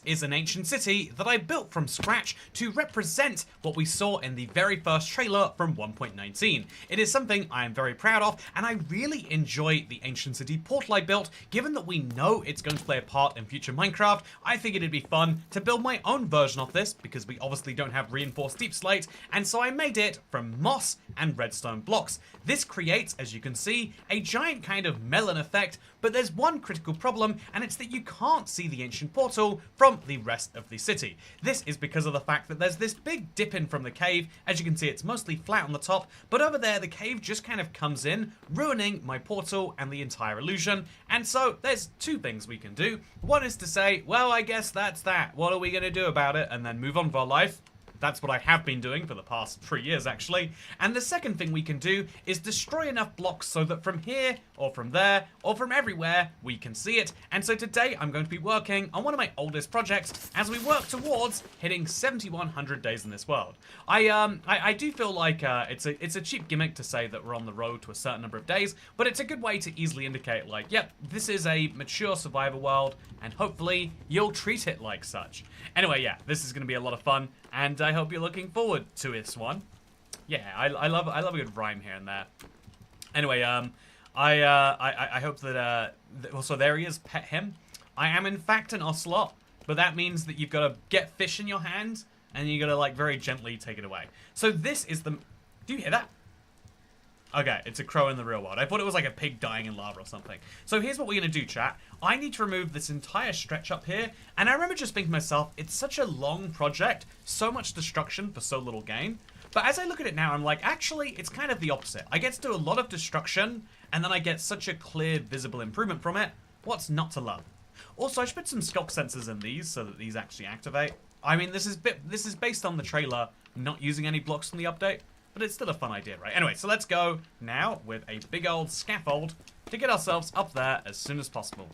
is an ancient city that I built from scratch to represent what we saw in the very first trailer from 1.19. It is something I am very proud of, and I really enjoy the ancient city portal I built. Given that we know it's going to play a part in future Minecraft, I figured it'd be fun to build my own version of this, because we obviously don't have reinforced deep slate, and so I made it from moss and redstone blocks. This creates, as you can see, a giant kind of melon effect, but there's one critical problem, and it's that you can't see the ancient portal from the rest of the city. This is because of the fact that there's this big dip in from the cave. As you can see, it's mostly flat on the top, but over there the cave just kind of comes in, ruining my portal and the entire illusion. And so there's two things we can do. One is to say, well, I guess that's that. What are we going to do about it? And then move on with our life. That's what I have been doing for the past 3 years, actually. And the second thing we can do is destroy enough blocks so that from here, or from there, or from everywhere, we can see it. And so today, I'm going to be working on one of my oldest projects as we work towards hitting 7,100 days in this world. I do feel like it's a cheap gimmick to say that we're on the road to a certain number of days, but it's a good way to easily indicate, like, yep, this is a mature survivor world, and hopefully you'll treat it like such. Anyway, yeah, this is going to be a lot of fun, and I hope you're looking forward to this one. Yeah, I love a good rhyme here and there. Anyway, I hope that also there he is, pet him. I am in fact an ocelot, but that means that you've got to get fish in your hand, and you got to like very gently take it away. So this is the. Do you hear that? Okay, it's a crow in the real world. I thought it was like a pig dying in lava or something. So here's what we're going to do, chat. I need to remove this entire stretch up here. And I remember just thinking to myself, it's such a long project, so much destruction for so little gain. But as I look at it now, I'm like, actually, it's kind of the opposite. I get to do a lot of destruction, and then I get such a clear, visible improvement from it. What's not to love? Also, I should put some sculk sensors in these so that these actually activate. I mean, this is based on the trailer not using any blocks from the update. But it's still a fun idea, right? Anyway, so let's go now with a big old scaffold to get ourselves up there as soon as possible.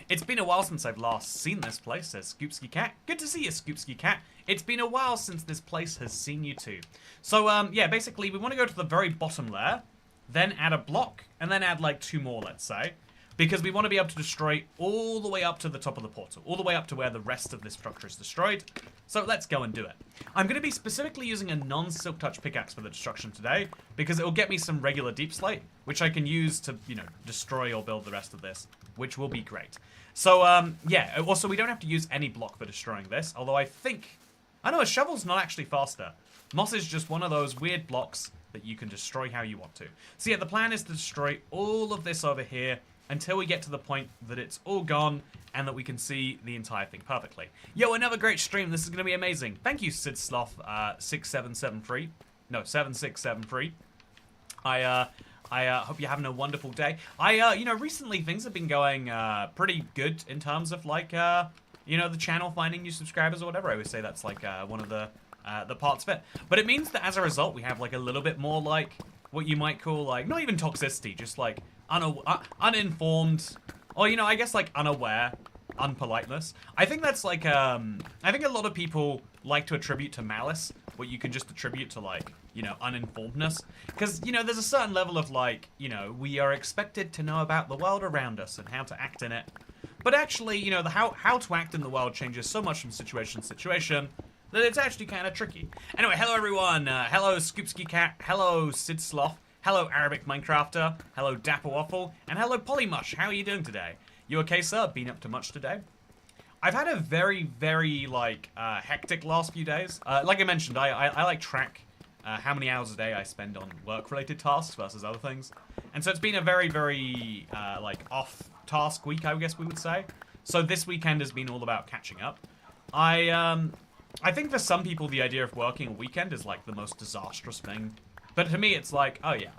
It's been a while since I've last seen this place, says Scoopsky Cat. Good to see you, Scoopsky Cat. It's been a while since this place has seen you too. So, yeah, basically, we want to go to the very bottom layer, then add a block, and then add like 2 more, let's say. Because we want to be able to destroy all the way up to the top of the portal, all the way up to where the rest of this structure is destroyed. So let's go and do it. I'm going to be specifically using a non-silk touch pickaxe for the destruction today, because it will get me some regular deep slate, which I can use to, you know, destroy or build the rest of this, which will be great. So, yeah, also we don't have to use any block for destroying this, although I think... I know, a shovel's not actually faster. Moss is just one of those weird blocks that you can destroy how you want to. So yeah, the plan is to destroy all of this over here, until we get to the point that it's all gone and that we can see the entire thing perfectly. Yo, another great stream. This is going to be amazing. Thank you, Sid Sloth 6773. No, 7673. I hope you're having a wonderful day. You know, recently things have been going pretty good in terms of like, you know, the channel finding new subscribers or whatever. I always say that's like one of the parts of it. But it means that as a result, we have like a little bit more like what you might call like, not even toxicity, just like uninformed, or, you know, I guess like unaware unpoliteness. I think that's like, I think a lot of people like to attribute to malice what you can just attribute to like, you know, uninformedness. Because, you know, there's a certain level of like, you know, we are expected to know about the world around us and how to act in it. But actually, you know, how to act in the world changes so much from situation to situation that it's actually kind of tricky. Anyway, hello everyone. Hello Scoopsky Cat. Hello Sid Sloth. Hello Arabic Minecrafter, hello Dapper Waffle, and hello Polymush. How are you doing today? You okay, sir? Been up to much today? I've had a very, very, like, hectic last few days. Like I mentioned, I like track how many hours a day I spend on work-related tasks versus other things. And so it's been a very, very, like, off-task week, I guess we would say. So this weekend has been all about catching up. I think for some people, the idea of working a weekend is, like, the most disastrous thing. But to me, it's like, oh yeah,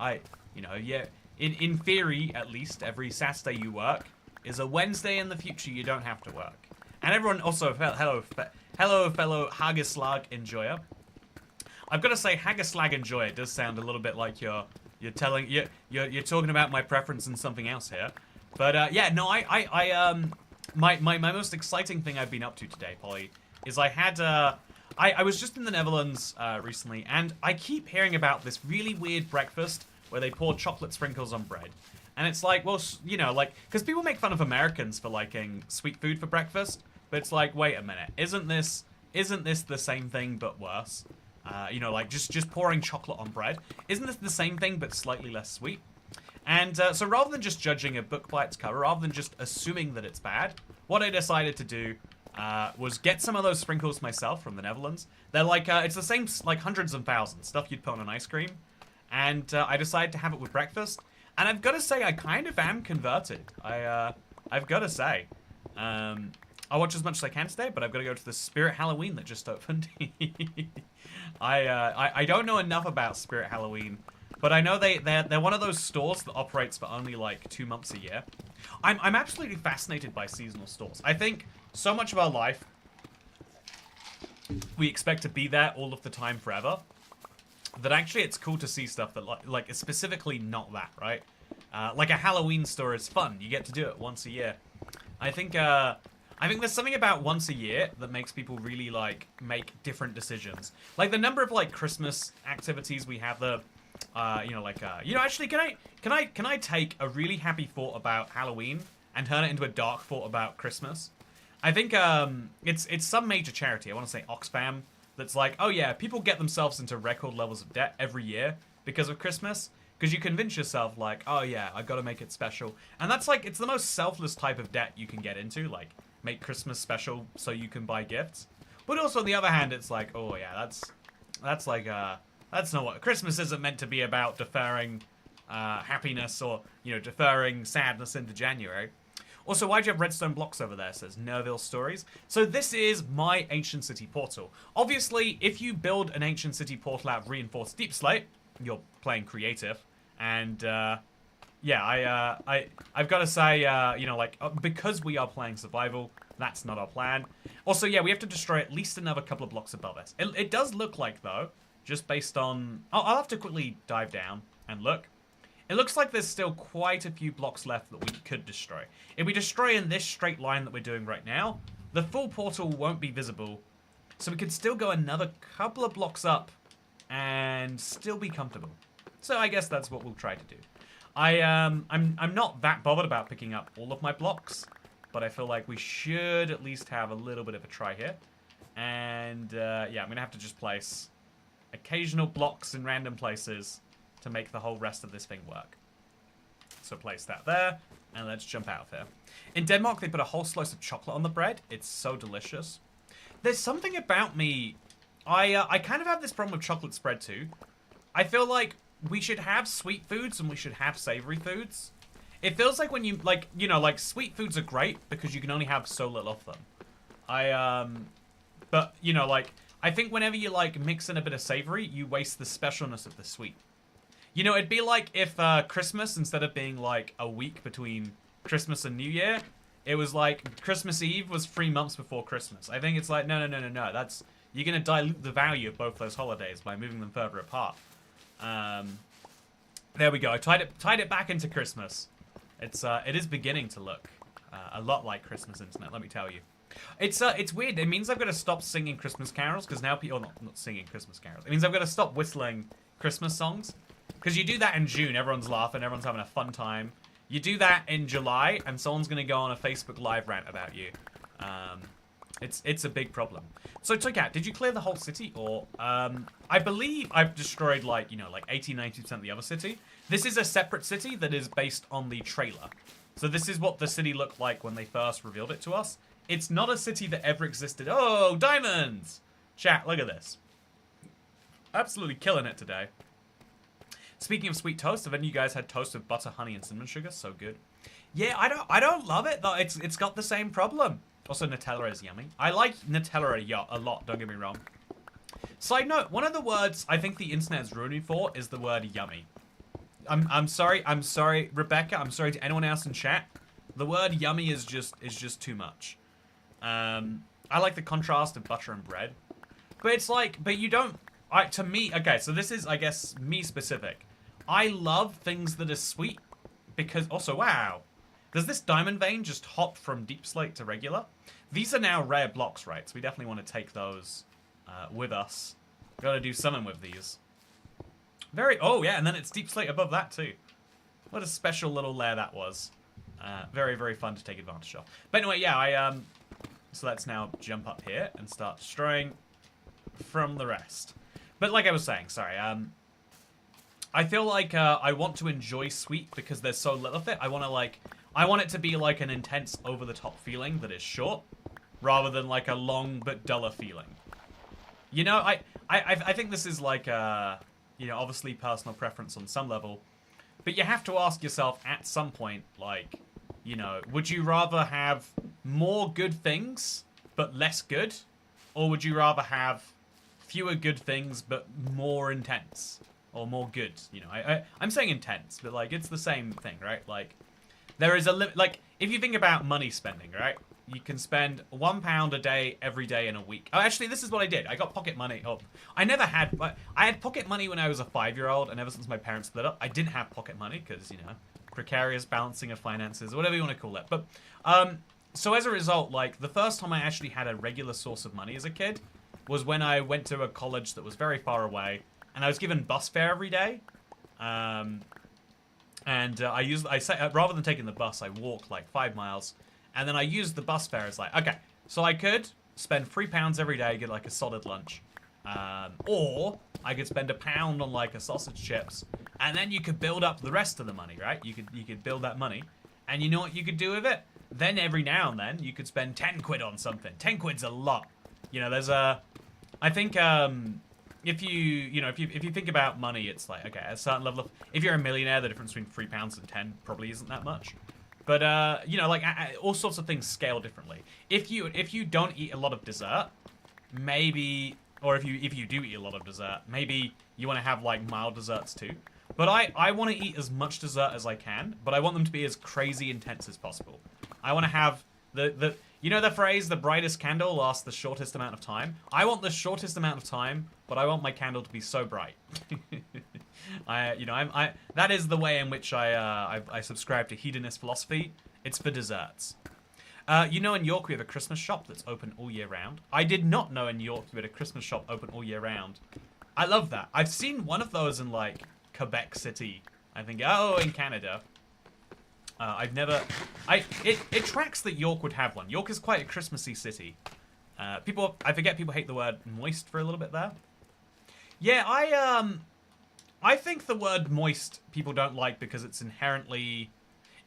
you know, yeah, in theory, at least, every Saturday you work is a Wednesday in the future you don't have to work. And everyone also, hello fellow Haggis-Slag enjoyer. I've got to say, Haggis-Slag enjoyer does sound a little bit like you're talking about my preference in something else here. But yeah, no, my most exciting thing I've been up to today, Polly, is I had I was just in the Netherlands recently, and I keep hearing about this really weird breakfast where they pour chocolate sprinkles on bread. And it's like, well, you know, like, because people make fun of Americans for liking sweet food for breakfast, But it's like, wait a minute, isn't this the same thing but worse? You know, like just pouring chocolate on bread. Isn't this the same thing but slightly less sweet? And so rather than just judging a book by its cover, rather than just assuming that it's bad, what I decided to do was get some of those sprinkles myself from the Netherlands. They're like, it's the same, like hundreds of thousands, stuff you'd put on an ice cream. And I decided to have it with breakfast. And I've got to say, I kind of am converted. I've got to say. I'll watch as much as I can today, but I've got to go to the Spirit Halloween that just opened. I don't know enough about Spirit Halloween, but I know they're one of those stores that operates for only like 2 months a year. I'm absolutely fascinated by seasonal stores. I think so much of our life we expect to be there all of the time forever, that actually it's cool to see stuff that like is specifically not that, right? Like a Halloween store is fun. You get to do it once a year. I think there's something about once a year that makes people really like make different decisions. Like the number of like Christmas activities we have, actually can I take a really happy thought about Halloween and turn it into a dark thought about Christmas? I think it's some major charity, I want to say Oxfam, that's like, oh yeah, people get themselves into record levels of debt every year because of Christmas. Because you convince yourself, like, oh yeah, I've got to make it special. And that's like, it's the most selfless type of debt you can get into, like, make Christmas special so you can buy gifts. But also, on the other hand, it's like, oh yeah, that's like, that's not what, Christmas isn't meant to be about deferring happiness or, you know, deferring sadness into January. Also, why'd you have redstone blocks over there? Says Nerville Stories. So this is my Ancient City portal. Obviously, if you build an Ancient City portal out of reinforced deep slate, you're playing creative. And, yeah, I've got to say, because we are playing survival, that's not our plan. Also, yeah, we have to destroy at least another couple of blocks above us. It does look like, though, just based on... I'll have to quickly dive down and look. It looks like there's still quite a few blocks left that we could destroy. If we destroy in this straight line that we're doing right now, the full portal won't be visible. So we could still go another couple of blocks up and still be comfortable. So I guess that's what we'll try to do. I'm not that bothered about picking up all of my blocks, but I feel like we should at least have a little bit of a try here. And yeah, I'm gonna have to just place occasional blocks in random places to make the whole rest of this thing work. So place that there, and let's jump out of here. In Denmark, they put a whole slice of chocolate on the bread. It's so delicious. There's something about me... I kind of have this problem with chocolate spread too. I feel like we should have sweet foods and we should have savory foods. It feels like when you, like, you know, like sweet foods are great because you can only have so little of them. But, you know, like, I think whenever you, like, mix in a bit of savory, you waste the specialness of the sweet. You know, it'd be like if Christmas, instead of being, like, a week between Christmas and New Year, it was like Christmas Eve was 3 months before Christmas. I think it's like, no. That's... You're going to dilute the value of both those holidays by moving them further apart. There we go. I tied it back into Christmas. It is beginning to look a lot like Christmas internet, let me tell you. It's weird. It means I've got to stop singing Christmas carols because now people... not singing Christmas carols. It means I've got to stop whistling Christmas songs. Because you do that in June, everyone's laughing, everyone's having a fun time. You do that in July, and someone's going to go on a Facebook Live rant about you. It's a big problem. So, Toycat, did you clear the whole city? Or, I believe I've destroyed, like, you know, like 80-90% of the other city. This is a separate city that is based on the trailer. So this is what the city looked like when they first revealed it to us. It's not a city that ever existed. Oh, diamonds! Chat, look at this. Absolutely killing it today. Speaking of sweet toast, have any of you guys had toast with butter, honey, and cinnamon sugar? So good. Yeah, I don't love it, though. It's got the same problem. Also, Nutella is yummy. I like Nutella a lot, don't get me wrong. Side note, one of the words I think the internet is ruining for is the word yummy. I'm sorry, Rebecca. I'm sorry to anyone else in chat. The word yummy is just too much. I like the contrast of butter and bread. But it's like, but you don't... to me, okay, so this is, I guess, me specific. I love things that are sweet because... Also, wow. Does this diamond vein just hop from deep slate to regular? These are now rare blocks, right? So we definitely want to take those with us. Got to do something with these. Oh, yeah, and then it's deep slate above that, too. What a special little layer that was. Very, very fun to take advantage of. But anyway, yeah, So let's now jump up here and start destroying from the rest. But like I was saying, sorry, I feel like I want to enjoy Sweet because there's so little of it. I want it to be like an intense, over-the-top feeling that is short, rather than like a long but duller feeling. You know, I think this is like you know, obviously personal preference on some level, but you have to ask yourself at some point, like, you know, would you rather have more good things but less good, or would you rather have fewer good things but more intense or more good? You know, I'm saying intense, but like it's the same thing, right? Like there is a limit. Like if you think about money spending, right? You can spend £1 a day every day in a week. Oh, actually, this is what I did. I got pocket money. Oh, I never had. I had pocket money when I was a 5-year-old, and ever since my parents split up, I didn't have pocket money because, you know, precarious balancing of finances, whatever you want to call it. But so as a result, like the first time I actually had a regular source of money as a kid was when I went to a college that was very far away, and I was given bus fare every day. Rather than taking the bus, I walked like 5 miles. And then I used the bus fare as like, okay, so I could spend £3 every day, get like a solid lunch. Or I could spend £1 on like a sausage chips, and then you could build up the rest of the money, right? You could build that money. And you know what you could do with it? Then every now and then you could spend 10 quid on something. 10 quid's a lot. You know, there's I think if you think about money, it's like, okay, at a certain level of, if you're a millionaire, the difference between £3 and 10 probably isn't that much. But you know, like all sorts of things scale differently. If you don't eat a lot of dessert, maybe, or if you do eat a lot of dessert, maybe you want to have like mild desserts too. But I want to eat as much dessert as I can, but I want them to be as crazy intense as possible. I want to have the you know the phrase, the brightest candle lasts the shortest amount of time? I want the shortest amount of time, but I want my candle to be so bright. That is the way in which I subscribe to hedonist philosophy. It's for desserts. You know, in York we have a Christmas shop that's open all year round. I did not know in York we had a Christmas shop open all year round. I love that. I've seen one of those in like Quebec City, I think. Oh, in Canada. I've never. It tracks that York would have one. York is quite a Christmassy city. I forget people hate the word moist for a little bit there. Yeah, I think the word moist people don't like because it's inherently.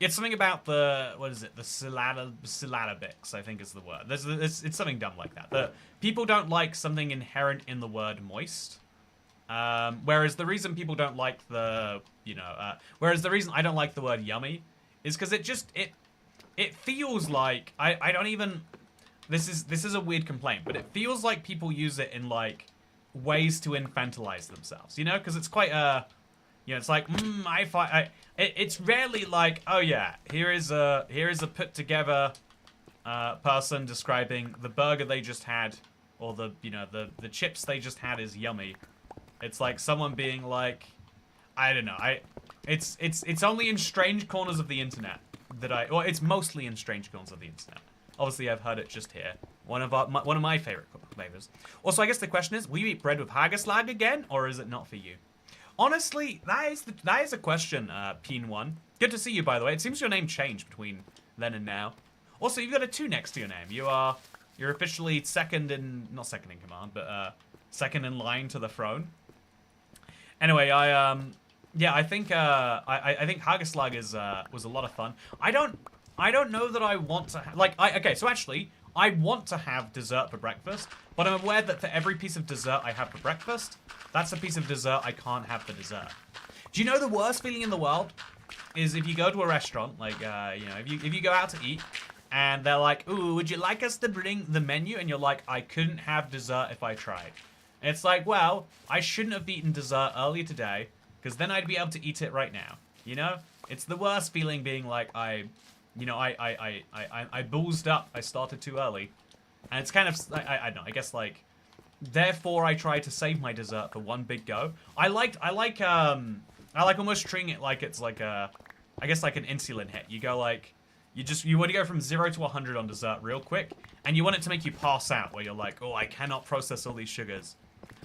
It's something about the, what is it? The syllabics, I think is the word. It's something dumb like that. The people don't like something inherent in the word moist. Whereas the reason people don't like the, whereas the reason I don't like the word yummy is because it feels like I don't even. This is a weird complaint, but it feels like people use it in like ways to infantilize themselves, you know, because it's quite it's like it's rarely like, oh yeah, here is a put together person describing the burger they just had, or the chips they just had is yummy. It's like someone being like, I don't know, it's only in strange corners of the internet that it's mostly in strange corners of the internet. Obviously, I've heard it just here. One of my favorite flavors. Also, I guess the question is, will you eat bread with hagelslag again, or is it not for you? Honestly, that is a question, Peen1. Good to see you, by the way. It seems your name changed between then and now. Also, you've got a 2 next to your name. You're officially not second in command, but second in line to the throne. Anyway, I think hagelslag was a lot of fun. I don't know that I want to so actually I want to have dessert for breakfast, but I'm aware that for every piece of dessert I have for breakfast, that's a piece of dessert I can't have for dessert. Do you know the worst feeling in the world is if you go to a restaurant, like if you go out to eat and they're like, "Ooh, would you like us to bring the menu?" and you're like, "I couldn't have dessert if I tried." And it's like, well, I shouldn't have eaten dessert earlier today, because then I'd be able to eat it right now. You know? It's the worst feeling being like I boozed up. I started too early, and it's kind of I don't know. I guess like, therefore I try to save my dessert for one big go. I like almost treating it like it's like I guess like an insulin hit. You go like you want to go from 0 to 100 on dessert real quick, and you want it to make you pass out, where you're like, oh, I cannot process all these sugars.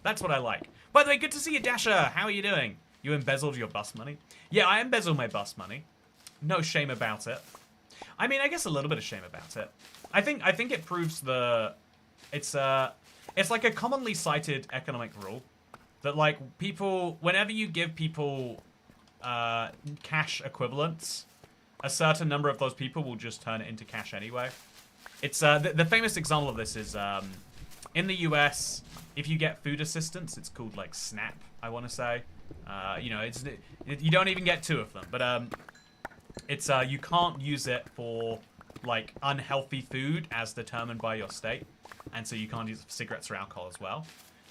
That's what I like. By the way, good to see you, Dasher. How are you doing? You embezzled your bus money? Yeah, I embezzled my bus money. No shame about it. I mean, I guess a little bit of shame about it. I think it proves it's like a commonly cited economic rule that like people, whenever you give people cash equivalents, a certain number of those people will just turn it into cash anyway. It's the famous example of this is in the US, if you get food assistance, it's called like SNAP, I want to say. You know, you don't even get 2 of them, but it's you can't use it for like unhealthy food as determined by your state, and so you can't use it for cigarettes or alcohol as well.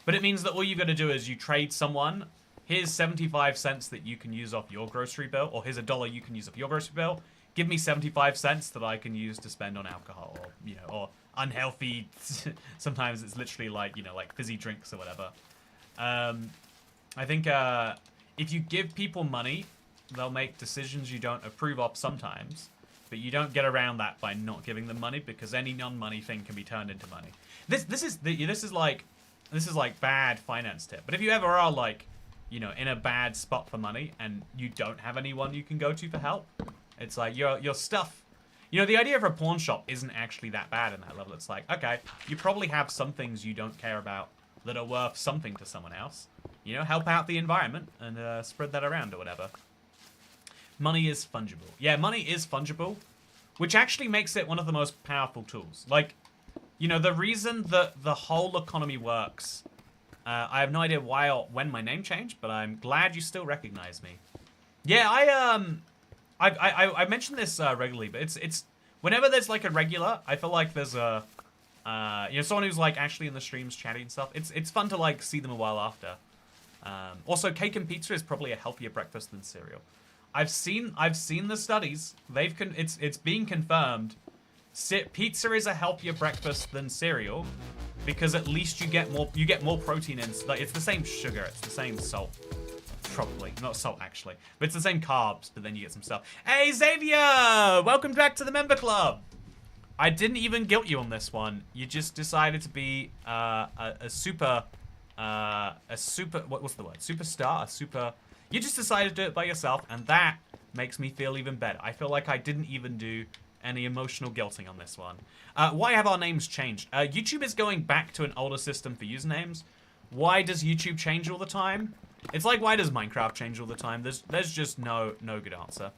But it means that all you've got to do is you trade someone. Here's 75 cents that you can use off your grocery bill, or here's $1 you can use off your grocery bill. Give me 75 cents that I can use to spend on alcohol, or you know, or unhealthy. Sometimes it's literally like, you know, like fizzy drinks or whatever. I think if you give people money, they'll make decisions you don't approve of sometimes, but you don't get around that by not giving them money, because any non-money thing can be turned into money. This is like bad finance tip. But if you ever are like, you know, in a bad spot for money and you don't have anyone you can go to for help, it's like your stuff. You know, the idea of a pawn shop isn't actually that bad in that level. It's like, okay, you probably have some things you don't care about that are worth something to someone else. You know, help out the environment and spread that around or whatever. Money is fungible. Yeah, money is fungible, which actually makes it one of the most powerful tools. Like, you know, the reason that the whole economy works, I have no idea why or when my name changed, but I'm glad you still recognize me. Yeah, I mention this regularly, but it's whenever there's like a regular, I feel like there's a you know, someone who's like actually in the streams chatting and stuff. It's fun to like see them a while after. Also, cake and pizza is probably a healthier breakfast than cereal. I've seen the studies. It's being confirmed. Pizza is a healthier breakfast than cereal because at least you get more protein in. Like, it's the same sugar, it's the same salt. Probably not salt actually, but it's the same carbs. But then you get some stuff. Hey Xavier, welcome back to the member club. I didn't even guilt you on this one. You just decided to be a super what's the word? Superstar, a super. You just decided to do it by yourself, and that makes me feel even better. I feel like I didn't even do any emotional guilting on this one. Why have our names changed? YouTube is going back to an older system for usernames. Why does YouTube change all the time? It's like, why does Minecraft change all the time? There's just no good answer.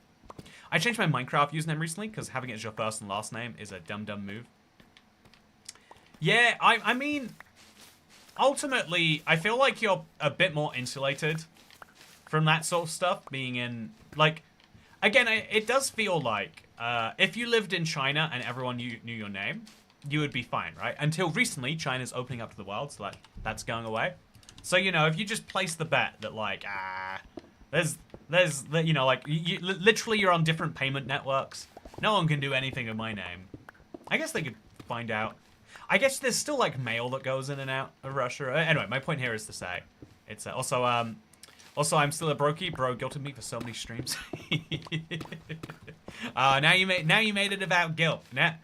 I changed my Minecraft username recently because having it as your first and last name is a dumb move. Yeah, I mean, ultimately, I feel like you're a bit more insulated from that sort of stuff, being in, like, again, it does feel like, if you lived in China and everyone knew your name, you would be fine, right? Until recently, China's opening up to the world, so that's going away. So, you know, if you just place the bet that, like, there's you know, like, literally you're on different payment networks, no one can do anything with my name. I guess they could find out. I guess there's still, like, mail that goes in and out of Russia. Anyway, my point here is to say, it's also, I'm still a brokey. Bro guilted me for so many streams. Now you made it about guilt. Now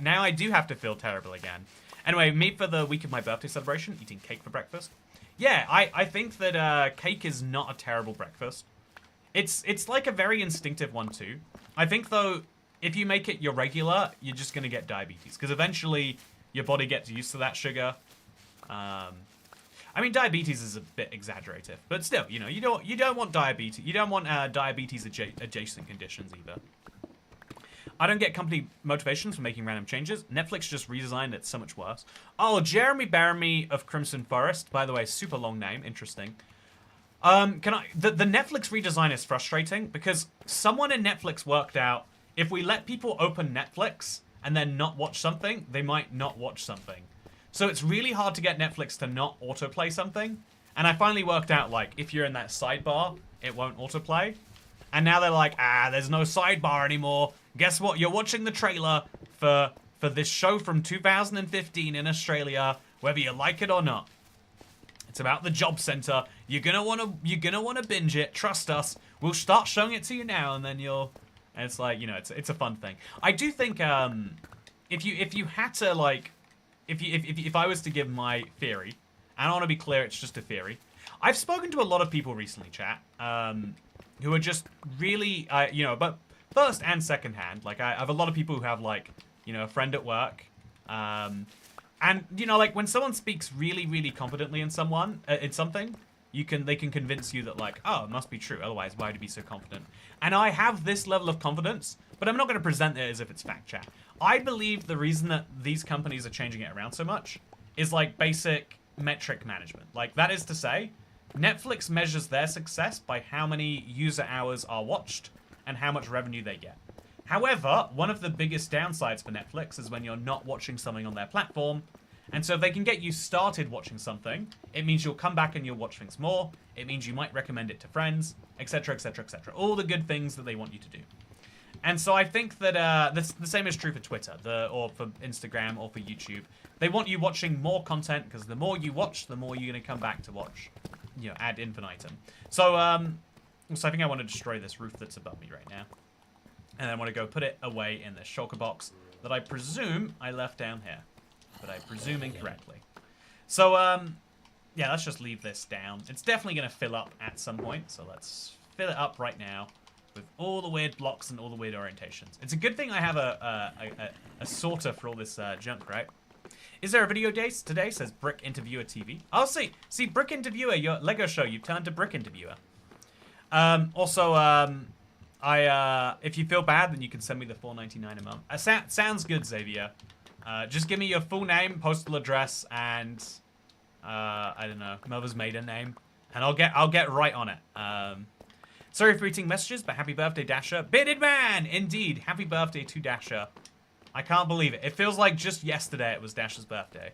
I do have to feel terrible again. Anyway, me for the week of my birthday celebration, eating cake for breakfast. Yeah, I think that cake is not a terrible breakfast. It's like a very instinctive one too. I think though, if you make it your regular, you're just gonna get diabetes because eventually your body gets used to that sugar. I mean, diabetes is a bit exaggerative, but still, you know, you don't want diabetes. You don't want diabetes adjacent conditions either. I don't get company motivations for making random changes. Netflix just redesigned it so much worse. Oh, Jeremy Baramy of Crimson Forest. By the way, super long name. Interesting. The Netflix redesign is frustrating because someone in Netflix worked out if we let people open Netflix and then not watch something, they might not watch something. So it's really hard to get Netflix to not autoplay something. And I finally worked out, like, if you're in that sidebar, it won't autoplay. And now they're like, there's no sidebar anymore. Guess what? You're watching the trailer for this show from 2015 in Australia, whether you like it or not. It's about the job center. You're gonna wanna binge it. Trust us. We'll start showing it to you now, and then you'll. And it's like, you know, it's a fun thing. I do think if you had to, like, if I was to give my theory, and I want to be clear, it's just a theory. I've spoken to a lot of people recently, chat, who are just really, you know, but first and second hand. Like, I have a lot of people who have, like, you know, a friend at work. And, you know, like, when someone speaks really, really confidently in something, they can convince you that, like, oh, it must be true, otherwise why would you be so confident? And I have this level of confidence, but I'm not going to present it as if it's fact chat. I believe the reason that these companies are changing it around so much is, like, basic metric management. Like, that is to say, Netflix measures their success by how many user hours are watched and how much revenue they get. However, one of the biggest downsides for Netflix is when you're not watching something on their platform. And so if they can get you started watching something, it means you'll come back and you'll watch things more. It means you might recommend it to friends, etc., etc., etc. All the good things that they want you to do. And so I think that the same is true for Twitter, or for Instagram, or for YouTube. They want you watching more content, because the more you watch, the more you're going to come back to watch, you know, ad infinitum. So I think I want to destroy this roof that's above me right now. And then I want to go put it away in this shulker box that I presume I left down here. But I presume incorrectly. So, yeah, let's just leave this down. It's definitely going to fill up at some point. So let's fill it up right now with all the weird blocks and all the weird orientations. It's a good thing I have a sorter for all this junk, right? Is there a video day today? Says Brick Interviewer TV. Oh, see, Brick Interviewer, your Lego show, you've turned to Brick Interviewer. If you feel bad, then you can send me the $4.99 a month. Sounds good, Xavier. Just give me your full name, postal address, and I don't know, mother's maiden name, and I'll get right on it. Sorry for reading messages, but happy birthday, Dasher. Bearded Man, indeed, happy birthday to Dasher. I can't believe it. It feels like just yesterday it was Dasher's birthday.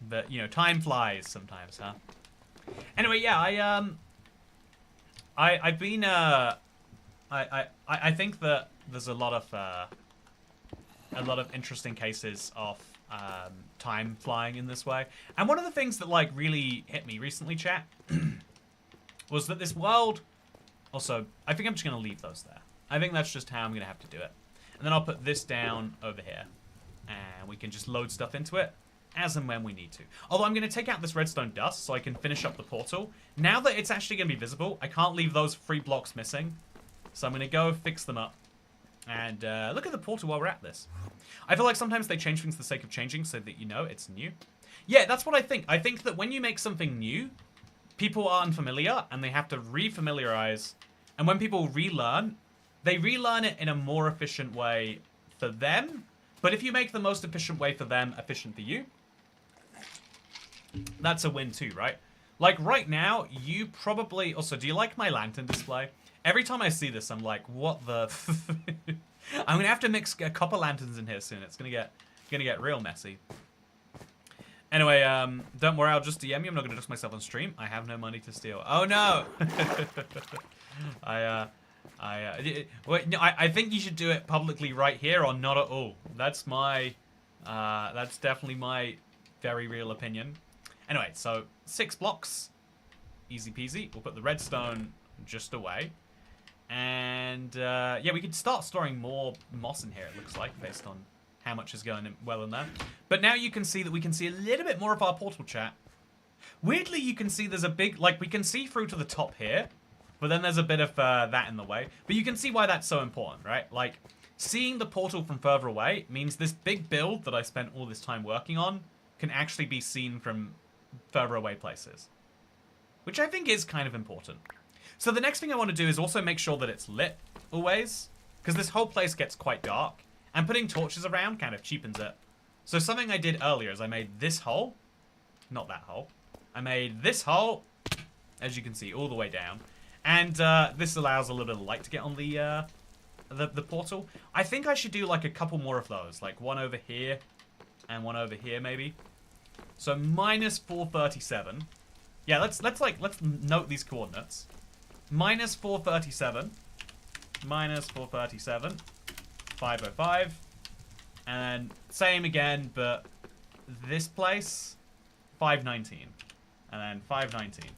But you know, time flies sometimes, huh? Anyway, yeah, I've been I think that there's a lot of interesting cases of time flying in this way. And one of the things that like really hit me recently, chat, was that this world. Also, I think I'm just gonna leave those there. I think that's just how I'm gonna have to do it. And then I'll put this down over here, and we can just load stuff into it as and when we need to. Although I'm gonna take out this redstone dust so I can finish up the portal. Now that it's actually gonna be visible, I can't leave those 3 blocks missing. So I'm gonna go fix them up. And look at the portal while we're at this. I feel like sometimes they change things for the sake of changing so that you know it's new. Yeah, that's what I think. I think that when you make something new, people are unfamiliar and they have to re-familiarize. And when people relearn, they relearn it in a more efficient way for them. But if you make the most efficient way for them efficient for you, that's a win too, right? Like right now, you probably... Also, do you like my lantern display? Every time I see this, I'm like, what the... I'm gonna have to mix a couple lanterns in here soon. It's gonna get real messy. Anyway, don't worry, I'll just DM you. I'm not gonna dust myself on stream. I have no money to steal. Oh no! Wait, no, I think you should do it publicly right here or not at all. That's my, that's definitely my very real opinion. Anyway, so 6 blocks, easy peasy. We'll put the redstone just away. And, yeah, we could start storing more moss in here, it looks like, based on how much is going well in there. But now you can see that we can see a little bit more of our portal, chat. Weirdly, you can see there's a big, like, we can see through to the top here, but then there's a bit of that in the way. But you can see why that's so important, right? Like, seeing the portal from further away means this big build that I spent all this time working on can actually be seen from further away places. Which I think is kind of important. So the next thing I want to do is also make sure that it's lit always, because this whole place gets quite dark, and putting torches around kind of cheapens it. So something I did earlier is I made this hole, not that hole. I made this hole, as you can see, all the way down, and this allows a little bit of light to get on the portal. I think I should do like a couple more of those, like one over here and one over here maybe. So minus 437. Yeah, let's note these coordinates. Minus 437, minus 437, 505, and same again, but this place, 519, and then 519.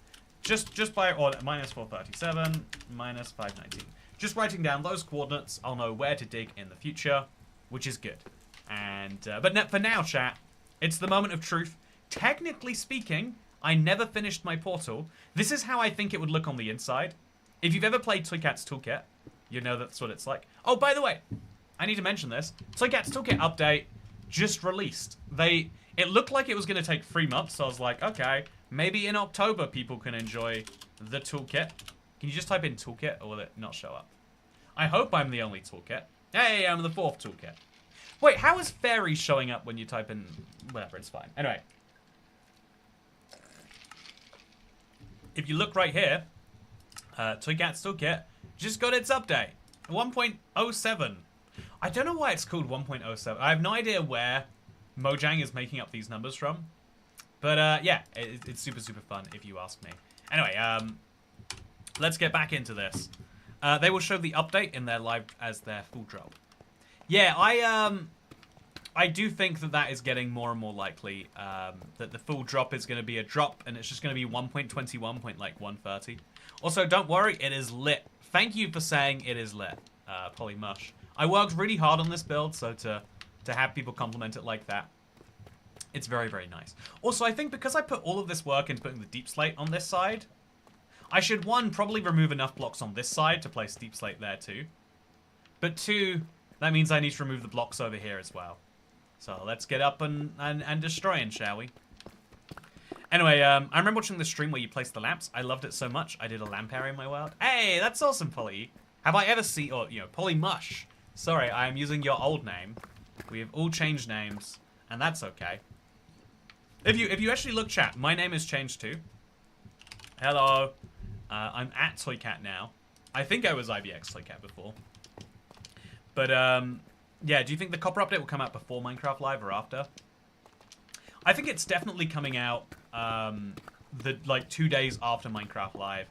Just by order, minus 437, minus 519. Just writing down those coordinates, I'll know where to dig in the future, which is good. And but for now, chat, it's the moment of truth. Technically speaking, I never finished my portal. This is how I think it would look on the inside. If you've ever played Toy Cat's Toolkit, you know that's what it's like. Oh, by the way, I need to mention this. Toycat's Toolkit update just released. It looked like it was going to take 3 months, so I was like, okay, maybe in October people can enjoy the toolkit. Can you just type in toolkit, or will it not show up? I hope I'm the only toolkit. Hey, I'm the 4th toolkit. Wait, how is fairy showing up when you type in... Whatever, it's fine. Anyway. If you look right here, Toycat's Toolkit just got its update. 1.07. I don't know why it's called 1.07. I have no idea where Mojang is making up these numbers from. But yeah, it's super, super fun if you ask me. Anyway, let's get back into this. They will show the update in their live as their full drop. Yeah, I do think that is getting more and more likely. That the full drop is going to be a drop, and it's just going to be 1.21.130. Also, don't worry, it is lit. Thank you for saying it is lit, Polymush. I worked really hard on this build, so to have people compliment it like that, it's very, very nice. Also, I think because I put all of this work into putting the deep slate on this side, I should, 1, probably remove enough blocks on this side to place deep slate there too. But 2, that means I need to remove the blocks over here as well. So let's get up and destroying, shall we? Anyway, I remember watching the stream where you placed the lamps. I loved it so much, I did a lamp area in my world. Hey, that's awesome, Polly. Have I ever seen, or, you know, Polymush. Sorry, I am using your old name. We have all changed names, and that's okay. If you actually look, chat, my name has changed too. Hello. I'm at Toycat now. I think I was IBX Toycat before. But, yeah, do you think the copper update will come out before Minecraft Live or after? I think it's definitely coming out, like 2 days after Minecraft Live.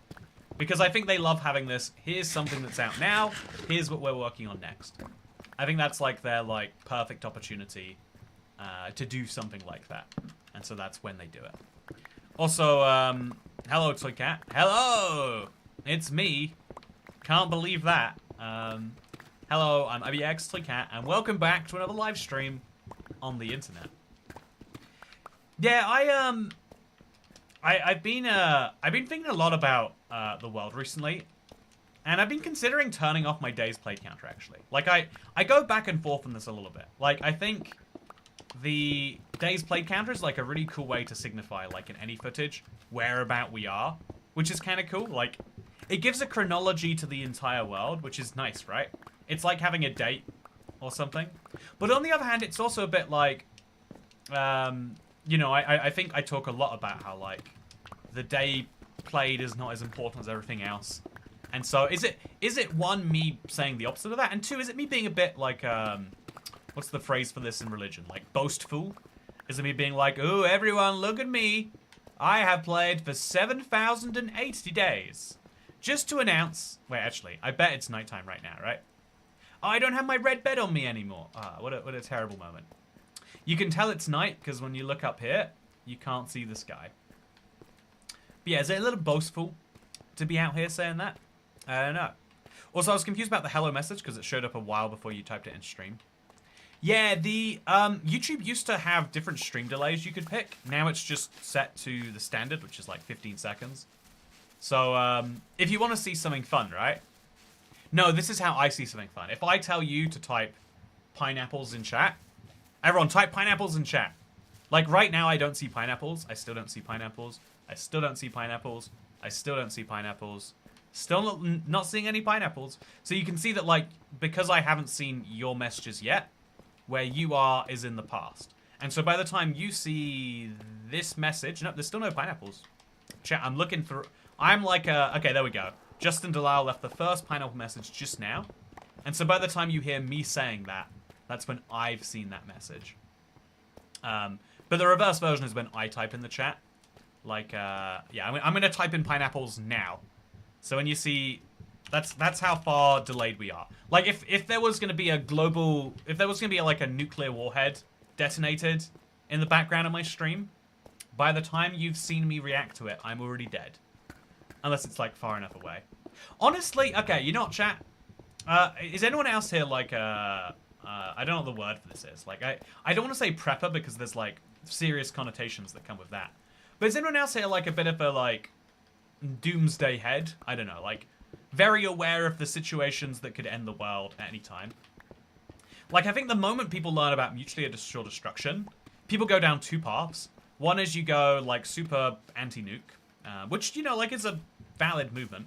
Because I think they love having this, here's something that's out now, here's what we're working on next. I think that's like their, like, perfect opportunity to do something like that. And so that's when they do it. Also, hello, Toycat. Hello! It's me. Can't believe that. Hello, I'm IBX Toycat, and welcome back to another live stream on the internet. Yeah, I've been thinking a lot about the world recently, and I've been considering turning off my days played counter, actually. Like, I go back and forth on this a little bit. Like, I think the days played counter is like a really cool way to signify, like, in any footage, whereabout we are, which is kind of cool. Like, it gives a chronology to the entire world, which is nice, right? It's like having a date or something. But on the other hand, it's also a bit like, you know, I think I talk a lot about how, like, the day played is not as important as everything else. And so, is it 1, me saying the opposite of that? And 2, is it me being a bit like, what's the phrase for this in religion? Like, boastful? Is it me being like, oh, everyone, look at me. I have played for 7,080 days. Just to announce... Wait, actually, I bet it's nighttime right now, right? Oh, I don't have my red bed on me anymore. Ah, what a terrible moment. You can tell it's night, because when you look up here, you can't see the sky. But yeah, is it a little boastful to be out here saying that? I don't know. Also, I was confused about the hello message, because it showed up a while before you typed it in stream. Yeah, the YouTube used to have different stream delays you could pick. Now it's just set to the standard, which is like 15 seconds. So, if you want to see something fun, right? No, this is how I see something fun. If I tell you to type pineapples in chat, everyone type pineapples in chat. Like, right now I don't see pineapples. I still don't see pineapples. I still don't see pineapples. I still don't see pineapples. Still not seeing any pineapples. So you can see that, like, because I haven't seen your messages yet, where you are is in the past. And so by the time you see this message... No, there's still no pineapples. Chat, I'm looking for... I'm like okay, there we go. Justin Delisle left the first pineapple message just now. And so by the time you hear me saying that, that's when I've seen that message. But the reverse version is when I type in the chat. Like, yeah, I'm going to type in pineapples now. So when you see... That's how far delayed we are. Like, if there was going to be a global... If there was going to be, like, a nuclear warhead detonated in the background of my stream, by the time you've seen me react to it, I'm already dead. Unless it's, like, far enough away. Honestly, okay, you know what, chat? Is anyone else here, like, I don't know what the word for this is. Like, I don't want to say prepper because there's, like, serious connotations that come with that. But is anyone else here, like, a bit of a, like, doomsday head? I don't know, like... very aware of the situations that could end the world at any time. Like, I think the moment people learn about mutually assured destruction, people go down two paths. One is you go, like, super anti-nuke, which, you know, like, is a valid movement.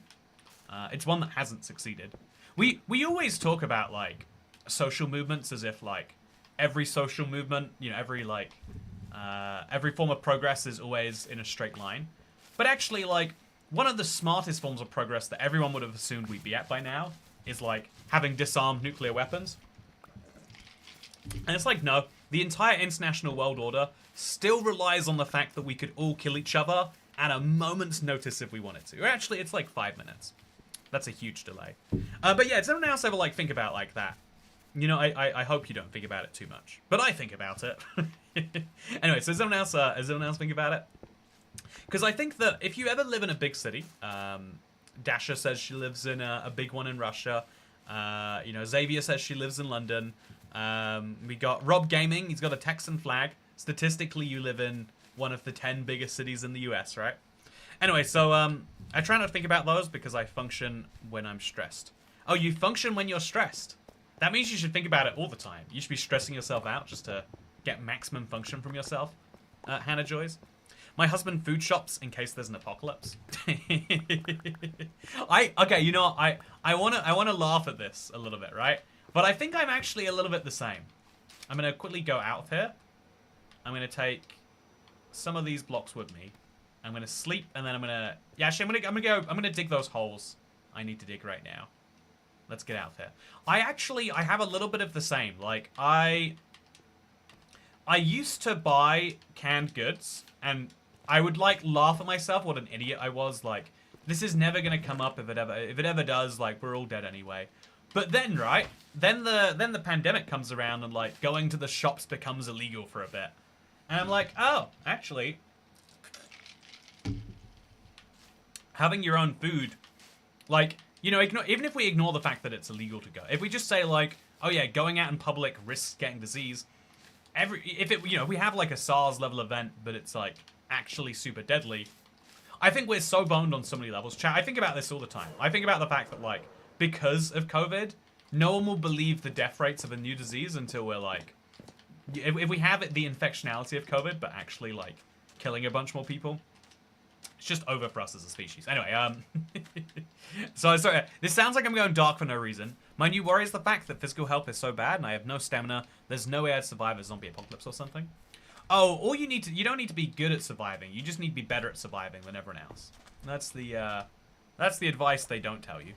It's one that hasn't succeeded. We always talk about, like, social movements as if, like, every social movement, you know, every form of progress is always in a straight line. But actually, like, one of the smartest forms of progress that everyone would have assumed we'd be at by now is, like, having disarmed nuclear weapons. And it's like, no, the entire international world order still relies on the fact that we could all kill each other at a moment's notice if we wanted to. Or actually, it's like 5 minutes. That's a huge delay. But yeah, does anyone else ever, like, think about, like, that? You know, I hope you don't think about it too much. But I think about it. Anyway, so does anyone else think about it? Because I think that if you ever live in a big city, Dasha says she lives in a big one in Russia. You know, Xavier says she lives in London. We got Rob Gaming. He's got a Texan flag. Statistically, you live in one of the 10 biggest cities in the US, right? Anyway, so I try not to think about those because I function when I'm stressed. Oh, you function when you're stressed. That means you should think about it all the time. You should be stressing yourself out just to get maximum function from yourself. Hannah Joys. My husband food shops in case there's an apocalypse. Okay, you know what? I wanna laugh at this a little bit, right? But I think I'm actually a little bit the same. I'm gonna quickly go out of here. I'm gonna take some of these blocks with me. I'm gonna sleep, and then I'm gonna dig those holes I need to dig right now. Let's get out of here. I have a little bit of the same. Like, I used to buy canned goods, and I would, like, laugh at myself what an idiot I was. Like, this is never gonna come up if it ever does. Like, we're all dead anyway. But then, right? Then the pandemic comes around, and, like, going to the shops becomes illegal for a bit. And I'm like, oh, actually, having your own food, like, you know, even if we ignore the fact that it's illegal to go, if we just say, like, oh yeah, going out in public risks getting disease. If we have, like, a SARS level event, but it's, like, actually super deadly, I think we're so boned on so many levels. Chat, I think about this all the time. I think about the fact that, like, because of COVID, no one will believe the death rates of a new disease until we're, like, if we have the infectionality of COVID, but actually, like, killing a bunch more people. It's just over for us as a species. Anyway, so sorry. This sounds like I'm going dark for no reason. My new worry is the fact that physical health is so bad and I have no stamina. There's no way I'd survive a zombie apocalypse or something. Oh, you don't need to be good at surviving. You just need to be better at surviving than everyone else. That's the advice they don't tell you.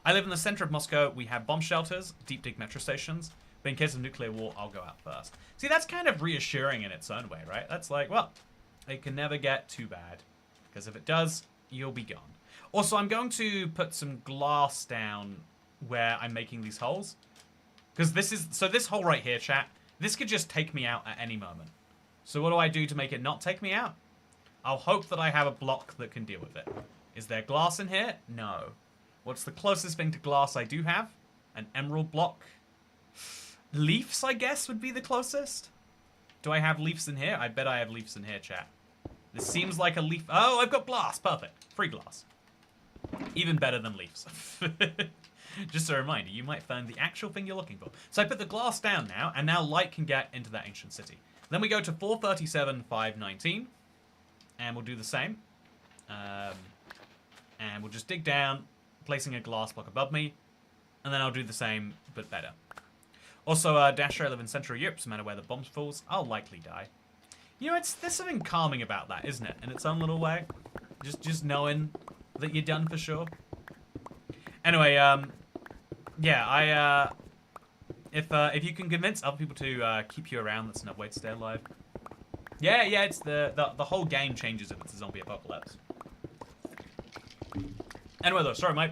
I live in the center of Moscow. We have bomb shelters, deep dig metro stations. But in case of nuclear war, I'll go out first. See, that's kind of reassuring in its own way, right? That's like, well, it can never get too bad. Because if it does, you'll be gone. Also, I'm going to put some glass down where I'm making these holes. Because this hole right here, chat, this could just take me out at any moment. So what do I do to make it not take me out? I'll hope that I have a block that can deal with it. Is there glass in here? No. What's the closest thing to glass I do have? An emerald block. Leaves, I guess, would be the closest. Do I have leaves in here? I bet I have leaves in here, chat. This seems like a leaf. Oh, I've got glass. Perfect. Free glass. Even better than leaves. Just a reminder, you might find the actual thing you're looking for. So I put the glass down now, and now light can get into that ancient city. Then we go to 437, 519, and we'll do the same. And we'll just dig down, placing a glass block above me, and then I'll do the same, but better. Also, Dasher, I live in Central Europe, so no matter where the bomb falls, I'll likely die. You know, there's something calming about that, isn't it? In its own little way. Just knowing that you're done for sure. Anyway, yeah, if you can convince other people to keep you around, that's enough way to stay alive. Yeah, it's the whole game changes if it's a zombie apocalypse. Anyway, though, sorry, mate.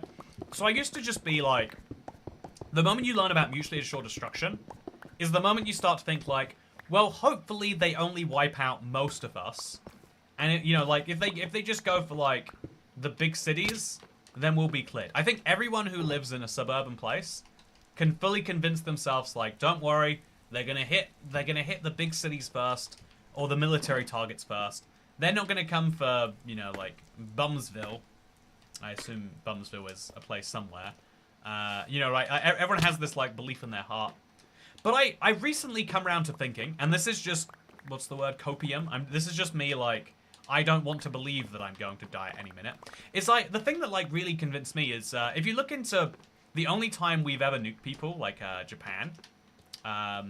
So I used to just be like, the moment you learn about mutually assured destruction is the moment you start to think like, well, hopefully they only wipe out most of us, and you know, like if they just go for like the big cities, then we'll be cleared. I think everyone who lives in a suburban place can fully convince themselves like, don't worry, they're gonna hit the big cities first, or the military targets first. They're not gonna come for, you know, like Bumsville. I assume Bumsville is a place somewhere. You know, right? Everyone has this like belief in their heart. But I've recently come around to thinking, and this is just, what's the word, copium? This is just me, like, I don't want to believe that I'm going to die at any minute. It's like, the thing that, like, really convinced me is, if you look into the only time we've ever nuked people, like, Japan, that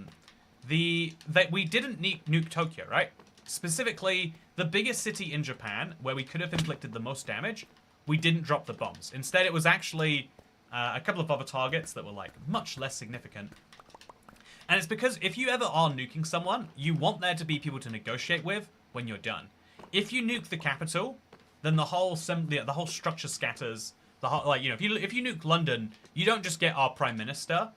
we didn't nuke Tokyo, right? Specifically, the biggest city in Japan, where we could have inflicted the most damage, we didn't drop the bombs. Instead, it was actually a couple of other targets that were, like, much less significant. And it's because if you ever are nuking someone, you want there to be people to negotiate with when you're done. If you nuke the capital, then the whole structure scatters. The whole, like, you know, if you nuke London, you don't just get our prime minister,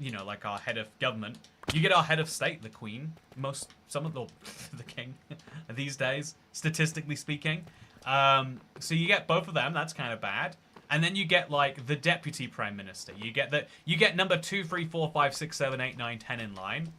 you know, like our head of government. You get our head of state, the queen, some of the king these days, statistically speaking. So you get both of them. That's kind of bad. And then you get, like, the deputy prime minister. You get number 2, 3, 4, 5, 6, 7, 8, 9, 10 in line.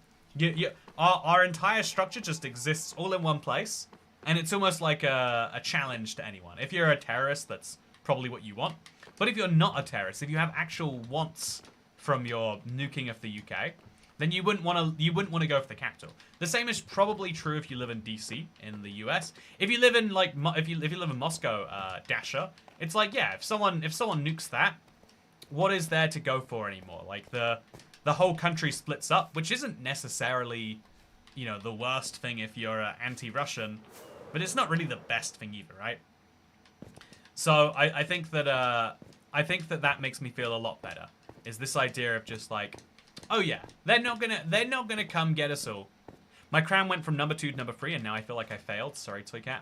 Our entire structure just exists all in one place. And it's almost like a challenge to anyone. If you're a terrorist, that's probably what you want. But if you're not a terrorist, if you have actual wants from your nuking of the UK, then you wouldn't want to go for the capital. The same is probably true if you live in DC in the US. If you live in, like, if you live in Moscow, Dasher, it's like, yeah, if someone nukes that, what is there to go for anymore? Like, the whole country splits up, which isn't necessarily, you know, the worst thing if you're anti-Russian, but it's not really the best thing either, right? So I think that that makes me feel a lot better. Is this idea of just like, oh yeah, they're not gonna come get us all. My crown went from number 2 to number 3, and now I feel like I failed. Sorry, Toycat.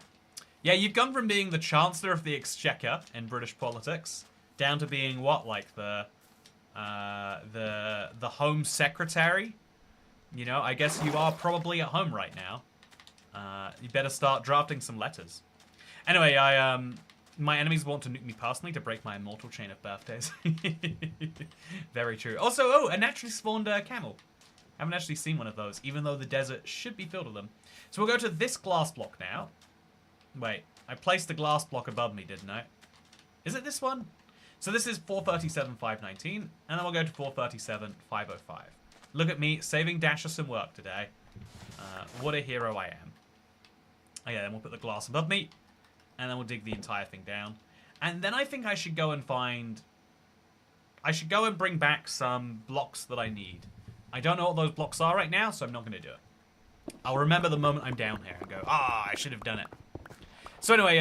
Yeah, you've gone from being the Chancellor of the Exchequer in British politics down to being what, like the Home Secretary. You know, I guess you are probably at home right now. You better start drafting some letters. Anyway, my enemies want to nuke me personally to break my immortal chain of birthdays. Very true. Also, oh, a naturally spawned camel. Haven't actually seen one of those, even though the desert should be filled with them. So we'll go to this glass block now. Wait, I placed the glass block above me, didn't I? Is it this one? So this is 437, 519, and then we'll go to 437, 505. Look at me, saving Dasher some work today. What a hero I am. Okay, then we'll put the glass above me, and then we'll dig the entire thing down. And then I think I should go and bring back some blocks that I need. I don't know what those blocks are right now, so I'm not going to do it. I'll remember the moment I'm down here and go, I should have done it. So anyway,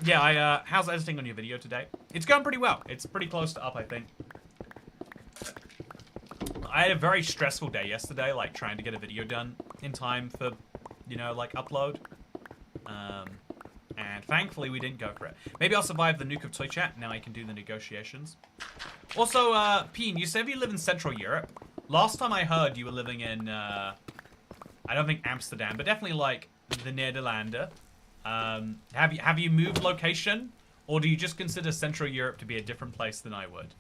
yeah, how's editing on your video today? It's going pretty well. It's pretty close to up, I think. I had a very stressful day yesterday, like trying to get a video done in time for, you know, like upload. And thankfully we didn't go for it. Maybe I'll survive the nuke of Toy Chat. Now I can do the negotiations. Also, Peen, you said you live in Central Europe. Last time I heard you were living in, I don't think Amsterdam, but definitely like the Nederlanden. Have you moved location, or do you just consider Central Europe to be a different place than I would?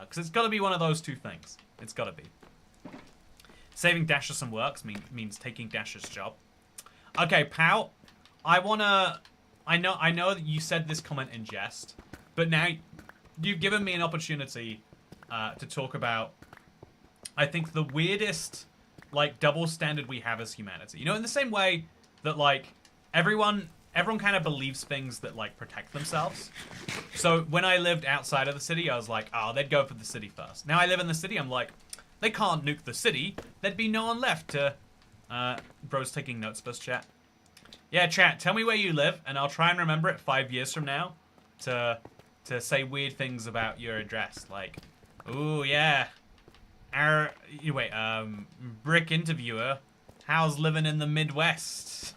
Because it's got to be one of those two things. It's got to be. Saving Dasher some works means taking Dasher's job. Okay, pal. I know that you said this comment in jest, but now you've given me an opportunity to talk about, I think, the weirdest, like, double standard we have as humanity. You know, in the same way that, like, everyone kind of believes things that, like, protect themselves. So when I lived outside of the city, I was like, oh, they'd go for the city first. Now I live in the city, I'm like, they can't nuke the city. There'd be no one left to... bro's taking notes, bus chat. Yeah, chat, tell me where you live, and I'll try and remember it 5 years from now to say weird things about your address. Like, ooh, yeah. Brick interviewer, how's living in the Midwest?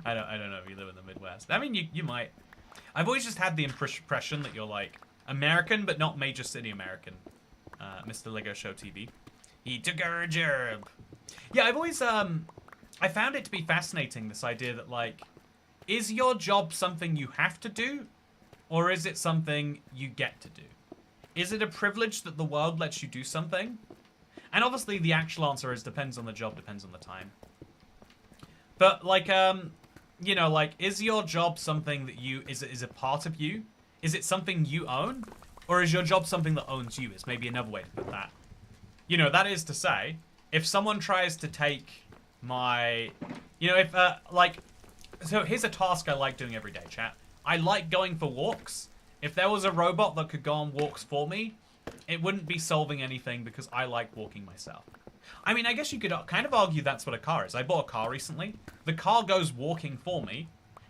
I don't know if you live in the Midwest. I mean, you might. I've always just had the impression that you're, like, American, but not major city American. Mr. Lego Show TV. He took her job. Yeah, I've always, I found it to be fascinating, this idea that, like, is your job something you have to do, or is it something you get to do? Is it a privilege that the world lets you do something? And obviously the actual answer is depends on the job, depends on the time. But, like, you know, like, is your job something that is a part of you? Is it something you own? Or is your job something that owns you? Is maybe another way to put that. You know, that is to say, if someone tries to take my... You know, if, like... So here's a task I like doing every day, chat. I like going for walks. If there was a robot that could go on walks for me, it wouldn't be solving anything because I like walking myself. I mean, I guess you could kind of argue that's what a car is. I bought a car recently. The car goes walking for me.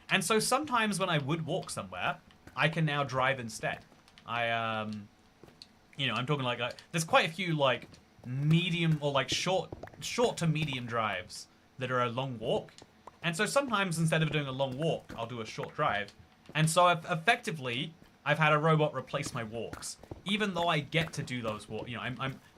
And so sometimes when I would walk somewhere, I can now drive instead. You know, I'm talking like, there's quite a few like medium or like short to medium drives that are a long walk. And so sometimes instead of doing a long walk, I'll do a short drive. And so effectively, I've had a robot replace my walks, even though I get to do those walks. You know,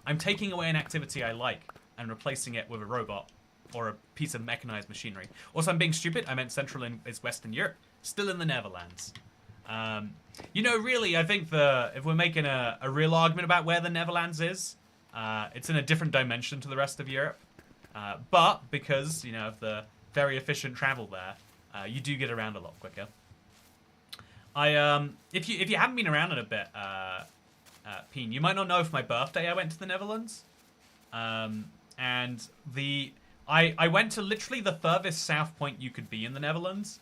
I'm taking away an activity I like and replacing it with a robot or a piece of mechanized machinery. Also, I'm being stupid. I meant Central and is Western Europe, still in the Netherlands. You know, really, I think if we're making a real argument about where the Netherlands is, it's in a different dimension to the rest of Europe. But because, you know, of the very efficient travel there, you do get around a lot quicker. If you haven't been around in a bit, Peen, you might not know for my birthday I went to the Netherlands. And I went to literally the furthest south point you could be in the Netherlands.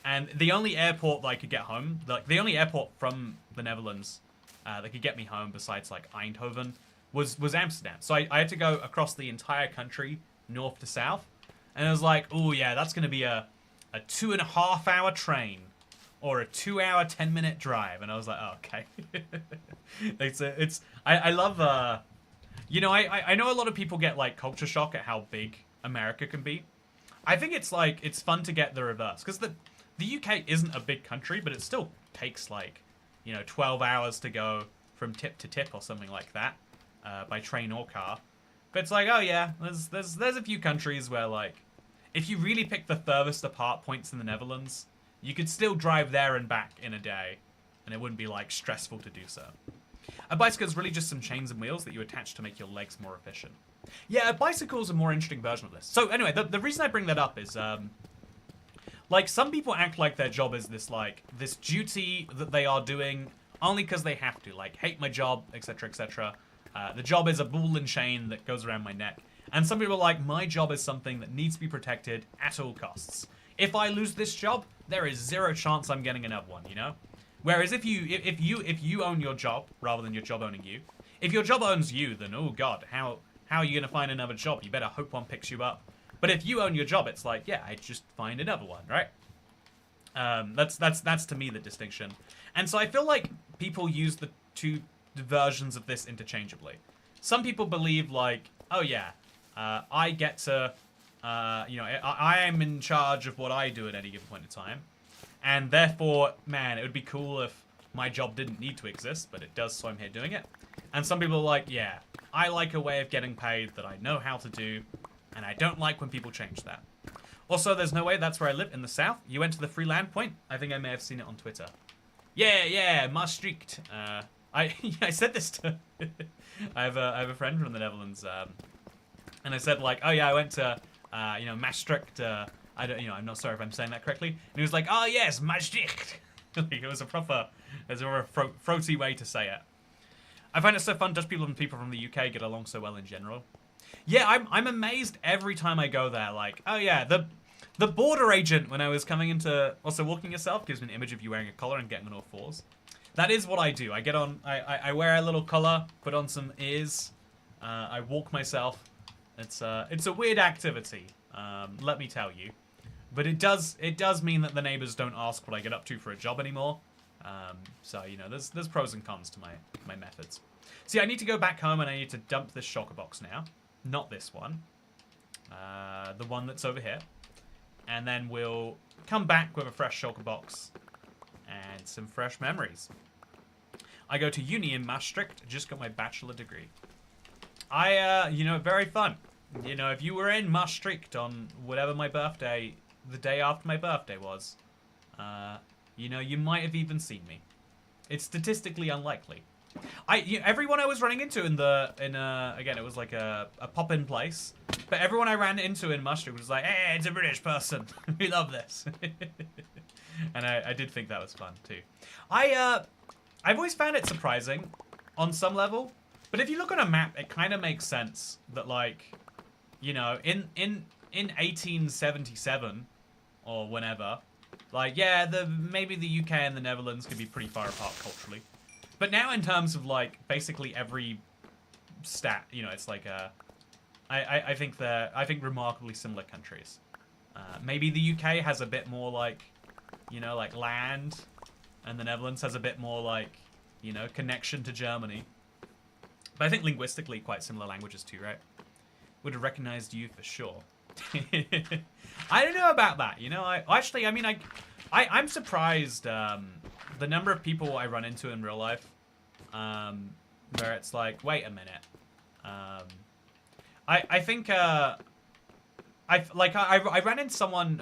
And the only airport that I could get home, like the only airport from the Netherlands that could get me home besides like Eindhoven was Amsterdam. So I had to go across the entire country, north to south. And I was like, oh yeah, that's going to be a 2.5 hour train or a 2 hour, 10-minute drive. And I was like, oh, okay. I love, you know, I know a lot of people get like culture shock at how big America can be. I think it's like, it's fun to get the reverse. Because the UK isn't a big country, but it still takes like, you know, 12 hours to go from tip to tip or something like that by train or car. But it's like, oh yeah, there's a few countries where like, if you really pick the furthest apart points in the Netherlands, you could still drive there and back in a day, and it wouldn't be like stressful to do so. A bicycle is really just some chains and wheels that you attach to make your legs more efficient. Yeah, a bicycle is a more interesting version of this. So anyway, the reason I bring that up is, like, some people act like their job is this duty that they are doing only because they have to, like, hate my job, etc., etc. The job is a ball and chain that goes around my neck. And some people are like, my job is something that needs to be protected at all costs. If I lose this job, there is zero chance I'm getting another one, you know? Whereas if you own your job rather than your job owning you, if your job owns you, then oh god, how are you gonna find another job? You better hope one picks you up. But if you own your job, it's like, yeah, I just find another one, right? That's to me the distinction. And so I feel like people use the two versions of this interchangeably. Some people believe like, oh yeah, I get to, you know, I am in charge of what I do at any given point in time. And therefore, man, it would be cool if my job didn't need to exist, but it does, so I'm here doing it. And some people are like, yeah, I like a way of getting paid that I know how to do, and I don't like when people change that. Also, there's no way that's where I live, in the south. You went to the free land point? I think I may have seen it on Twitter. Yeah, Maastricht. I said this to... I have a friend from the Netherlands, and I said like, oh yeah, I went to, you know, Maastricht. I don't, you know, I'm not sorry if I'm saying that correctly. And he was like, oh yes, Maastricht. Like, it was a throaty way to say it. I find it so fun. Dutch people and people from the UK get along so well in general. Yeah, I'm amazed every time I go there. Like, oh yeah, the border agent when I was coming into also walking yourself gives me an image of you wearing a collar and getting on all fours. That is what I do. I get on. I wear a little collar, put on some ears. I walk myself. It's a weird activity. Let me tell you. But it does mean that the neighbors don't ask what I get up to for a job anymore. So, you know, there's pros and cons to my methods. See, I need to go back home and I need to dump this shulker box now. Not this one. The one that's over here. And then we'll come back with a fresh shulker box and some fresh memories. I go to uni in Maastricht. Just got my bachelor degree. You know, very fun. You know, if you were in Maastricht on whatever my birthday, the day after my birthday was, you know, you might have even seen me. It's statistically unlikely. Everyone I was running into again, it was like a pop-in place, but everyone I ran into in Maastricht was like, hey, it's a British person. We love this. And I did think that was fun too. I've always found it surprising, on some level, But if you look on a map, it kind of makes sense that, like, you know, in 1877 or whenever, like, yeah, maybe the UK and the Netherlands could be pretty far apart culturally. But now in terms of, like, basically every stat, you know, it's like, I think remarkably similar countries. Maybe the UK has a bit more, like, you know, like land, and the Netherlands has a bit more, like, you know, connection to Germany. But I think linguistically quite similar languages too, right? Would have recognized you for sure. I don't know about that, you know. I'm surprised the number of people I run into in real life, where it's like, wait a minute. I think I ran into someone.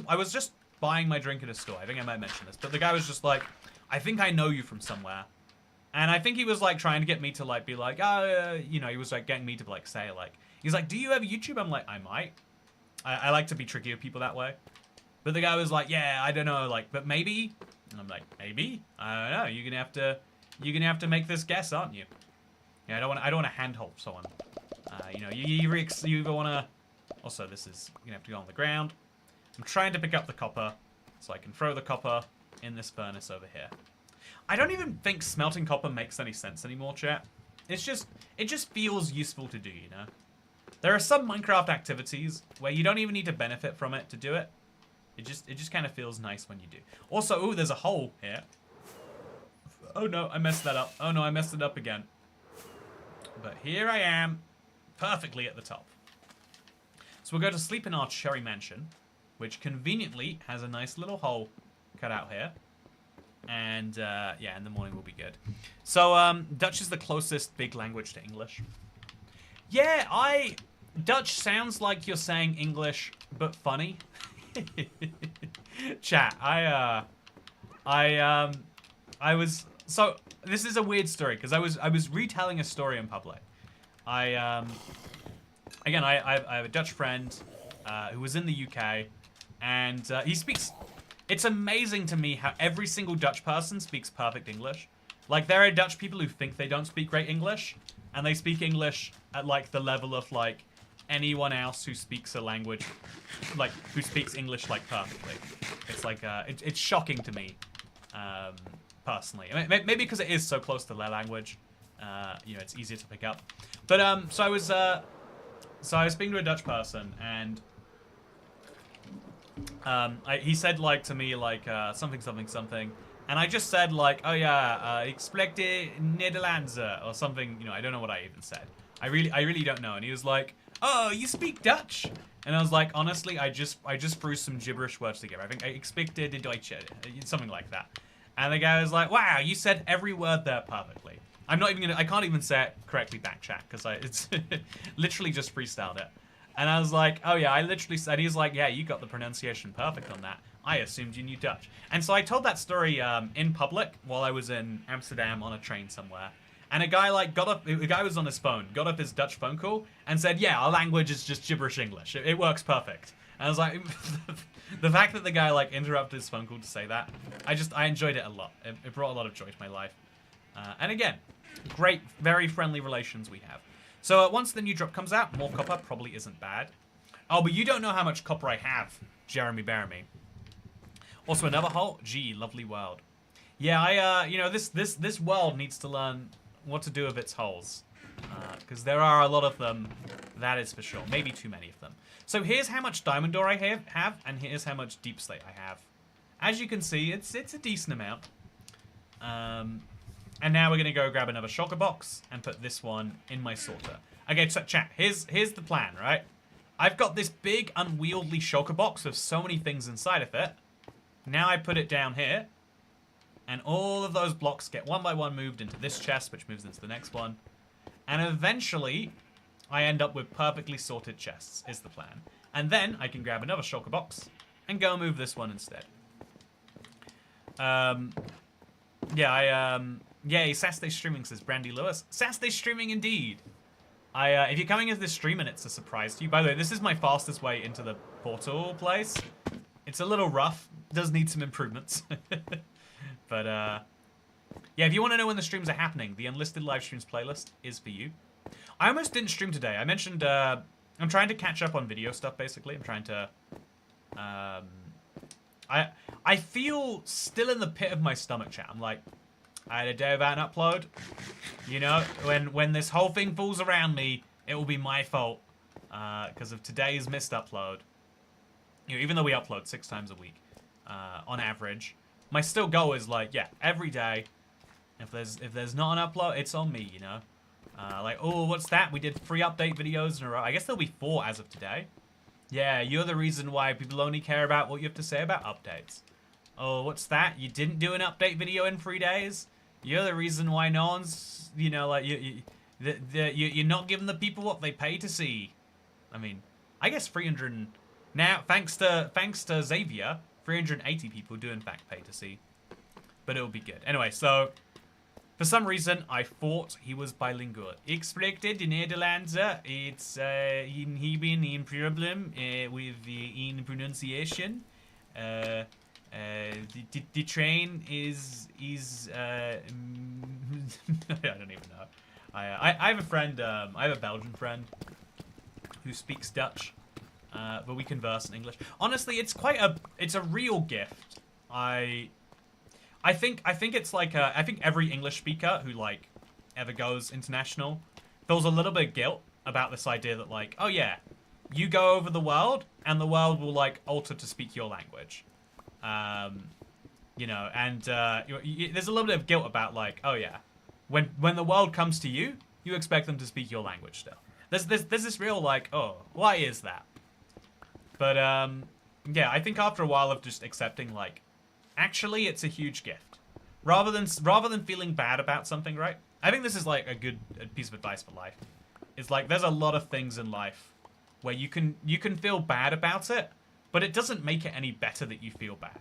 I was just buying my drink at a store. I think I might mention this, but the guy was just like, I think I know you from somewhere. And I think he was, like, trying to get me to, like, be like, you know, he was, like, getting me to, like, say, like, he's like, do you have YouTube? I'm like, I might. I like to be tricky with people that way. But the guy was like, yeah, I don't know, like, but maybe. And I'm like, maybe? I don't know. You're gonna have to make this guess, aren't you? Yeah, I don't want to handhold someone. You know, you either want to. Also, this is gonna have to go on the ground. I'm trying to pick up the copper, so I can throw the copper in this furnace over here. I don't even think smelting copper makes any sense anymore, chat. It just feels useful to do, you know? There are some Minecraft activities where you don't even need to benefit from it to do it. It just kind of feels nice when you do. Also, ooh, there's a hole here. Oh no, I messed that up. Oh no, I messed it up again. But here I am, perfectly at the top. So we'll go to sleep in our cherry mansion, which conveniently has a nice little hole cut out here. And, yeah, in the morning we'll be good. So, Dutch is the closest big language to English. Yeah, Dutch sounds like you're saying English, but funny. Chat, I was... So, this is a weird story, because I was retelling a story in public. Again, I have a Dutch friend, who was in the UK, and, he speaks... It's amazing to me how every single Dutch person speaks perfect English. Like, there are Dutch people who think they don't speak great English, and they speak English at, like, the level of, like, anyone else who speaks a language, like, who speaks English, like, perfectly. It's, like, it's shocking to me, personally. I mean, maybe because it is so close to their language, you know, it's easier to pick up. But, so I was speaking to a Dutch person, and... he said, like, to me, like, something, and I just said, like, oh yeah, ik spreek de Nederlands, or something, you know, I don't know what I even said. I really don't know, and he was like, oh, you speak Dutch? And I was like, honestly, I just threw some gibberish words together. I think I speak de Deutsche, something like that. And the guy was like, wow, you said every word there perfectly. I can't even say it correctly back chat, because it's literally just freestyled it. And I was like, oh yeah, I literally said, he's like, yeah, you got the pronunciation perfect on that. I assumed you knew Dutch. And so I told that story in public while I was in Amsterdam on a train somewhere. And a guy like a guy was on his phone, got up his Dutch phone call and said, yeah, our language is just gibberish English. It works perfect. And I was like, the fact that the guy like interrupted his phone call to say that, I enjoyed it a lot. It brought a lot of joy to my life. And again, great, very friendly relations we have. So once the new drop comes out, more copper probably isn't bad. Oh, but you don't know how much copper I have, Jeremy Baramy. Also another hole. Gee, lovely world. Yeah, you know, this world needs to learn what to do with its holes, because there are a lot of them. That is for sure. Maybe too many of them. So here's how much diamond ore I have, and here's how much deep slate I have. As you can see, it's a decent amount. And now we're going to go grab another shulker box and put this one in my sorter. Okay, so chat, here's the plan, right? I've got this big, unwieldy shulker box with so many things inside of it. Now I put it down here. And all of those blocks get one by one moved into this chest, which moves into the next one. And eventually, I end up with perfectly sorted chests, is the plan. And then I can grab another shulker box and go move this one instead. Yay, Saturday streaming, says Brandy Lewis. Saturday streaming indeed. If you're coming into this stream and it's a surprise to you, by the way, this is my fastest way into the portal place. It's a little rough, does need some improvements. But Yeah, if you want to know when the streams are happening, the unlisted live streams playlist is for you. I almost didn't stream today. I mentioned I'm trying to catch up on video stuff. Basically, I'm trying to. I feel still in the pit of my stomach, chat. I'm like, I had a day without an upload. You know, when this whole thing falls around me, it will be my fault because of today's missed upload. You know, even though we upload 6 times a week on average, my still goal is like, yeah, every day. If there's not an upload, it's on me. You know, like, oh, what's that? We did 3 update videos in a row. I guess there'll be 4 as of today. Yeah, you're the reason why people only care about what you have to say about updates. Oh, what's that? You didn't do an update video in 3 days? You're the reason why no one's, you know, like, you're not giving the people what they pay to see. I mean, I guess 300... Now, thanks to Xavier, 380 people do in fact pay to see. But it'll be good. Anyway, so... For some reason, I thought he was bilingual. Ik spreek de Nederlands. It's hebben een problem with the pronunciation. The train is I don't even know. I have a friend. I have a Belgian friend who speaks Dutch, but we converse in English. Honestly, it's a real gift. I think it's like I think every English speaker who like ever goes international feels a little bit of guilt about this idea that like, oh yeah, you go over the world and the world will like alter to speak your language, you know, and there's a little bit of guilt about like, oh yeah, when the world comes to you, you expect them to speak your language still. There's this real like, oh, why is that? But yeah, I think after a while of just accepting like, actually, it's a huge gift. Rather than feeling bad about something, right? I think this is like a good piece of advice for life. It's like there's a lot of things in life where you can feel bad about it, but it doesn't make it any better that you feel bad.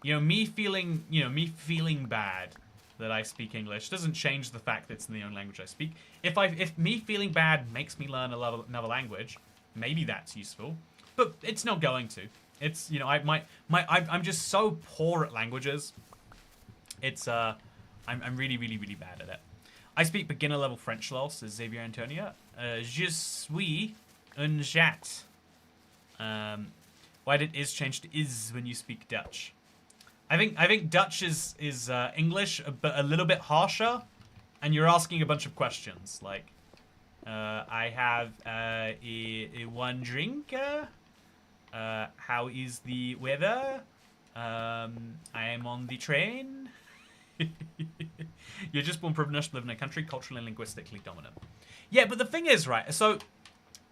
You know, me feeling bad that I speak English doesn't change the fact that it's the only language I speak. If me feeling bad makes me learn another language, maybe that's useful, but it's not going to. It's, you know, I'm just so poor at languages. It's I'm really bad at it. I speak beginner level French, lol, says Xavier Antonia. Je suis un chat. Why did is change to is when you speak Dutch? I think Dutch is English, but a little bit harsher, and you're asking a bunch of questions like, I have a one drink. How is the weather? I am on the train. You're just born privileged to live in a country culturally and linguistically dominant. Yeah, but the thing is, right, so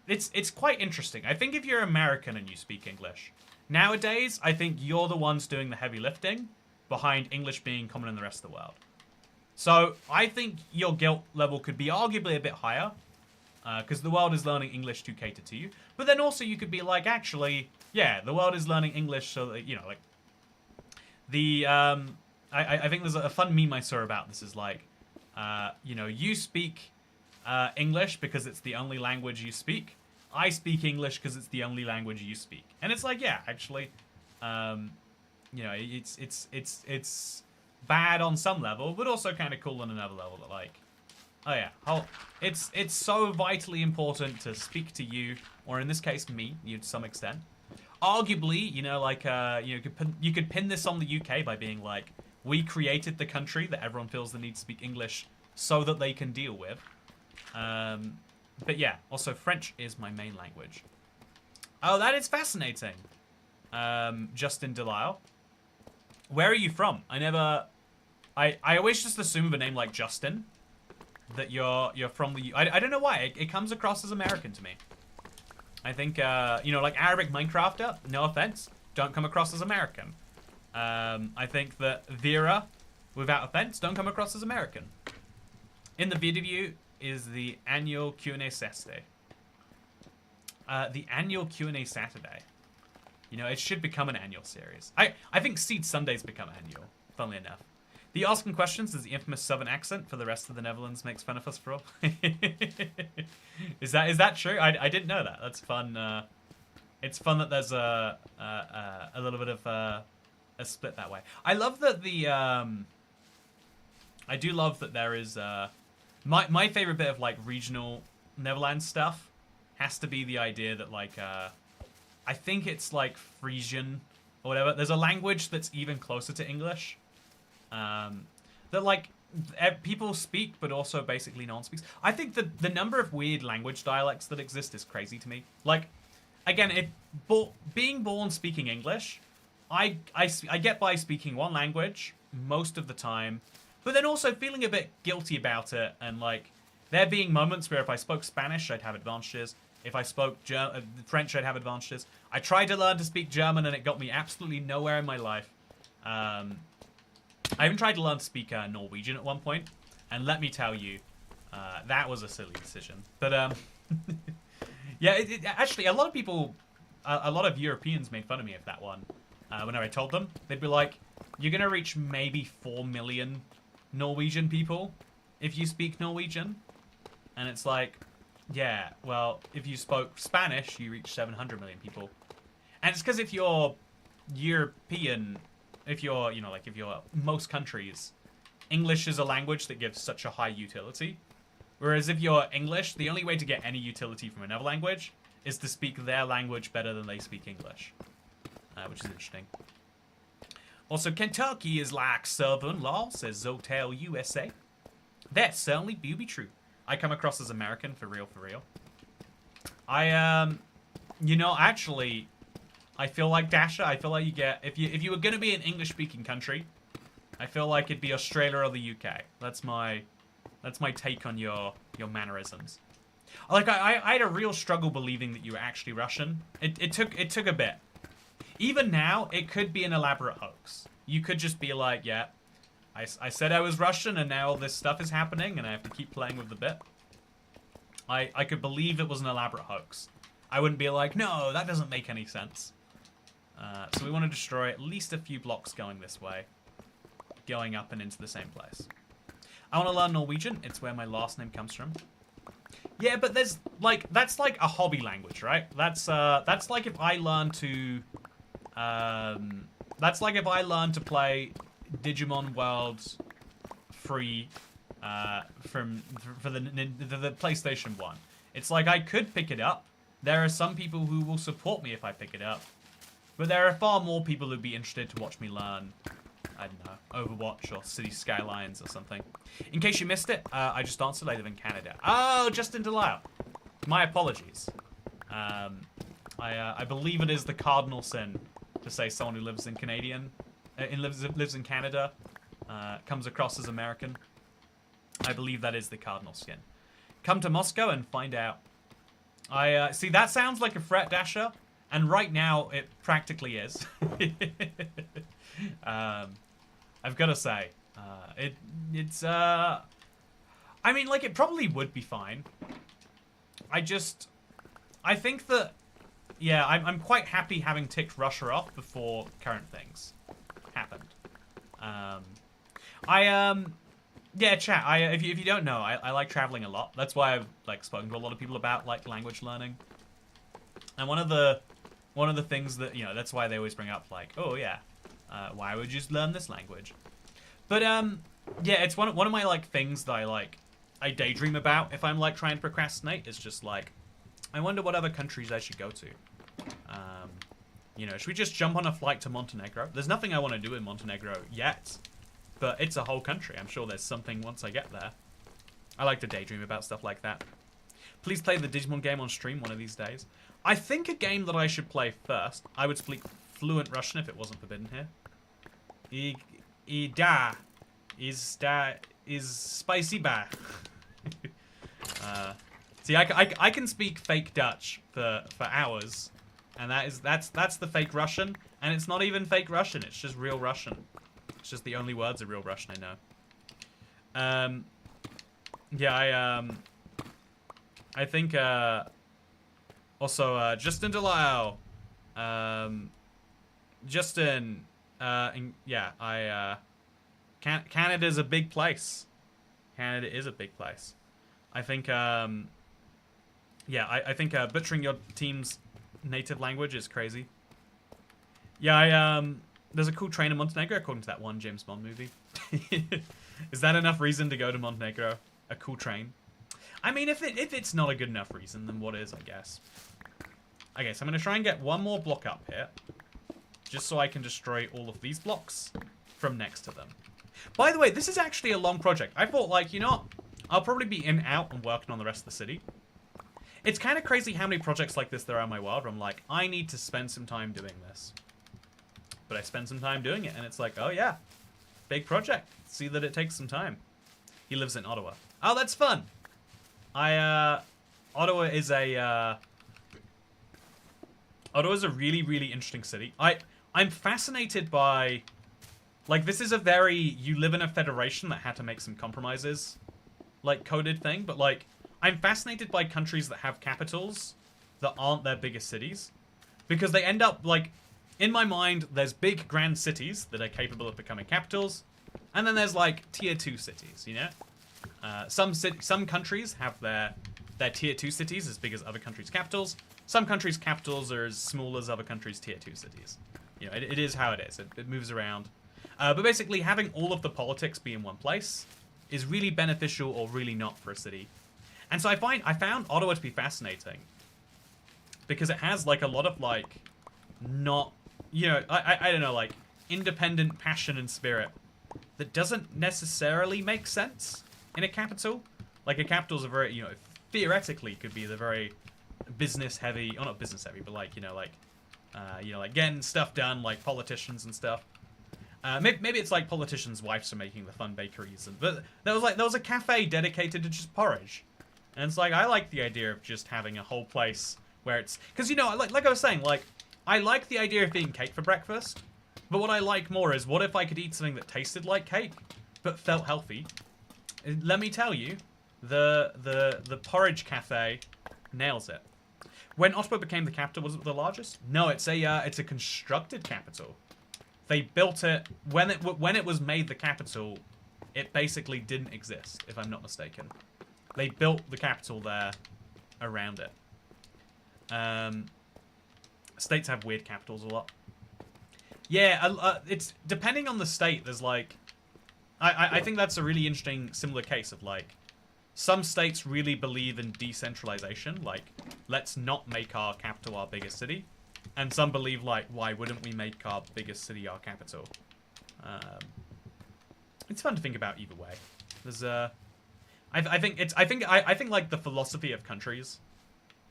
it's quite interesting. I think if you're American and you speak English, nowadays, I think you're the ones doing the heavy lifting behind English being common in the rest of the world. So I think your guilt level could be arguably a bit higher, because the world is learning English to cater to you. But then also you could be like, actually, yeah, the world is learning English so that, you know, like, the, I think there's a fun meme I saw about this is like, you know, you speak English because it's the only language you speak. I speak English because it's the only language you speak. And it's like, yeah, actually, you know, it's bad on some level, but also kind of cool on another level that, like, oh yeah, it's so vitally important to speak to you, or in this case, me, you to some extent. Arguably, you know, like, you could pin this on the UK by being like, we created the country that everyone feels the need to speak English so that they can deal with. But yeah, also French is my main language. Oh, that is fascinating. Justin Delisle. Where are you from? I always just assume with a name like Justin that you're from the... I don't know why. It comes across as American to me. I think, you know, like Arabic Minecrafter, no offense, don't come across as American. I think that Vera, without offense, don't come across as American. In the video is the annual Q&A Saturday. The annual Q&A Saturday. You know, it should become an annual series. I think Seed Sundays become annual, funnily enough. The asking questions is the infamous Southern accent for the rest of the Netherlands makes fun of us for all. Is that true? I didn't know that. That's fun. It's fun that there's a little bit of a split that way. I love that the I do love that there is my favorite bit of like regional Netherlands stuff has to be the idea that like I think it's like Frisian or whatever. There's a language that's even closer to English that like people speak, but also basically no one speaks. I think the number of weird language dialects that exist is crazy to me. Like, again, being born speaking English, I get by speaking one language most of the time, but then also feeling a bit guilty about it, and like there being moments where if I spoke Spanish, I'd have advantages. If I spoke French, I'd have advantages. I tried to learn to speak German, and it got me absolutely nowhere in my life. I even tried to learn to speak Norwegian at one point, and let me tell you, that was a silly decision. But yeah, actually, a lot of people, a lot of Europeans made fun of me of that one. Whenever I told them, they'd be like, "You're gonna reach maybe 4 million Norwegian people if you speak Norwegian," and it's like, yeah, well, if you spoke Spanish, you reach 700 million people, and it's because if you're European. If you're, you know, like if you're most countries, English is a language that gives such a high utility. Whereas if you're English, the only way to get any utility from another language is to speak their language better than they speak English. Which is interesting. Also, Kentucky is like Southern law, says Zotel USA. That certainly do be true. I come across as American, for real, for real. You know, actually... I feel like Dasher. I feel like you get if you were gonna be an English-speaking country, I feel like it'd be Australia or the UK. That's my take on your mannerisms. Like I had a real struggle believing that you were actually Russian. It took a bit. Even now, it could be an elaborate hoax. You could just be like, yeah, I said I was Russian, and now all this stuff is happening, and I have to keep playing with the bit. I could believe it was an elaborate hoax. I wouldn't be like, no, that doesn't make any sense. So we want to destroy at least a few blocks going this way. Going up and into the same place. I want to learn Norwegian. It's where my last name comes from. Yeah, but there's, like, that's like a hobby language, right? That's like if I learn to... that's like if I learn to play Digimon World free for the PlayStation 1. It's like I could pick it up. There are some people who will support me if I pick it up. But there are far more people who'd be interested to watch me learn, I don't know, Overwatch or City Skylines or something. In case you missed it, I just answered I live in Canada. Oh, Justin Delisle. My apologies. I believe it is the cardinal sin to say someone who lives in lives in Canada comes across as American. I believe that is the cardinal sin. Come to Moscow and find out. See, that sounds like a threat, Dasher. And right now, it practically is. I've got to say, it's I mean, like, it probably would be fine. I think that, yeah, I'm quite happy having ticked Russia off before current things happened. Yeah, chat, if you don't know, I like traveling a lot. That's why I've, like, spoken to a lot of people about, like, language learning. And one of the things that, you know, that's why they always bring up, like, oh, yeah, why would you just learn this language? But, yeah, it's one of my, like, things that I daydream about if I'm, like, trying to procrastinate. It's just, like, I wonder what other countries I should go to. You know, should we just jump on a flight to Montenegro? There's nothing I want to do in Montenegro yet, but it's a whole country. I'm sure there's something once I get there. I like to daydream about stuff like that. Please play the Digimon game on stream one of these days. I think a game that I should play first, I would speak fluent Russian if it wasn't forbidden here. Is spicy ba. See, I can speak fake Dutch for hours, and that's the fake Russian, and it's not even fake Russian. It's just real Russian. It's just the only words of real Russian I know. Yeah, I think also Justin Delisle. Justin. Yeah, Canada's a big place. Canada is a big place. I think, yeah, I think butchering your team's native language is crazy. Yeah, There's a cool train in Montenegro, according to that one James Bond movie. Is that enough reason to go to Montenegro? A cool train? I mean, if it's not a good enough reason, then what is, I guess? Okay, so I'm going to try and get one more block up here. Just so I can destroy all of these blocks from next to them. By the way, this is actually a long project. I thought, like, you know what? I'll probably be in, out, and working on the rest of the city. It's kind of crazy how many projects like this there are in my world where I'm like, I need to spend some time doing this. But I spend some time doing it, and it's like, oh yeah, big project. See that it takes some time. He lives in Ottawa. Oh, that's fun. Ottawa is a really, really interesting city. I'm fascinated by, like, this is a very, you live in a federation that had to make some compromises, like, coded thing, but, like, I'm fascinated by countries that have capitals that aren't their biggest cities, because they end up, like, in my mind, there's big, grand cities that are capable of becoming capitals, and then there's, like, tier 2 cities, you know? Some countries have their tier 2 cities as big as other countries' capitals. Some countries' capitals are as small as other countries' tier 2 cities. You know, it is how it is. It moves around. But basically, having all of the politics be in one place is really beneficial or really not for a city. And so I found Ottawa to be fascinating because it has, like, a lot of, like, not, you know, I don't know, like, independent passion and spirit that doesn't necessarily make sense in a capital. Like, a capital's a very, you know, theoretically could be the very business heavy, or not business heavy, but like, you know, like getting stuff done, like politicians and stuff. Maybe it's like politicians' wives are making the fun bakeries, but there was a cafe dedicated to just porridge, and it's like I like the idea of just having a whole place where it's, because, you know, like I was saying, like, I like the idea of eating cake for breakfast, but what I like more is, what if I could eat something that tasted like cake but felt healthy? Let me tell you, the porridge cafe nails it. When Ottawa became the capital, was it the largest? No, it's a constructed capital. They built it when it was made the capital. It basically didn't exist, if I'm not mistaken. They built the capital there around it. States have weird capitals a lot. Yeah, it's depending on the state. There's like, I think that's a really interesting similar case of, like, some states really believe in decentralization, like, let's not make our capital our biggest city. And some believe, like, why wouldn't we make our biggest city our capital? It's fun to think about either way. There's I think like the philosophy of countries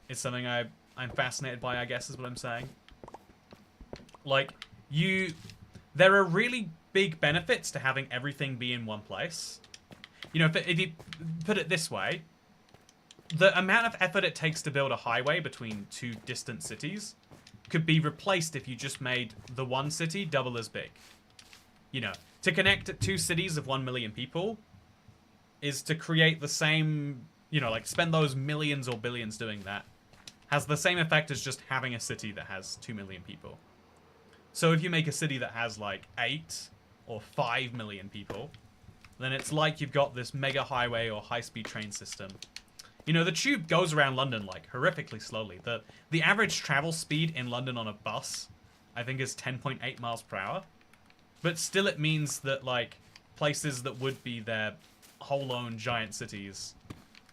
is something I'm fascinated by, I guess is what I'm saying. Like, there are really big benefits to having everything be in one place. You know, if you put it this way, the amount of effort it takes to build a highway between two distant cities could be replaced if you just made the one city double as big. You know, to connect two cities of 1 million people is to create the same, you know, like, spend those millions or billions doing that. Has the same effect as just having a city that has 2 million people. So if you make a city that has, like, 8 or 5 million people, then it's like you've got this mega highway or high-speed train system. You know, the tube goes around London, like, horrifically slowly. The average travel speed in London on a bus, I think, is 10.8 miles per hour. But still it means that, like, places that would be their whole-own giant cities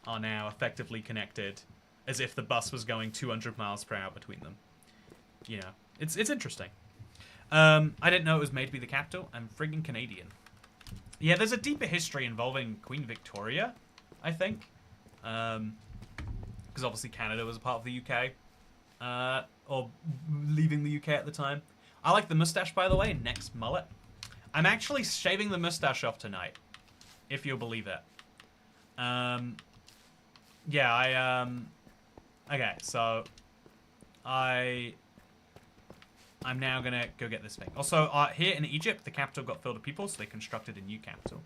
are now effectively connected as if the bus was going 200 miles per hour between them. You know, it's interesting. I didn't know it was made to be the capital. I'm friggin' Canadian. Yeah, there's a deeper history involving Queen Victoria, I think. Because obviously Canada was a part of the UK. Or leaving the UK at the time. I like the mustache, by the way. Next mullet. I'm actually shaving the mustache off tonight, if you'll believe it. Yeah, okay, so I'm now gonna go get this thing. Also, here in Egypt, the capital got filled with people, so they constructed a new capital.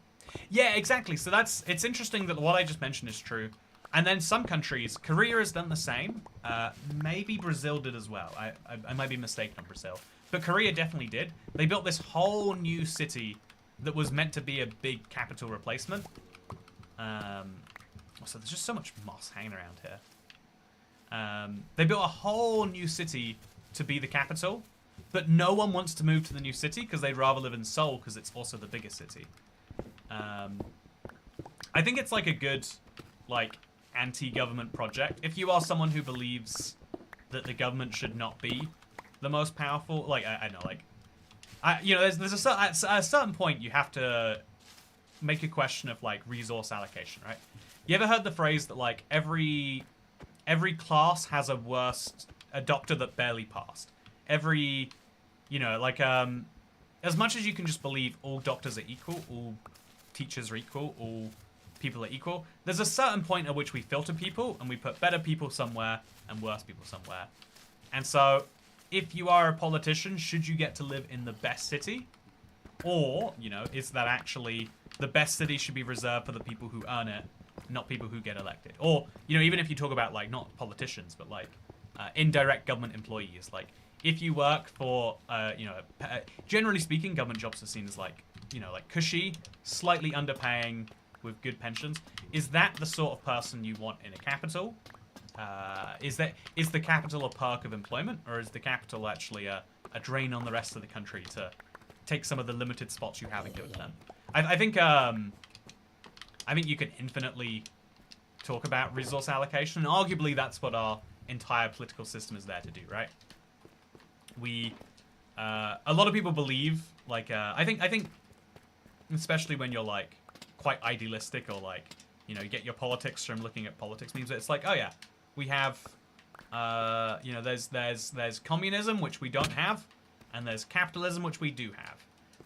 Yeah, exactly. So it's interesting that what I just mentioned is true. And then some countries, Korea has done the same. Maybe Brazil did as well. I might be mistaken on Brazil. But Korea definitely did. They built this whole new city that was meant to be a big capital replacement. So there's just so much moss hanging around here. They built a whole new city to be the capital. but no one wants to move to the new city because they'd rather live in Seoul because it's also the biggest city. I think it's like a good, like, anti-government project. If you are someone who believes that the government should not be the most powerful, like, I know, like, you know, there's at a certain point you have to make a question of, like, resource allocation, right? You ever heard the phrase that, like, every class has a doctor that barely passed? Every, you know, like, as much as you can just believe all doctors are equal, all teachers are equal, all people are equal, there's a certain point at which we filter people and we put better people somewhere and worse people somewhere. And so, if you are a politician, should you get to live in the best city? Or, you know, is that actually the best city should be reserved for the people who earn it, not people who get elected? Or, you know, even if you talk about, like, not politicians, but, like, indirect government employees, like, if you work for, you know, generally speaking, government jobs are seen as, like, you know, like, cushy, slightly underpaying, with good pensions. Is that the sort of person you want in a capital? Is the capital a perk of employment, or is the capital actually a drain on the rest of the country to take some of the limited spots you have and give it to them? I think you can infinitely talk about resource allocation, and arguably that's what our entire political system is there to do, right? A lot of people believe, like, I think, especially when you're, like, quite idealistic, or, like, you know, you get your politics from looking at politics memes, it's like, oh yeah, we have, you know, there's communism, which we don't have, and there's capitalism, which we do have.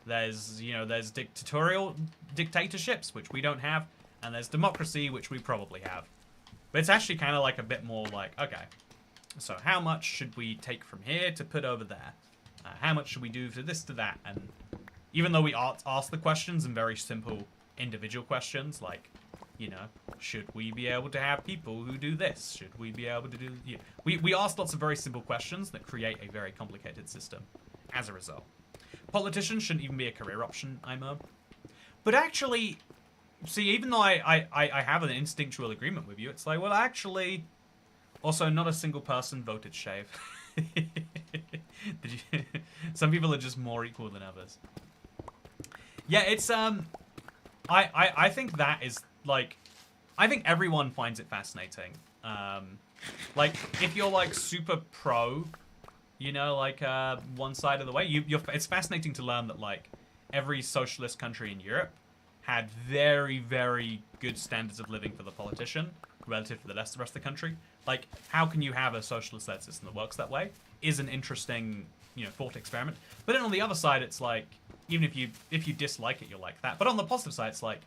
There's, you know, there's dictatorships, which we don't have, and there's democracy, which we probably have. But it's actually kind of like a bit more like, okay, so how much should we take from here to put over there? How much should we do to this, to that? And even though we ask the questions in very simple individual questions, like, you know, should we be able to have people who do this? Should we be able to do... You know, we ask lots of very simple questions that create a very complicated system as a result. Politicians shouldn't even be a career option, but actually, see, even though I have an instinctual agreement with you, it's like, well, actually, also not a single person voted shave. Some people are just more equal than others. Yeah, it's, I think that is, like, I think everyone finds it fascinating. Like, if you're, like, super pro, you know, like, one side of the way, it's fascinating to learn that, like, every socialist country in Europe had very, very good standards of living for the politician relative to the rest of the country. Like, how can you have a socialist-led system that works that way? Is an interesting, you know, thought experiment. But then on the other side, it's like, even if you dislike it, you'll like that. But on the positive side, it's like,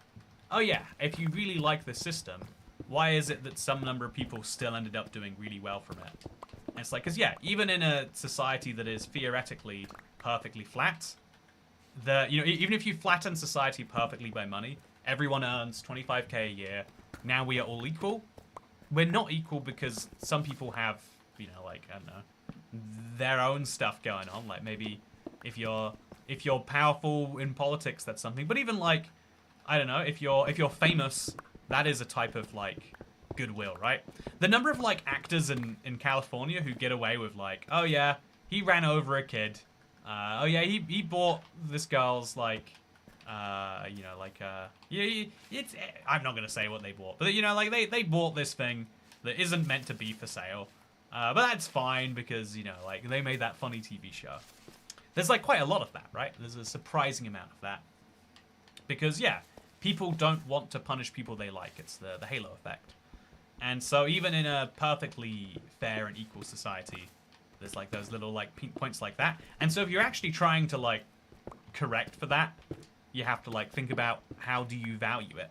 oh yeah, if you really like this system, why is it that some number of people still ended up doing really well from it? And it's like, because yeah, even in a society that is theoretically perfectly flat, you know, even if you flatten society perfectly by money, everyone earns 25k a year. Now we are all equal. We're not equal because some people have, you know, like, I don't know, their own stuff going on. Like, maybe if you're powerful in politics, that's something. But even, like, I don't know, if you're famous, that is a type of, like, goodwill, right? The number of, like, actors in California who get away with, like, oh yeah, he ran over a kid. Oh yeah, he bought this girl's, like, you know, like, yeah, it's, I'm not gonna say what they bought, but, you know, like, they bought this thing that isn't meant to be for sale. But that's fine because, you know, like, they made that funny TV show. There's, like, quite a lot of that, right? There's a surprising amount of that. Because, yeah, people don't want to punish people they like. It's the halo effect. And so even in a perfectly fair and equal society, there's, like, those little, like, pink points like that. And so if you're actually trying to, like, correct for that, you have to, like, think about how do you value it.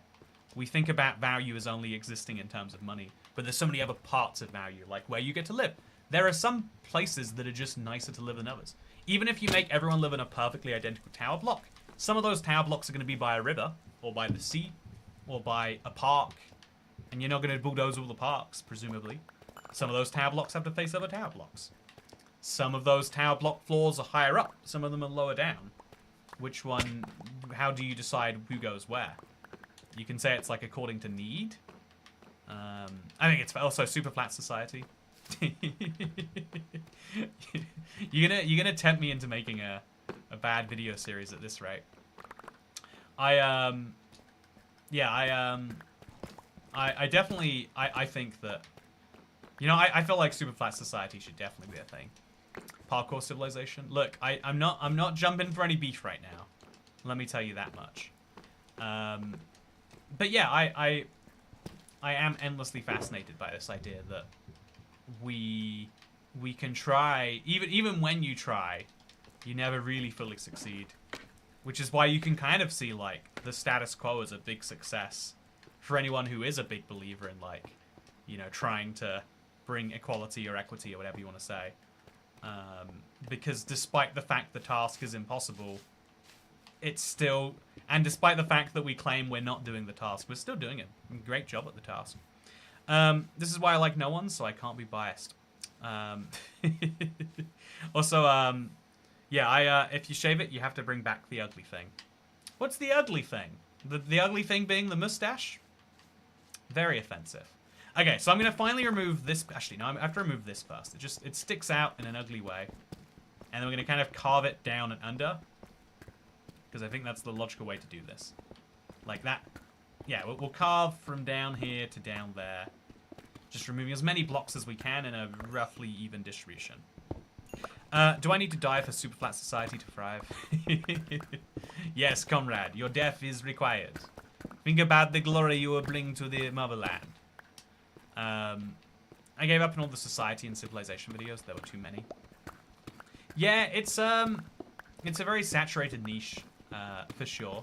We think about value as only existing in terms of money, but there's so many other parts of value, like where you get to live. There are some places that are just nicer to live than others. Even if you make everyone live in a perfectly identical tower block, some of those tower blocks are going to be by a river, or by the sea, or by a park, and you're not going to bulldoze all the parks, presumably. Some of those tower blocks have to face other tower blocks. Some of those tower block floors are higher up, some of them are lower down. Which one, how do you decide who goes where? You can say it's, like, according to need. I think it's also super flat society. You're gonna tempt me into making a bad video series at this rate. I definitely I think that, you know, I feel like super flat society should definitely be a thing. Parkour civilization. Look, I'm not jumping for any beef right now. Let me tell you that much. But yeah, I am endlessly fascinated by this idea that we can try, even when you try, you never really fully succeed. Which is why you can kind of see, like, the status quo as a big success for anyone who is a big believer in, like, you know, trying to bring equality or equity or whatever you want to say. Because despite the fact the task is impossible, it's still... And despite the fact that we claim we're not doing the task, we're still doing it. Great job at the task. This is why I like no one, so I can't be biased. Also, yeah, if you shave it, you have to bring back the ugly thing. What's the ugly thing? The ugly thing being the mustache? Very offensive. Okay, so I'm going to finally remove this. Actually, no, I have to remove this first. It sticks out in an ugly way. And then we're going to kind of carve it down and under. Because I think that's the logical way to do this. Like that. Yeah, we'll carve from down here to down there. Just removing as many blocks as we can in a roughly even distribution. Do I need to die for super flat society to thrive? Yes, comrade, your death is required. Think about the glory you will bring to the motherland. I gave up on all the society and civilization videos. There were too many. Yeah, it's a very saturated niche, for sure.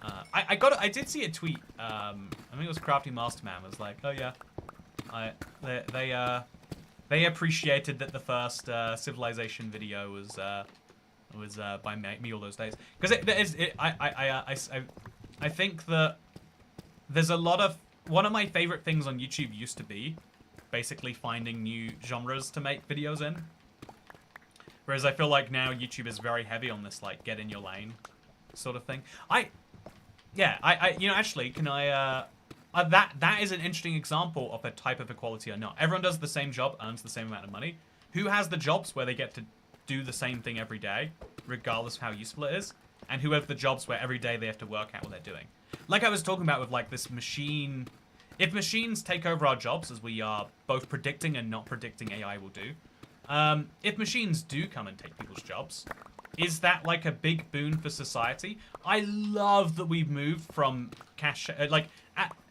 I did see a tweet. I think it was Crafty Masterman was like, oh yeah, they appreciated that the first civilization video was by me all those days, because I think that there's a lot of, one of my favorite things on YouTube used to be basically finding new genres to make videos in, whereas I feel like now YouTube is very heavy on this like get in your lane sort of thing. You know, actually, can I that is an interesting example of a type of equality or not. Everyone does the same job, earns the same amount of money. Who has the jobs where they get to do the same thing every day, regardless of how useful it is? And who have the jobs where every day they have to work out what they're doing? Like I was talking about with like this machine... If machines take over our jobs, as we are both predicting and not predicting AI will do, if machines do come and take people's jobs, is that like a big boon for society? I love that we've moved from cash...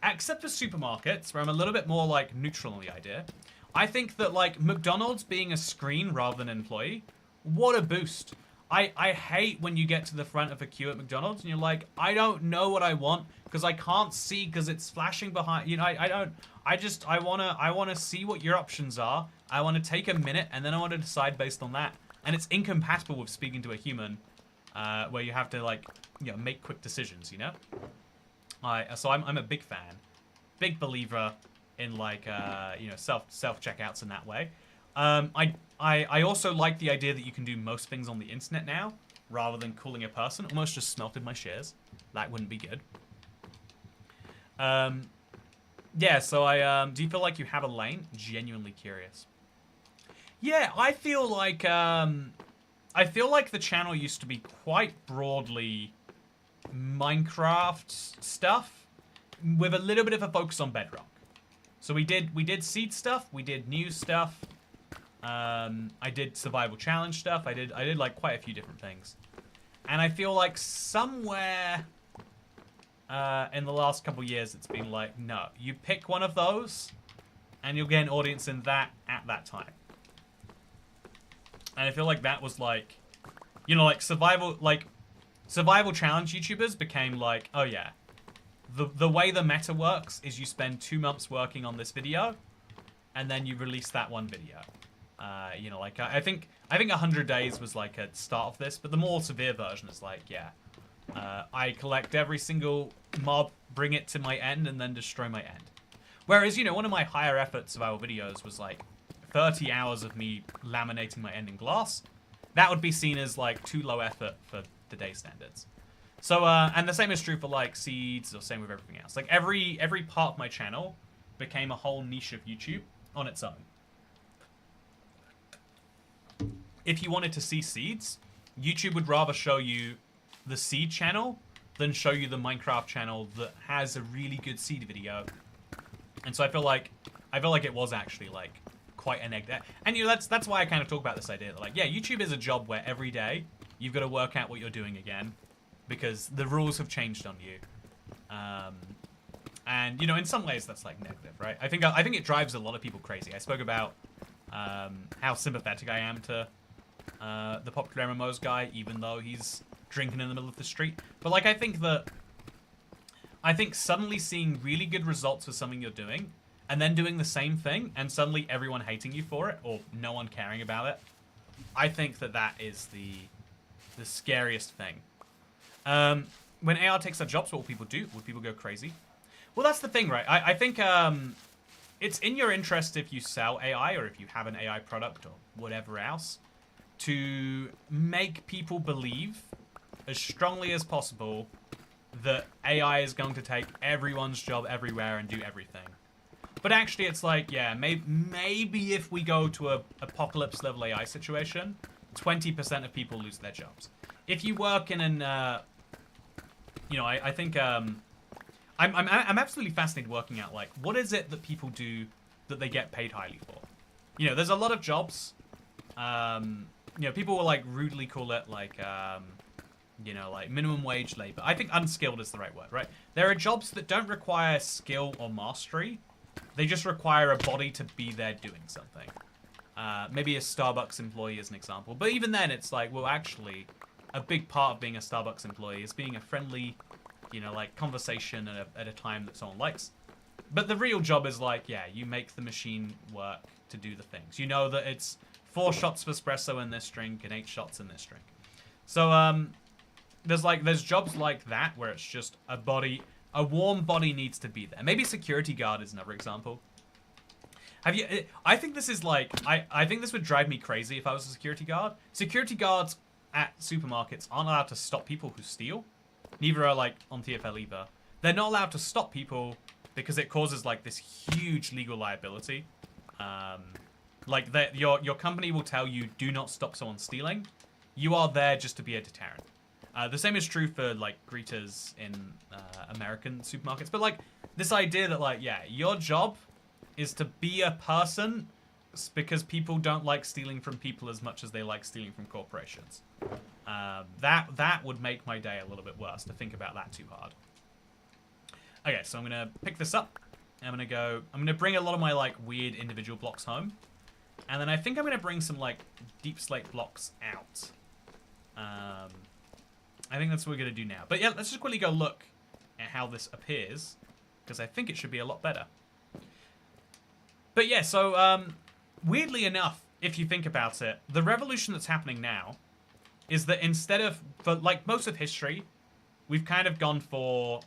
except for supermarkets, where I'm a little bit more like neutral on the idea. I think that like McDonald's being a screen rather than an employee, what a boost. I hate when you get to the front of a queue at McDonald's and you're like, I don't know what I want because I can't see because it's flashing behind. You know, I want to see what your options are. I want to take a minute and then I want to decide based on that. And it's incompatible with speaking to a human, where you have to like, you know, make quick decisions. You know. So I'm a big fan, big believer in like you know, self checkouts in that way. I also like the idea that you can do most things on the internet now rather than calling a person. Almost just smelted my shares. That wouldn't be good. Yeah. So do you feel like you have a lane? Genuinely curious. Yeah, I feel like the channel used to be quite broadly Minecraft stuff with a little bit of a focus on Bedrock. So we did seed stuff, we did news stuff, I did survival challenge stuff, I did like quite a few different things. And I feel like somewhere in the last couple years it's been like, no, you pick one of those and you'll get an audience in that at that time. And I feel like that was like, you know, like survival challenge YouTubers became like, oh yeah, the way the meta works is you spend 2 months working on this video, and then you release that one video. You know, like I think 100 days was like a start of this, but the more severe version is like, yeah, I collect every single mob, bring it to my end, and then destroy my end. Whereas, you know, one of my higher effort survival videos was like 30 hours of me laminating my end in glass. That would be seen as like too low effort for today's standards. So, and the same is true for like seeds, or same with everything else. Like every part of my channel became a whole niche of YouTube on its own. if you wanted to see seeds, YouTube would rather show you the seed channel than show you the Minecraft channel that has a really good seed video. And so I feel like it was actually like quite a negative. And you know, that's why I kind of talk about this idea that, like, yeah, YouTube is a job where every day you've got to work out what you're doing again because the rules have changed on you. And you know, in some ways that's like negative, right? I think it drives a lot of people crazy. I spoke about how sympathetic I am to the popular MMOs guy, even though he's drinking in the middle of the street. But like, I think suddenly seeing really good results for something you're doing, and then doing the same thing, and suddenly everyone hating you for it, or no one caring about it, I think that is the scariest thing. When AR takes their jobs, what will people do? Would people go crazy? Well, that's the thing, right? I think it's in your interest if you sell AI or if you have an AI product or whatever else to make people believe as strongly as possible that AI is going to take everyone's job everywhere and do everything. But actually, it's like, yeah, maybe if we go to a apocalypse level AI situation, 20% of people lose their jobs. If you work in an, you know, I think I'm absolutely fascinated working out, like, what is it that people do that they get paid highly for? You know, there's a lot of jobs. You know, people will like rudely call it like, you know, like minimum wage labor. I think unskilled is the right word, right? There are jobs that don't require skill or mastery. They just require a body to be there doing something. Maybe a Starbucks employee is an example. But even then, it's like, well, actually, a big part of being a Starbucks employee is being a friendly, you know, like conversation at a time that someone likes. But the real job is like, yeah, you make the machine work to do the things. You know that it's 4 shots of espresso in this drink and 8 shots in this drink. So there's jobs like that where it's just a warm body needs to be there. Maybe security guard is another example. I think this is like, I think this would drive me crazy if I was a security guard. Security guards at supermarkets aren't allowed to stop people who steal. Neither are like on TFL either. They're not allowed to stop people because it causes like this huge legal liability. Like your company will tell you, do not stop someone stealing. You are there just to be a deterrent. The same is true for like greeters in American supermarkets. But like this idea that like, yeah, your job is to be a person because people don't like stealing from people as much as they like stealing from corporations. That would make my day a little bit worse to think about that too hard. Okay, so I'm gonna pick this up. I'm gonna bring a lot of my like weird individual blocks home. And then I think I'm gonna bring some like deep slate blocks out. I think that's what we're gonna do now. But yeah, let's just quickly go look at how this appears, because I think it should be a lot better. But yeah, so weirdly enough, if you think about it, the revolution that's happening now is that instead of, for like most of history, we've kind of gone for,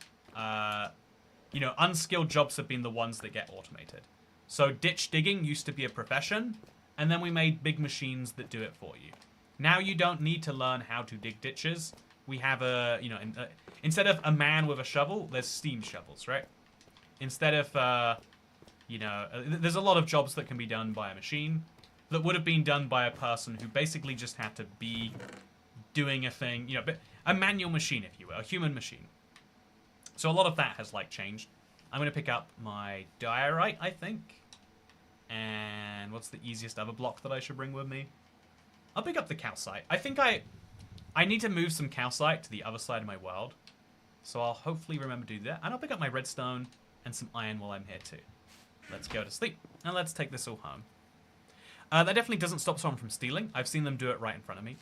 you know, unskilled jobs have been the ones that get automated. So ditch digging used to be a profession, and then we made big machines that do it for you. Now you don't need to learn how to dig ditches. We have a, you know, instead of a man with a shovel, there's steam shovels, right? Instead of, you know, there's a lot of jobs that can be done by a machine that would have been done by a person who basically just had to be doing a thing, you know, a manual machine, if you will, a human machine. So a lot of that has, like, changed. I'm going to pick up my diorite, I think. And what's the easiest other block that I should bring with me? I'll pick up the calcite. I think I need to move some calcite to the other side of my world. So I'll hopefully remember to do that. And I'll pick up my redstone and some iron while I'm here too. Let's go to sleep. And let's take this all home. That definitely doesn't stop someone from stealing. I've seen them do it right in front of me.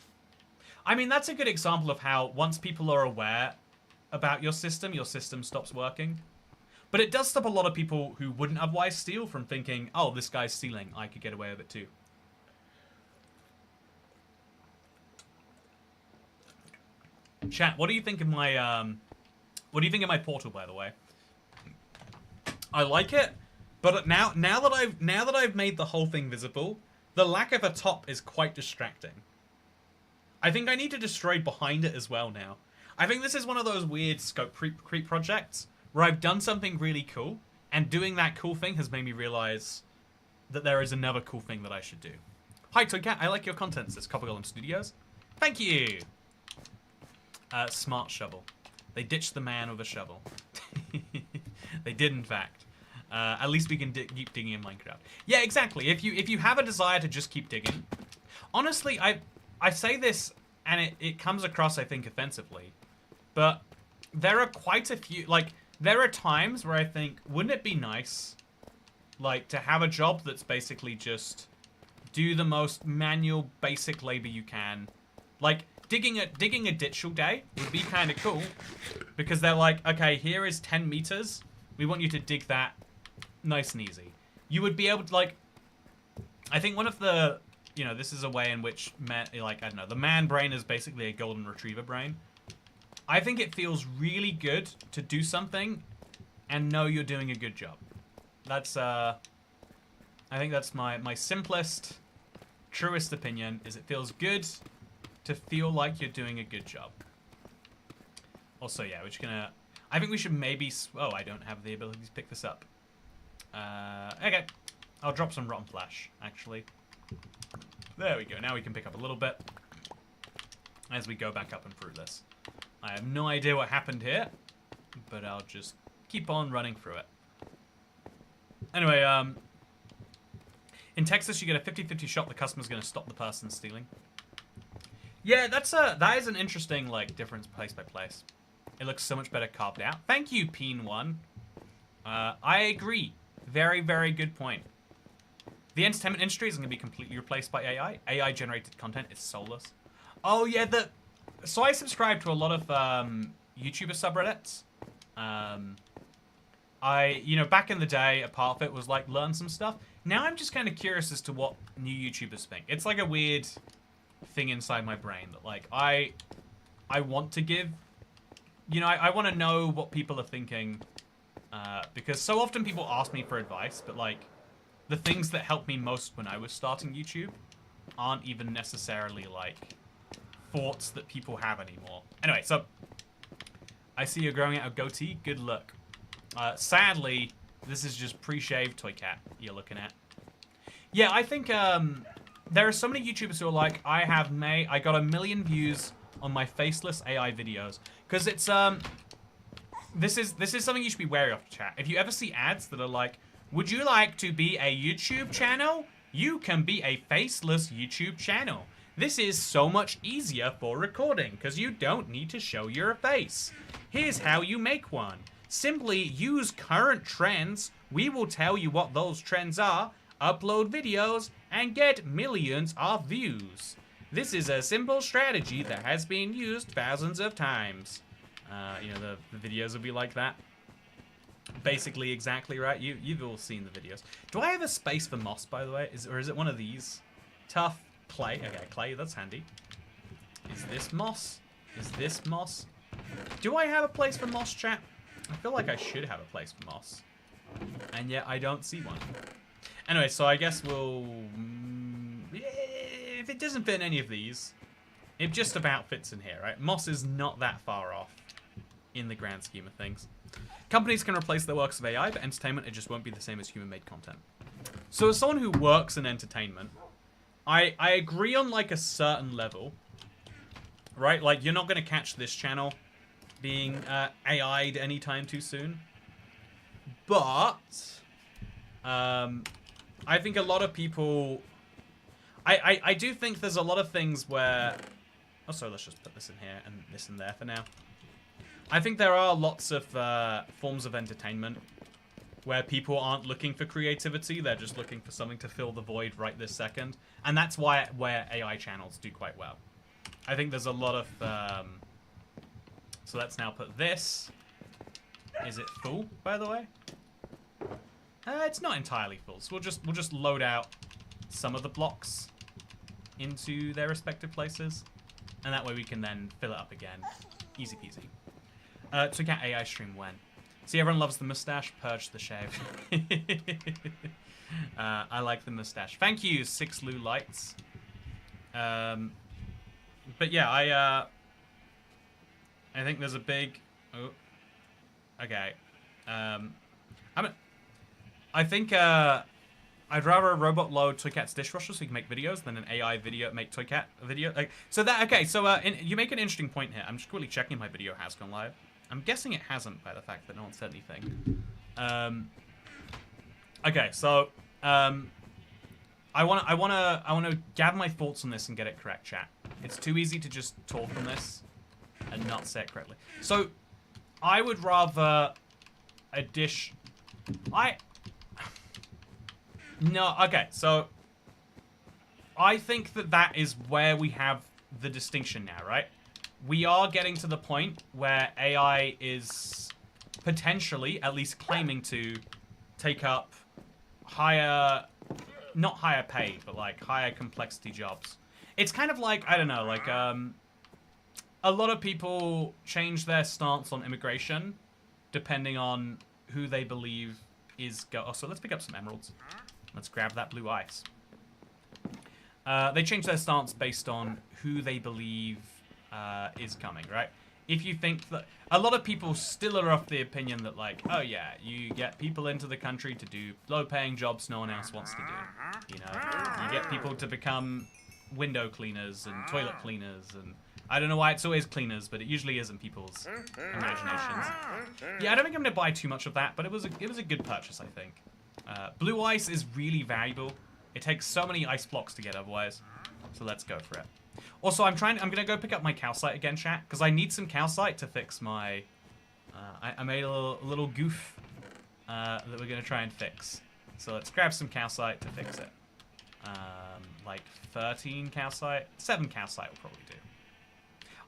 I mean, that's a good example of how once people are aware about your system stops working. But it does stop a lot of people who wouldn't otherwise steal from thinking, oh, this guy's stealing, I could get away with it too. Chat, what do you think of my portal, by the way? I like it, but now that I've made the whole thing visible, the lack of a top is quite distracting. I think I need to destroy behind it as well now. I think this is one of those weird scope creep projects where I've done something really cool, and doing that cool thing has made me realize that there is another cool thing that I should do. Hi, Toy Cat. I like your content, says Copper Golem Studios. Thank you. Smart shovel. They ditched the man with a shovel. They did, in fact. At least we can keep digging in Minecraft. Yeah, exactly. If you have a desire to just keep digging, honestly, I say this and it comes across, I think, offensively, but there are quite a few, like, there are times where I think, wouldn't it be nice, like, to have a job that's basically just do the most manual, basic labor you can, like. Digging a ditch all day would be kind of cool, because they're like, okay, here is 10 meters. We want you to dig that nice and easy. You would be able to, like, I think one of the, you know, this is a way in which, like, I don't know, the man brain is basically a golden retriever brain. I think it feels really good to do something and know you're doing a good job. That's, I think that's my simplest, truest opinion, is it feels good to feel like you're doing a good job. Also, yeah, we're just gonna... I think we should maybe... Oh, I don't have the ability to pick this up. Okay. I'll drop some rotten flesh, actually. There we go. Now we can pick up a little bit as we go back up and through this. I have no idea what happened here, but I'll just keep on running through it. Anyway, in Texas, you get a 50-50 shot the customer's gonna stop the person stealing. Yeah, that is an interesting, like, difference place by place. It looks so much better carved out. Thank you, Peen1. I agree. Very, very good point. The entertainment industry isn't going to be completely replaced by AI. AI-generated content is soulless. Oh, yeah, so I subscribe to a lot of YouTuber subreddits. You know, back in the day, a part of it was, like, learn some stuff. Now I'm just kind of curious as to what new YouTubers think. It's like a weird thing inside my brain that, like, I want to give, you know, I want to know what people are thinking, because so often people ask me for advice, but, like, the things that helped me most when I was starting YouTube aren't even necessarily, like, thoughts that people have anymore. Anyway, so I see you're growing out a goatee. Good luck. Sadly, this is just pre-shaved Toy Cat you're looking at. Yeah, I think there are so many YouTubers who are like, I got 1 million views on my faceless AI videos, because it's this is something you should be wary of, chat. If you ever see ads that are like, would you like to be a YouTube channel? You can be a faceless YouTube channel. This is so much easier for recording because you don't need to show your face. Here's how you make one. Simply use current trends. We will tell you what those trends are, upload videos, and get millions of views. This is a simple strategy that has been used thousands of times. You know, the videos will be like that. Basically, exactly right. You've all seen the videos. Do I have a space for moss, by the way? Or is it one of these? Tough clay. Okay, clay, that's handy. Is this moss? Is this moss? Do I have a place for moss, chat? I feel like I should have a place for moss. And yet I don't see one. Anyway, so I guess we'll... if it doesn't fit in any of these, it just about fits in here, right? Moss is not that far off in the grand scheme of things. Companies can replace their works of AI, but entertainment, it just won't be the same as human-made content. So as someone who works in entertainment, I agree on, like, a certain level, right? Like, you're not going to catch this channel being AI'd anytime too soon. But I think a lot of people... I do think there's a lot of things where... Oh, sorry, let's just put this in here and this in there for now. I think there are lots of forms of entertainment where people aren't looking for creativity. They're just looking for something to fill the void right this second. And that's where AI channels do quite well. I think there's a lot of... So let's now put this. Is it full, by the way? It's not entirely full. So we'll just load out some of the blocks into their respective places. And that way we can then fill it up again. Easy peasy. To get AI stream when? See, everyone loves the mustache. Purge the shave. I like the mustache. Thank you, 6 Lou Lights. But yeah, I think there's a big... Oh. Okay. I think I'd rather a robot load Toycat's dishwasher so you can make videos than an AI video make Toycat a video. Like, so that, okay, so you make an interesting point here. I'm just quickly checking if my video has gone live. I'm guessing it hasn't by the fact that no one said anything. Okay, so I wanna gather my thoughts on this and get it correct, chat. It's too easy to just talk on this and not say it correctly. So I would rather a dish. No, okay, so I think that is where we have the distinction now, right? We are getting to the point where AI is potentially, at least claiming to, take up higher, not higher paid, but like higher complexity jobs. It's kind of like, I don't know, like a lot of people change their stance on immigration depending on who they believe is oh, so let's pick up some emeralds. Let's grab that blue ice. They change their stance based on who they believe is coming, right? If you think that... A lot of people still are of the opinion that, like, oh yeah, you get people into the country to do low-paying jobs no one else wants to do. You know, you get people to become window cleaners and toilet cleaners and... I don't know why it's always cleaners, but it usually isn't people's imaginations. Yeah, I don't think I'm going to buy too much of that, but it was a good purchase, I think. Blue ice is really valuable. It takes so many ice blocks to get otherwise. So let's go for it. Also, I'm gonna go pick up my calcite again, chat, because I need some calcite to fix my... I made a little goof that we're gonna try and fix. So let's grab some calcite to fix it. Like 13 calcite? 7 calcite will probably do.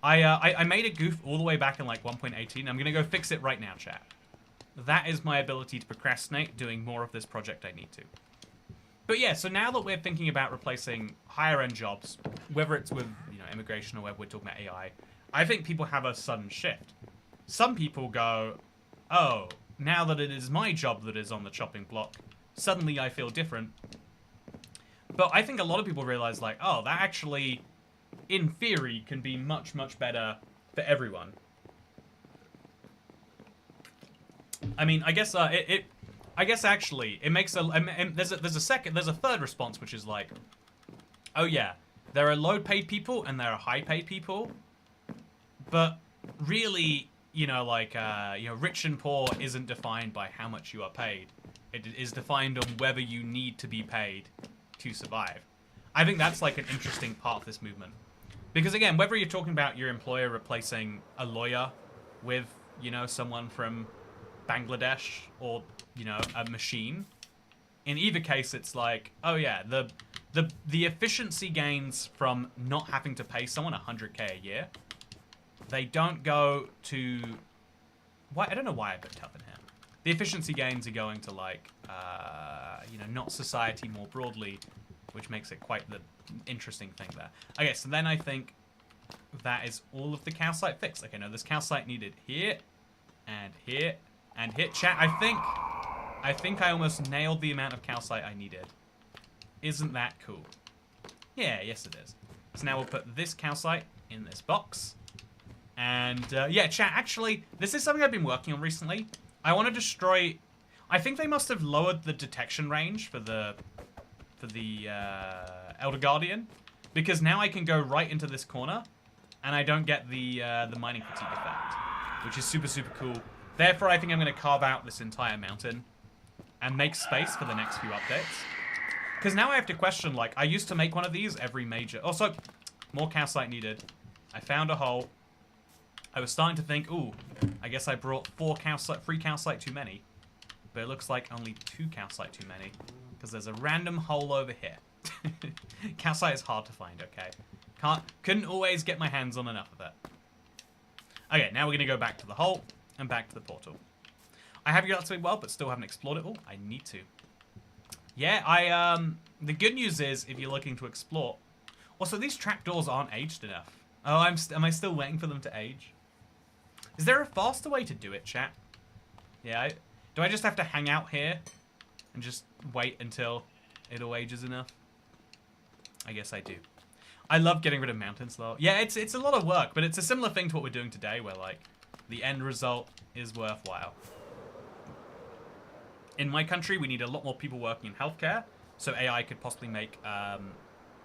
I made a goof all the way back in like 1.18. I'm gonna go fix it right now, chat. That is my ability to procrastinate doing more of this project I need to. But yeah, so now that we're thinking about replacing higher end jobs, whether it's with, you know, immigration or whether we're talking about AI, I think people have a sudden shift. Some people go, oh, now that it is my job that is on the chopping block, suddenly I feel different. But I think a lot of people realize, like, oh, that actually, in theory, can be much, much better for everyone. I mean, I guess I guess actually it makes there's a third response, which is like, oh yeah, there are low paid people and there are high paid people, but really, you know, like you know, rich and poor isn't defined by how much you are paid. It is defined on whether you need to be paid to survive. I think that's like an interesting part of this movement, because again, whether you're talking about your employer replacing a lawyer with, you know, someone from Bangladesh or, you know, a machine, in either case it's like, oh yeah, the efficiency gains from not having to pay someone 100k a year, they don't go to, why, I don't know why I put tough in here. The efficiency gains are going to, like, you know, not society more broadly, which makes it quite the interesting thing there. Okay, so then I think that is all of the calcite fixed. Okay, no, there's calcite needed here and here and here. Chat, I think I almost nailed the amount of calcite I needed. Isn't that cool? Yeah, yes it is. So now we'll put this calcite in this box. And yeah, chat, actually, this is something I've been working on recently. I want to destroy... I think they must have lowered the detection range for the Elder Guardian, because now I can go right into this corner and I don't get the mining fatigue effect, which is super, super cool. Therefore, I think I'm going to carve out this entire mountain and make space for the next few updates. Because now I have to question, like, I used to make one of these every major... Also, more calcite needed. I found a hole. I was starting to think, ooh, I guess I brought 3 calcite too many. But it looks like only 2 calcite too many, because there's a random hole over here. Calcite is hard to find, okay? Couldn't always get my hands on enough of it. Okay, now we're going to go back to the hole and back to the portal. I have got to well, but still haven't explored it all. I need to. Yeah, the good news is, if you're looking to explore... Also, these trapdoors aren't aged enough. Oh, am I still waiting for them to age? Is there a faster way to do it, chat? Yeah, do I just have to hang out here and just wait until it all ages enough? I guess I do. I love getting rid of mountains, though. Yeah, it's a lot of work, but it's a similar thing to what we're doing today, where, like, the end result is worthwhile. In my country, we need a lot more people working in healthcare, so AI could possibly make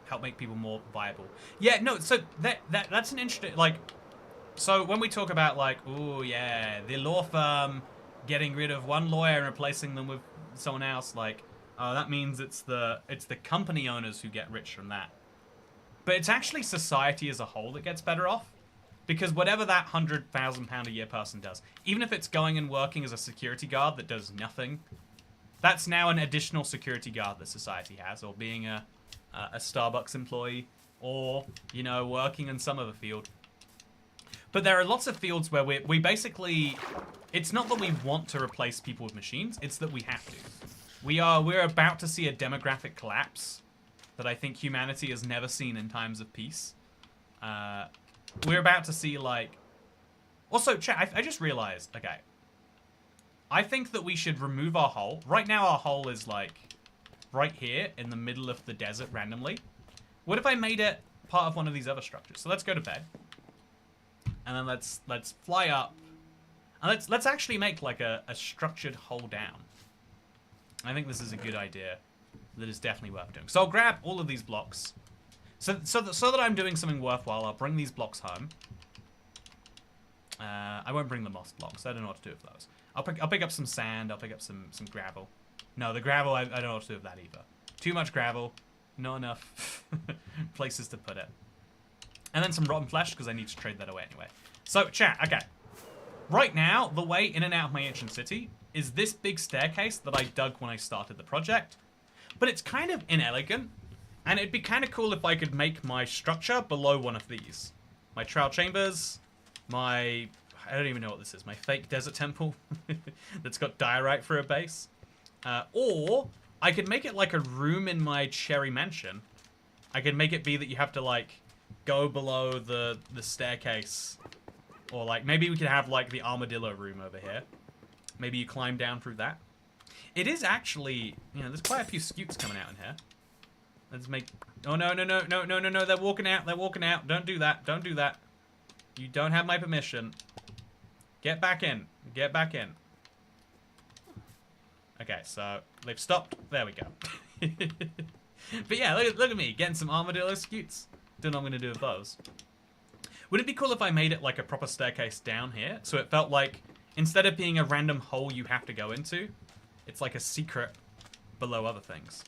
help make people more viable. Yeah, no. So that's an interesting like. So when we talk about like, oh yeah, the law firm getting rid of one lawyer and replacing them with someone else, like, oh, that means it's the company owners who get rich from that. But it's actually society as a whole that gets better off. Because whatever that £100,000 a year person does, even if it's going and working as a security guard that does nothing, that's now an additional security guard that society has, or being a Starbucks employee, or, you know, working in some other field. But there are lots of fields where we basically, it's not that we want to replace people with machines, it's that we have to. We're about to see a demographic collapse that I think humanity has never seen in times of peace. We're about to see, like... Also, chat, I just realized, okay. I think that we should remove our hole. Right now our hole is, like, right here in the middle of the desert randomly. What if I made it part of one of these other structures? So let's go to bed. And then let's fly up. And let's actually make, like, a structured hole down. I think this is a good idea that is definitely worth doing. So I'll grab all of these blocks. So that I'm doing something worthwhile, I'll bring these blocks home. I won't bring the moss blocks. I don't know what to do with those. I'll pick up some sand. I'll pick up some gravel. No, the gravel, I don't know what to do with that either. Too much gravel. Not enough places to put it. And then some rotten flesh, because I need to trade that away anyway. So, chat, okay. Right now, the way in and out of my ancient city is this big staircase that I dug when I started the project. But it's kind of inelegant. And it'd be kind of cool if I could make my structure below one of these. My trial chambers, I don't even know what this is, my fake desert temple that's got diorite for a base. Or I could make it like a room in my cherry mansion. I could make it be that you have to like go below the staircase. Or like, maybe we could have like the armadillo room over here. Maybe you climb down through that. It is actually, you know, there's quite a few scoots coming out in here. Let's make... Oh, no, they're walking out, Don't do that, don't do that. You don't have my permission. Get back in, Okay, so they've stopped. There we go. But yeah, look at me, getting some armadillo scoots. Don't know what I'm going to do with those. Would it be cool if I made it like a proper staircase down here? So it felt like, instead of being a random hole you have to go into, it's like a secret below other things.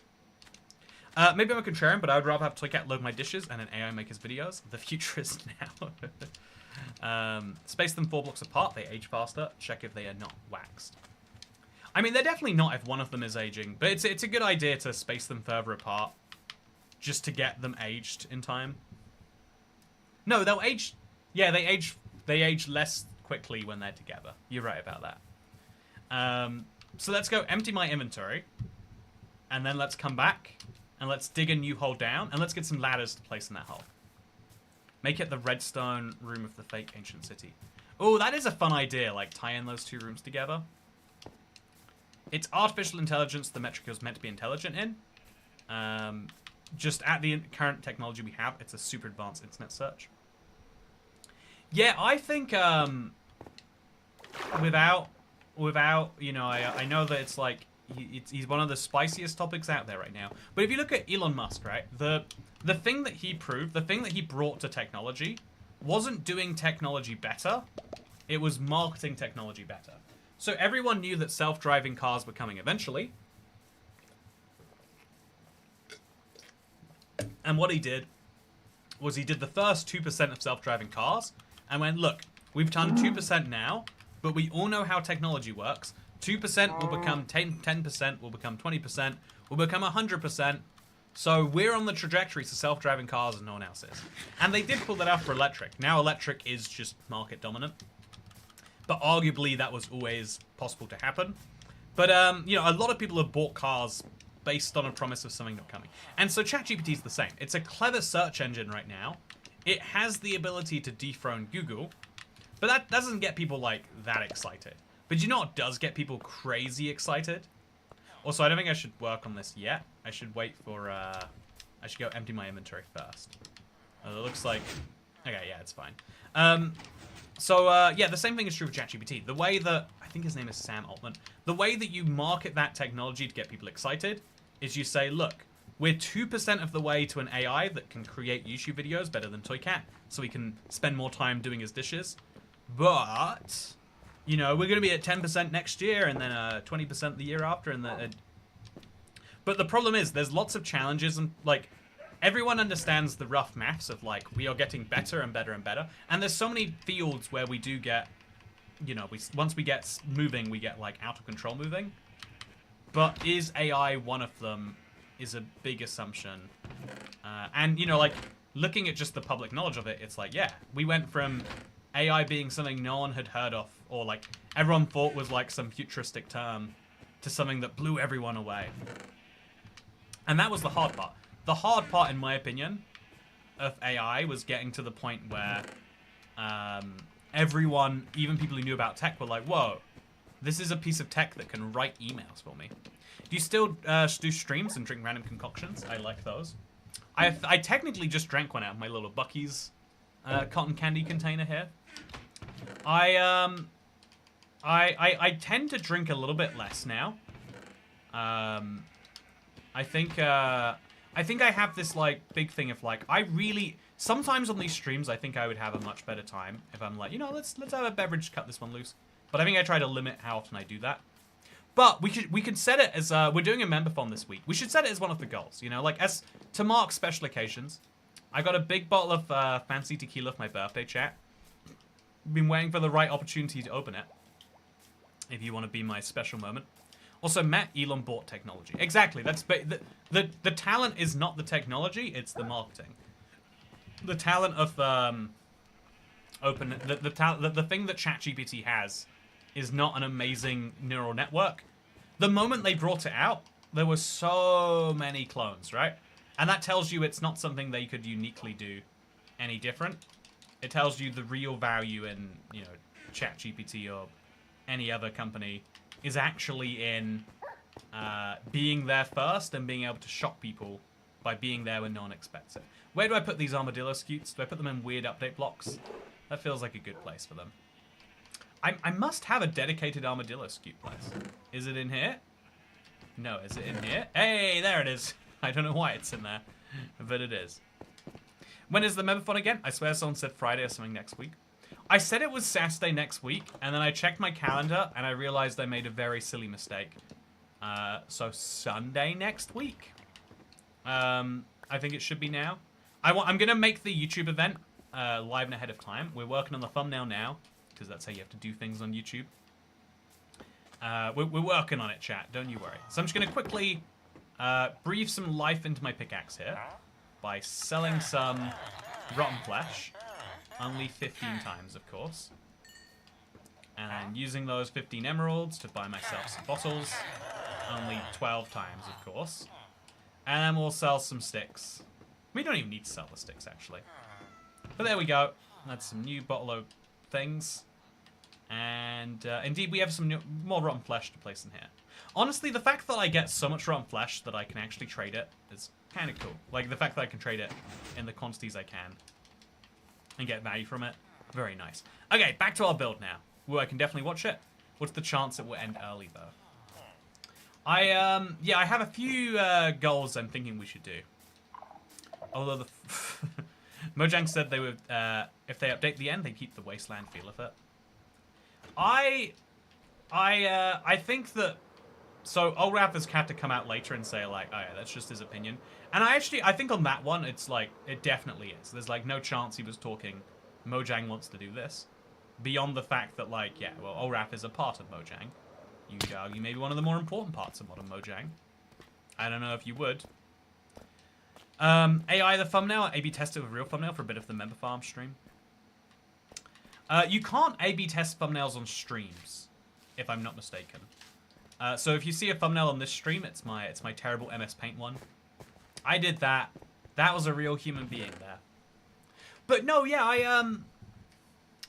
Maybe I'm a contrarian, but I would rather have Toycat load my dishes and an AI make his videos. The future is now. Space them 4 blocks apart. They age faster. Check if they are not waxed. I mean, they're definitely not if one of them is aging, but it's a good idea to space them further apart just to get them aged in time. No, they'll age... Yeah, they age less quickly when they're together. You're right about that. So let's go empty my inventory. And then let's come back. And let's dig a new hole down. And let's get some ladders to place in that hole. Make it the redstone room of the fake ancient city. Oh, that is a fun idea. Like, tie in those 2 rooms together. It's artificial intelligence the Metric is meant to be intelligent in. Just at the current technology we have, it's a super advanced internet search. Yeah, I think without you know, I know that it's like he's one of the spiciest topics out there right now. But if you look at Elon Musk, right, the thing that he proved, the thing that he brought to technology, wasn't doing technology better. It was marketing technology better. So everyone knew that self-driving cars were coming eventually. And what he did was he did the first 2% of self-driving cars and went, look, we've done 2% now, but we all know how technology works. 2% will become 10%, will become 20%, will become 100%. So we're on the trajectory to self-driving cars and no one else is. And they did pull that out for electric. Now electric is just market dominant. But arguably that was always possible to happen. But, you know, a lot of people have bought cars based on a promise of something not coming. And so ChatGPT is the same. It's a clever search engine right now. It has the ability to dethrone Google. But that doesn't get people, like, that excited. But you know what does get people crazy excited? Also, I don't think I should work on this yet. I should wait for, I should go empty my inventory first. It looks like... Okay, yeah, it's fine. Yeah, the same thing is true with ChatGPT. The way that... I think his name is Sam Altman. The way that you market that technology to get people excited is you say, look, we're 2% of the way to an AI that can create YouTube videos better than Toycat, so we can spend more time doing his dishes. But, you know, we're going to be at 10% next year, and then 20% the year after, and then... But the problem is, there's lots of challenges, and, like, everyone understands the rough maths of, like, we are getting better and better and better, and there's so many fields where we do get, you know, once we get moving, we get, like, out of control moving. But is AI one of them is a big assumption. And, you know, like, looking at just the public knowledge of it, it's like, yeah, we went from AI being something no one had heard of, or, like, everyone thought was, like, some futuristic term, to something that blew everyone away. And that was the hard part. The hard part, in my opinion, of AI was getting to the point where everyone, even people who knew about tech, were like, whoa, this is a piece of tech that can write emails for me. Do you still do streams and drink random concoctions? I like those. I technically just drank one out of my little Buc-ee's cotton candy container here. I tend to drink a little bit less now. I think I have this, like, big thing of, like, sometimes on these streams, I think I would have a much better time if I'm like, you know, let's have a beverage, cut this one loose. But I think I try to limit how often I do that. But we could set it as, we're doing a member-thon this week. We should set it as one of the goals, you know, like, as to mark special occasions. I got a big bottle of fancy tequila for my birthday, chat. Been waiting for the right opportunity to open it. If you want to be my special moment. Also, Matt Elon bought technology. Exactly. That's the talent is not the technology; it's the marketing. The talent of the thing that ChatGPT has is not an amazing neural network. The moment they brought it out, there were so many clones, right? And that tells you it's not something they could uniquely do any different. It tells you the real value in, you know, ChatGPT or any other company is actually in being there first and being able to shock people by being there when no one expects it. Where do I put these armadillo scutes? Do I put them in weird update blocks? That feels like a good place for them. I must have a dedicated armadillo scute place. Is it in here? No, is it in here? Hey, there it is. I don't know why it's in there, but it is. When is the member-thon again? I swear someone said Friday or something next week. I said it was Saturday next week, and then I checked my calendar, and I realized I made a very silly mistake. So Sunday next week? I think it should be now. I'm going to make the YouTube event live and ahead of time. We're working on the thumbnail now, because that's how you have to do things on YouTube. We're working on it, chat. Don't you worry. So I'm just going to quickly breathe some life into my pickaxe here by selling some rotten flesh. Only 15 times, of course. And using those 15 emeralds to buy myself some bottles. Only 12 times, of course. And then we'll sell some sticks. We don't even need to sell the sticks, actually. But there we go. That's some new bottle of things. And indeed, we have some more rotten flesh to place in here. Honestly, the fact that I get so much rotten flesh that I can actually trade it is kind of cool. Like, the fact that I can trade it in the quantities I can and get value from it, very nice. Okay, back to our build now. Well, I can definitely watch it. What's the chance it will end early, though? Yeah, I have a few goals I'm thinking we should do. Although the Mojang said they would, if they update the end, they keep the wasteland feel of it. I think that, so Old Rap has had to come out later and say, like, oh yeah, that's just his opinion. And I think on that one, it's like, it definitely is. There's like no chance he was talking, Mojang wants to do this. Beyond the fact that, like, yeah, well, Old Rap is a part of Mojang. You could argue maybe one of the more important parts of modern Mojang. I don't know if you would. AI the thumbnail, A/B test it with real thumbnail for a bit of the member farm stream. You can't A/B test thumbnails on streams, if I'm not mistaken. So if you see a thumbnail on this stream, it's my terrible MS Paint one. I did that. That was a real human being there. But no, yeah,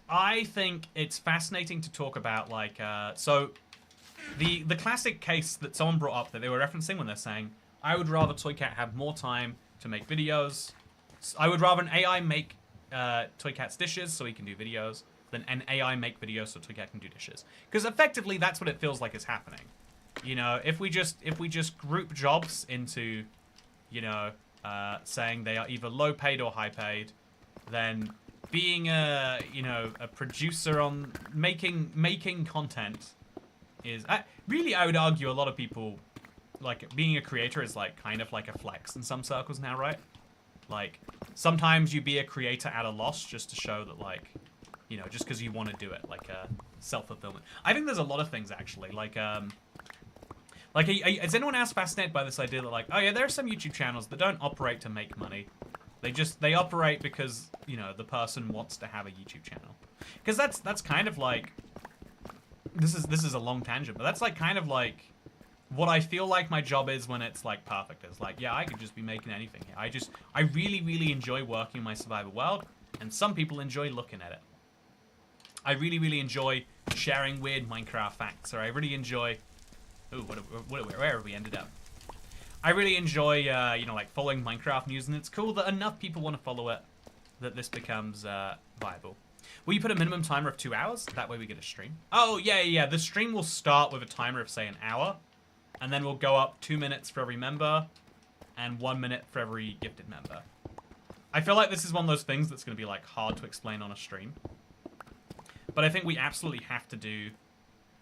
I think it's fascinating to talk about, like, so the classic case that someone brought up that they were referencing when they're saying, I would rather Toycat have more time to make videos. I would rather an AI make Toycat's dishes so he can do videos than an AI make videos so Toycat can do dishes. Because effectively, that's what it feels like is happening. You know, if we just group jobs into, you know, saying they are either low paid or high paid, then being a, you know, a producer on making content is really, I would argue a lot of people, like, being a creator is like kind of like a flex in some circles now, right? Like, sometimes you be a creator at a loss just to show that, like, you know, just because you want to do it, like self-fulfillment. I think there's a lot of things actually, like is anyone else fascinated by this idea that, like, oh yeah, there are some YouTube channels that don't operate to make money. They operate because, you know, the person wants to have a YouTube channel. Because that's kind of like, this is a long tangent, but that's like kind of like what I feel like my job is when it's like perfect. It's like, yeah, I could just be making anything here. I really, really enjoy working in my survival world, and some people enjoy looking at it. I really, really enjoy sharing weird Minecraft facts, or I really enjoy, ooh, where have we ended up? I really enjoy, you know, like, following Minecraft news, and it's cool that enough people want to follow it that this becomes viable. Will you put a minimum timer of 2 hours? That way we get a stream. Oh, yeah. The stream will start with a timer of, say, an hour, and then we'll go up 2 minutes for every member, and 1 minute for every gifted member. I feel like this is one of those things that's going to be, like, hard to explain on a stream. But I think we absolutely have to do,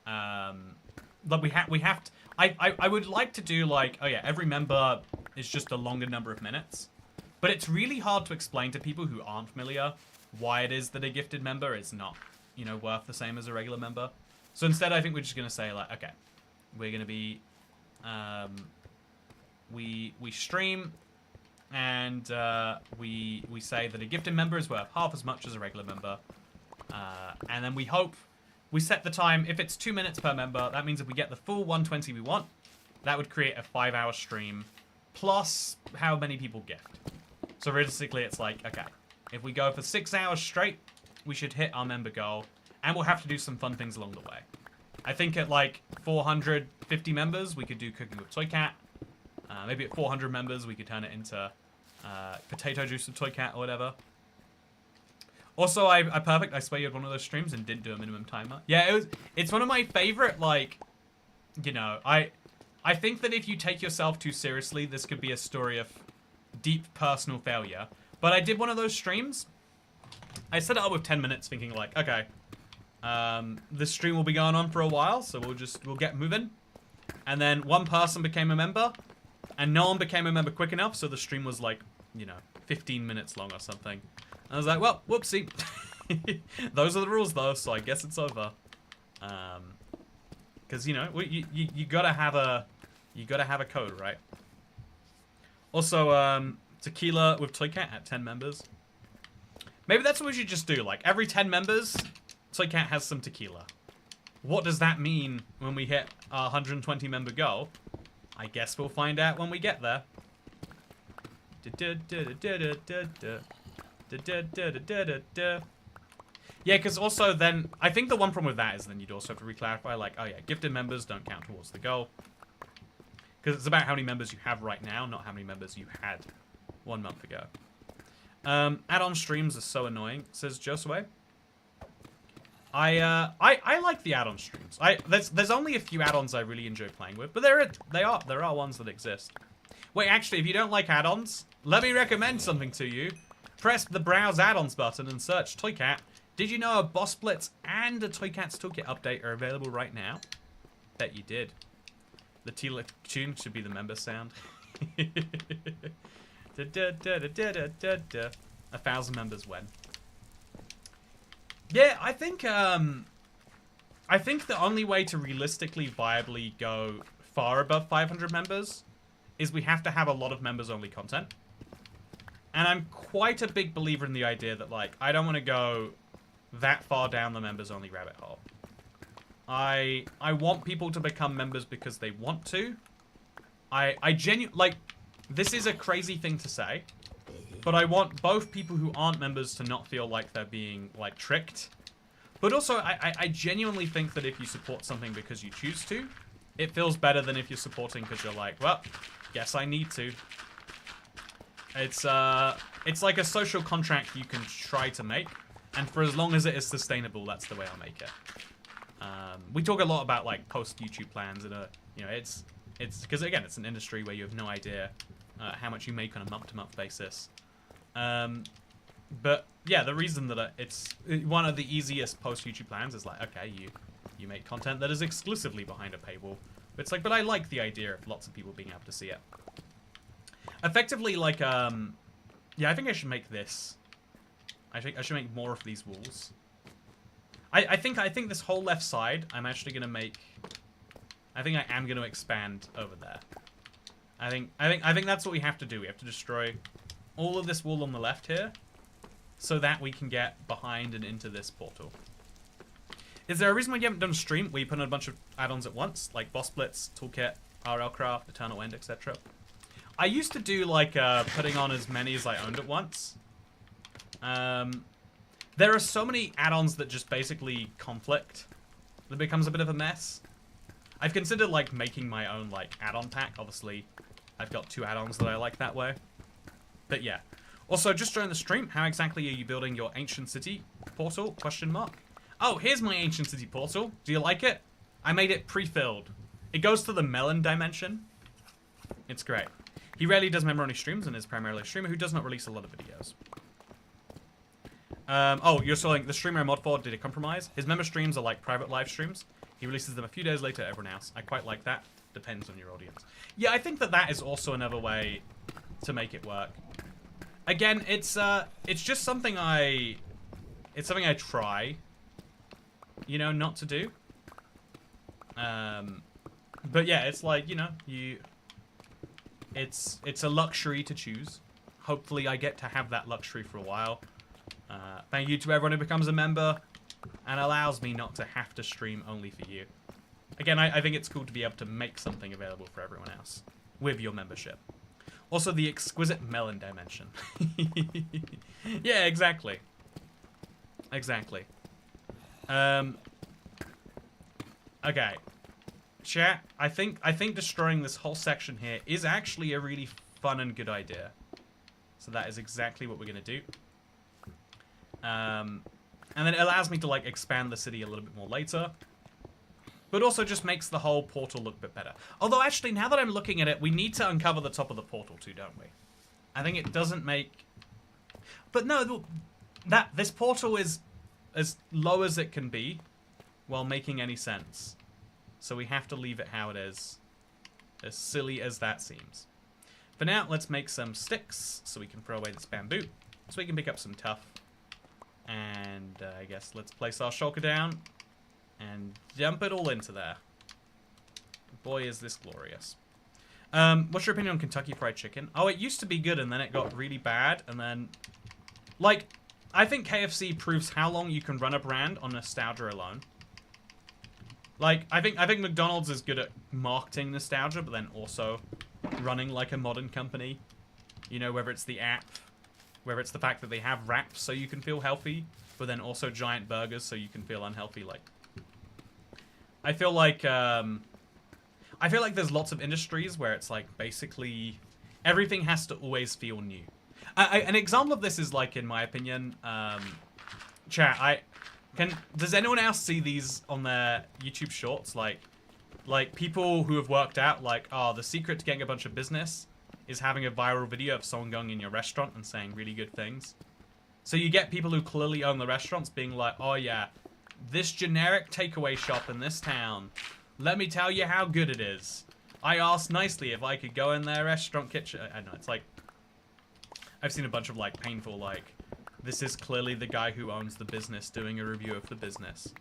like, we have to, I would like to do, like, oh yeah, every member is just a longer number of minutes. But it's really hard to explain to people who aren't familiar why it is that a gifted member is not, you know, worth the same as a regular member. So instead, I think we're just going to say, like, okay, we're going to be, we stream, and we say that a gifted member is worth half as much as a regular member. And then we set the time. If it's 2 minutes per member, that means if we get the full 120 we want, that would create a 5-hour stream, plus how many people gift. So realistically, it's like, okay, if we go for 6 hours straight, we should hit our member goal, and we'll have to do some fun things along the way. I think at like 450 members, we could do Cooking with Toy Cat. Maybe at 400 members, we could turn it into Potato Juice with Toy Cat or whatever. Also, I swear you had one of those streams and didn't do a minimum timer. Yeah, it's one of my favorite, like, you know, I think that if you take yourself too seriously, this could be a story of deep personal failure. But I did one of those streams. I set it up with 10 minutes thinking, like, okay, this stream will be going on for a while, so we'll get moving. And then one person became a member, and no one became a member quick enough, so the stream was like, you know, 15 minutes long or something. I was like, well, whoopsie. Those are the rules, though, so I guess it's over. Because, you know, you gotta have a code, right? Also, tequila with Toy Cat at 10 members. Maybe that's what we should just do. Like, every 10 members, Toy Cat has some tequila. What does that mean when we hit our 120 member goal? I guess we'll find out when we get there. Yeah, because also then, I think the one problem with that is then you'd also have to re-clarify, like, oh yeah, gifted members don't count towards the goal. Because it's about how many members you have right now, not how many members you had 1 month ago. Add-on streams are so annoying, says Josue. I like the add-on streams. There's only a few add-ons I really enjoy playing with, but there are ones that exist. Wait, actually, if you don't like add-ons, let me recommend something to you. Press the Browse Add-ons button and search Toy Cat. Did you know a Boss Blitz and a Toy Cat's Toolkit update are available right now? Bet you did. The T-Lift tune should be the member sound. 1,000 members when? Yeah, I think the only way to realistically viably go far above 500 members is we have to have a lot of members-only content. And I'm quite a big believer in the idea that, like, I don't want to go that far down the members-only rabbit hole. I want people to become members because they want to. I genuinely, like, this is a crazy thing to say, but I want both people who aren't members to not feel like they're being, like, tricked. But also, I genuinely think that if you support something because you choose to, it feels better than if you're supporting because you're like, well, guess I need to. It's like a social contract you can try to make, And for as long as it is sustainable, that's the way I'll make it. We talk a lot about like post-YouTube plans, and it's because again, it's an industry where you have no idea how much you make on a month-to-month basis. But yeah, the reason that it's one of the easiest post-YouTube plans is like, okay, you make content that is exclusively behind a paywall. But it's like, but I like the idea of lots of people being able to see it. Effectively, like, yeah, I think I should make this. I think I should make more of these walls. I think this whole left side, I'm actually gonna make. I think I am gonna expand over there. I think that's what we have to do. We have to destroy all of this wall on the left here, so that we can get behind and into this portal. Is there a reason why you haven't done a stream where you put in a bunch of add-ons at once, like Boss Blitz, Toolkit, RLcraft, Eternal End, etc.? I used to do like putting on as many as I owned at once. There are so many add-ons that just basically conflict. That becomes a bit of a mess. I've considered like making my own like add-on pack. Obviously, I've got 2 add-ons that I like that way. But yeah. Also, just during the stream, how exactly are you building your ancient city portal? Question mark. Oh, here's my ancient city portal. Do you like it? I made it pre-filled. It goes to the melon dimension. It's great. He rarely does member-only streams and is primarily a streamer who does not release a lot of videos. Oh, you're saying the streamer I mod for did a compromise? His member streams are like private live streams. He releases them a few days later to everyone else. I quite like that. Depends on your audience. Yeah, I think that is also another way to make it work. Again, it's just something it's something I try, you know, not to do. But yeah, it's like, you know, it's a luxury to choose. Hopefully I get to have that luxury for a while. Thank you to everyone who becomes a member and allows me not to have to stream only for you. Again, I think it's cool to be able to make something available for everyone else with your membership. Also, the exquisite melon dimension. Yeah, exactly. Exactly. Okay. Chat, I think destroying this whole section here is actually a really fun and good idea. So that is exactly what we're going to do. And then it allows me to, like, expand the city a little bit more later. But also just makes the whole portal look a bit better. Although, actually, now that I'm looking at it, we need to uncover the top of the portal too, don't we? I think it doesn't make... But no, this portal is as low as it can be while making any sense. So we have to leave it how it is. As silly as that seems. For now, let's make some sticks so we can throw away this bamboo. So we can pick up some tuff. And I guess let's place our shulker down and dump it all into there. Boy, is this glorious. What's your opinion on Kentucky Fried Chicken? Oh, it used to be good and then it got really bad. And then, like, I think KFC proves how long you can run a brand on nostalgia alone. Like, I think McDonald's is good at marketing nostalgia, but then also running like a modern company. You know, whether it's the app, whether it's the fact that they have wraps so you can feel healthy, but then also giant burgers so you can feel unhealthy. Like, I feel like there's lots of industries where it's like basically everything has to always feel new. An example of this is like, in my opinion, chat. Does anyone else see these on their YouTube shorts? Like people who have worked out, like, oh, the secret to getting a bunch of business is having a viral video of someone going in your restaurant and saying really good things. So you get people who clearly own the restaurants being like, oh yeah, this generic takeaway shop in this town, let me tell you how good it is. I asked nicely if I could go in their restaurant kitchen. I don't know, it's like, I've seen a bunch of like painful, like, this is clearly the guy who owns the business doing a review of the business.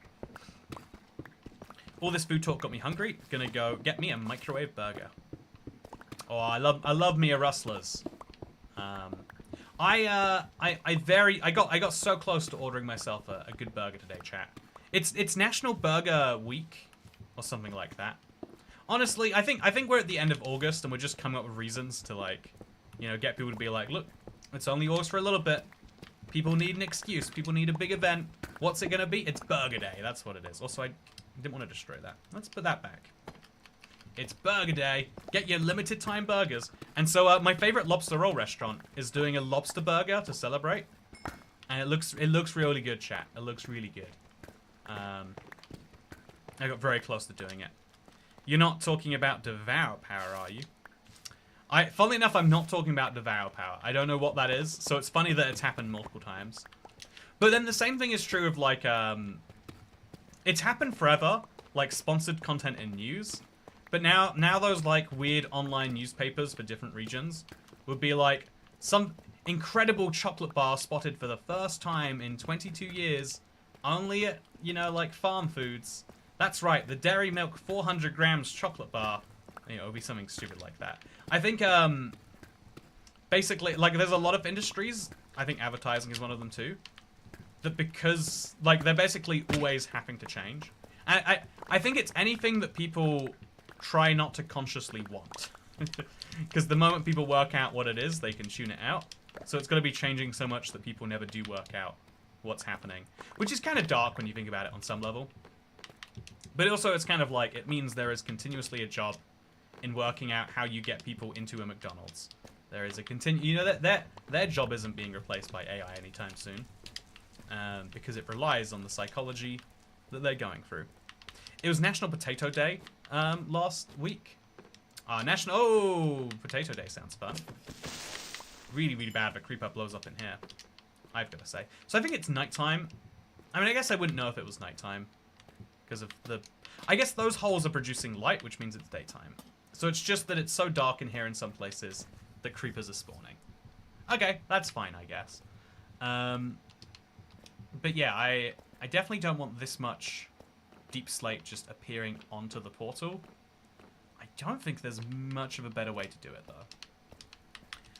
All this food talk got me hungry. Gonna go get me a microwave burger. Oh, I love me a Rustlers. I got so close to ordering myself a good burger today, chat. It's National Burger Week or something like that. Honestly, I think we're at the end of August and we're just coming up with reasons to, like, you know, get people to be like, look, it's only August for a little bit. People need an excuse. People need a big event. What's it gonna be? It's Burger Day. That's what it is. Also, I didn't want to destroy that. Let's put that back. It's Burger Day. Get your limited time burgers. And so my favorite lobster roll restaurant is doing a lobster burger to celebrate. And it looks really good, chat. It looks really good. I got very close to doing it. You're not talking about Devour Power, are you? Funnily enough, I'm not talking about Devour Power. I don't know what that is, so it's funny that it's happened multiple times. But then the same thing is true of, like, it's happened forever, like, sponsored content in news. But now those, like, weird online newspapers for different regions would be, like, some incredible chocolate bar spotted for the first time in 22 years, only at, you know, like, farm foods. That's right, the Dairy Milk 400 grams chocolate bar. You know, it would be something stupid like that. I think, basically, like, there's a lot of industries, I think advertising is one of them too, that because, like, they're basically always having to change. And I think it's anything that people try not to consciously want. Because the moment people work out what it is, they can tune it out. So it's got to be changing so much that people never do work out what's happening. Which is kind of dark when you think about it on some level. But also it's kind of like, it means there is continuously a job in working out how you get people into a McDonald's. There is a you know, that their job isn't being replaced by AI anytime soon. Because it relies on the psychology that they're going through. It was National Potato Day last week. Oh, Potato Day sounds fun. Really, really bad if a creeper blows up in here, I've got to say. So I think it's nighttime. I mean, I guess I wouldn't know if it was nighttime because of the... I guess those holes are producing light, which means it's daytime. So it's just that it's so dark in here in some places that creepers are spawning. Okay, that's fine, I guess. But yeah, I definitely don't want this much deep slate just appearing onto the portal. I don't think there's much of a better way to do it, though.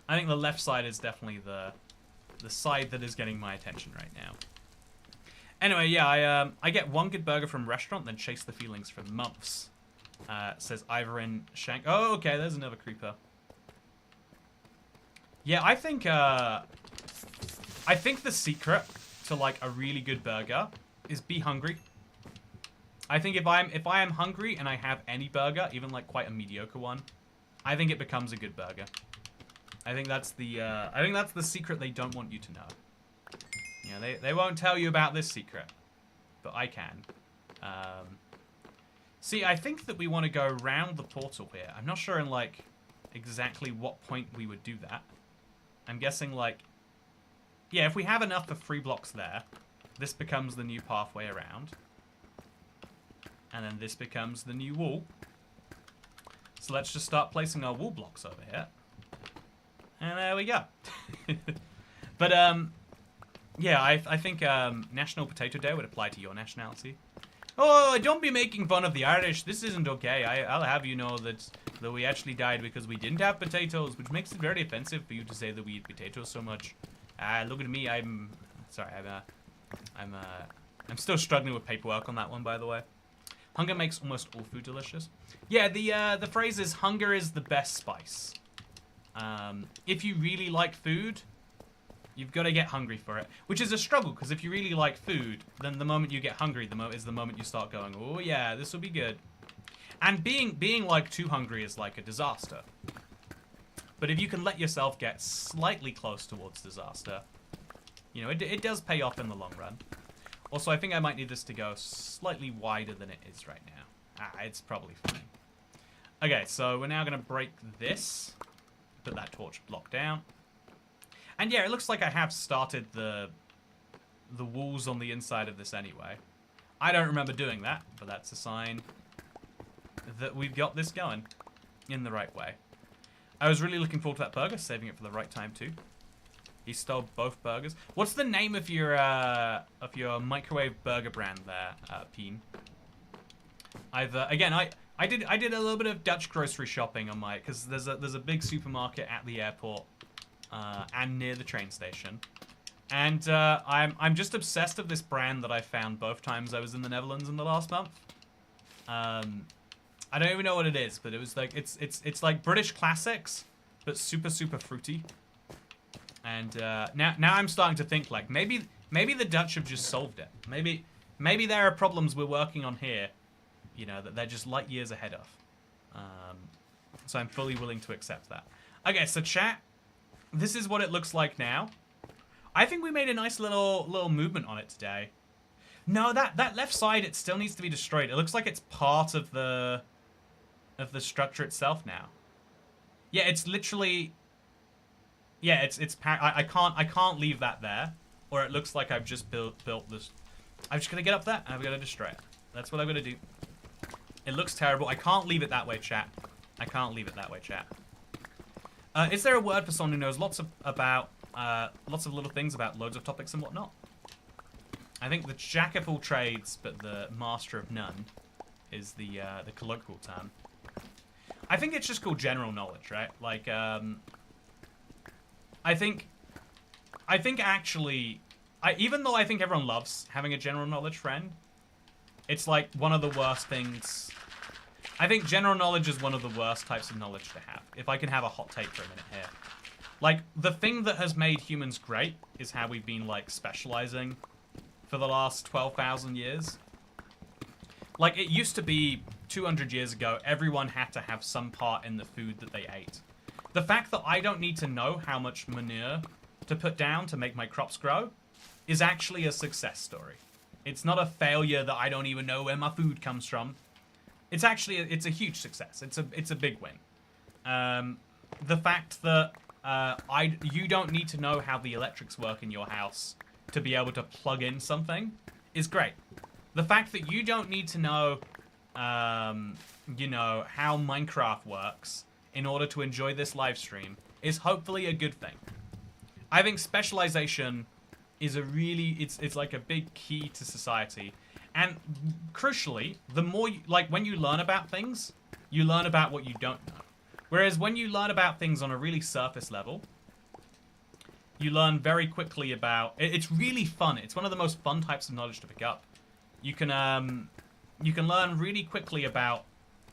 I think the left side is definitely the side that is getting my attention right now. Anyway, yeah, I get one good burger from restaurant, then chase the feelings for months. Says Ivorin Shank. Oh, okay, there's another creeper. Yeah, I think the secret to, like, a really good burger is be hungry. I think if I am hungry and I have any burger, even like quite a mediocre one, I think it becomes a good burger. I think that's the secret they don't want you to know. You know, they won't tell you about this secret, but I can. See, I think that we want to go around the portal here. I'm not sure in, like, exactly what point we would do that. I'm guessing, like, yeah, if we have enough of 3 blocks there, this becomes the new pathway around. And then this becomes the new wall. So let's just start placing our wall blocks over here. And there we go. But, yeah, I think National Potato Day would apply to your nationality. Oh, don't be making fun of the Irish. This isn't okay. I'll have you know that we actually died because we didn't have potatoes, which makes it very offensive for you to say that we eat potatoes so much. Look at me. I'm still struggling with paperwork on that one, by the way. Hunger makes almost all food delicious. Yeah, the phrase is hunger is the best spice. If you really like food, you've got to get hungry for it, which is a struggle because if you really like food, then the moment you get hungry, is the moment you start going, oh yeah, this will be good. And being like too hungry is like a disaster. But if you can let yourself get slightly close towards disaster, you know, it does pay off in the long run. Also, I think I might need this to go slightly wider than it is right now. It's probably fine. Okay, so we're now going to break this. Put that torch block down. And yeah, it looks like I have started the walls on the inside of this anyway. I don't remember doing that, but that's a sign that we've got this going in the right way. I was really looking forward to that burger, saving it for the right time too. He stole both burgers. What's the name of your microwave burger brand there, Peen? Again, I did a little bit of Dutch grocery shopping on my, because there's a big supermarket at the airport and near the train station, and I'm just obsessed with this brand that I found both times I was in the Netherlands in the last month. I don't even know what it is, but it was like it's like British classics, but super fruity. And now I'm starting to think like maybe the Dutch have just solved it. Maybe there are problems we're working on here, you know, that they're just light years ahead of. So I'm fully willing to accept that. Okay, so chat, this is what it looks like now. I think we made a nice little movement on it today. No, that left side, it still needs to be destroyed. It looks like it's part of the structure itself now. Yeah, it's literally. Yeah, I can't leave that there, or it looks like I've just built this. I'm just gonna get up there and I'm gonna destroy it. That's what I'm gonna do. It looks terrible. I can't leave it that way, chat. I can't leave it that way, chat. Is there a word for someone who knows lots of little things about loads of topics and whatnot? I think the jack of all trades, but the master of none, is the colloquial term. I think it's just called general knowledge, right? Like, I think actually, even though I think everyone loves having a general knowledge friend, it's like one of the worst things. I think general knowledge is one of the worst types of knowledge to have. If I can have a hot take for a minute here. Like, the thing that has made humans great is how we've been, like, specializing for the last 12,000 years. Like, it used to be 200 years ago, everyone had to have some part in the food that they ate. The fact that I don't need to know how much manure to put down to make my crops grow is actually a success story. It's not a failure that I don't even know where my food comes from. It's actually, it's a huge success. It's a big win. The fact that you don't need to know how the electrics work in your house to be able to plug in something is great. The fact that you don't need to know, you know, how Minecraft works in order to enjoy this live stream is hopefully a good thing. I think specialization is it's like a big key to society. And crucially, the more, when you learn about things, you learn about what you don't know. Whereas when you learn about things on a really surface level, you learn very quickly about, it's really fun. It's one of the most fun types of knowledge to pick up. You can learn really quickly about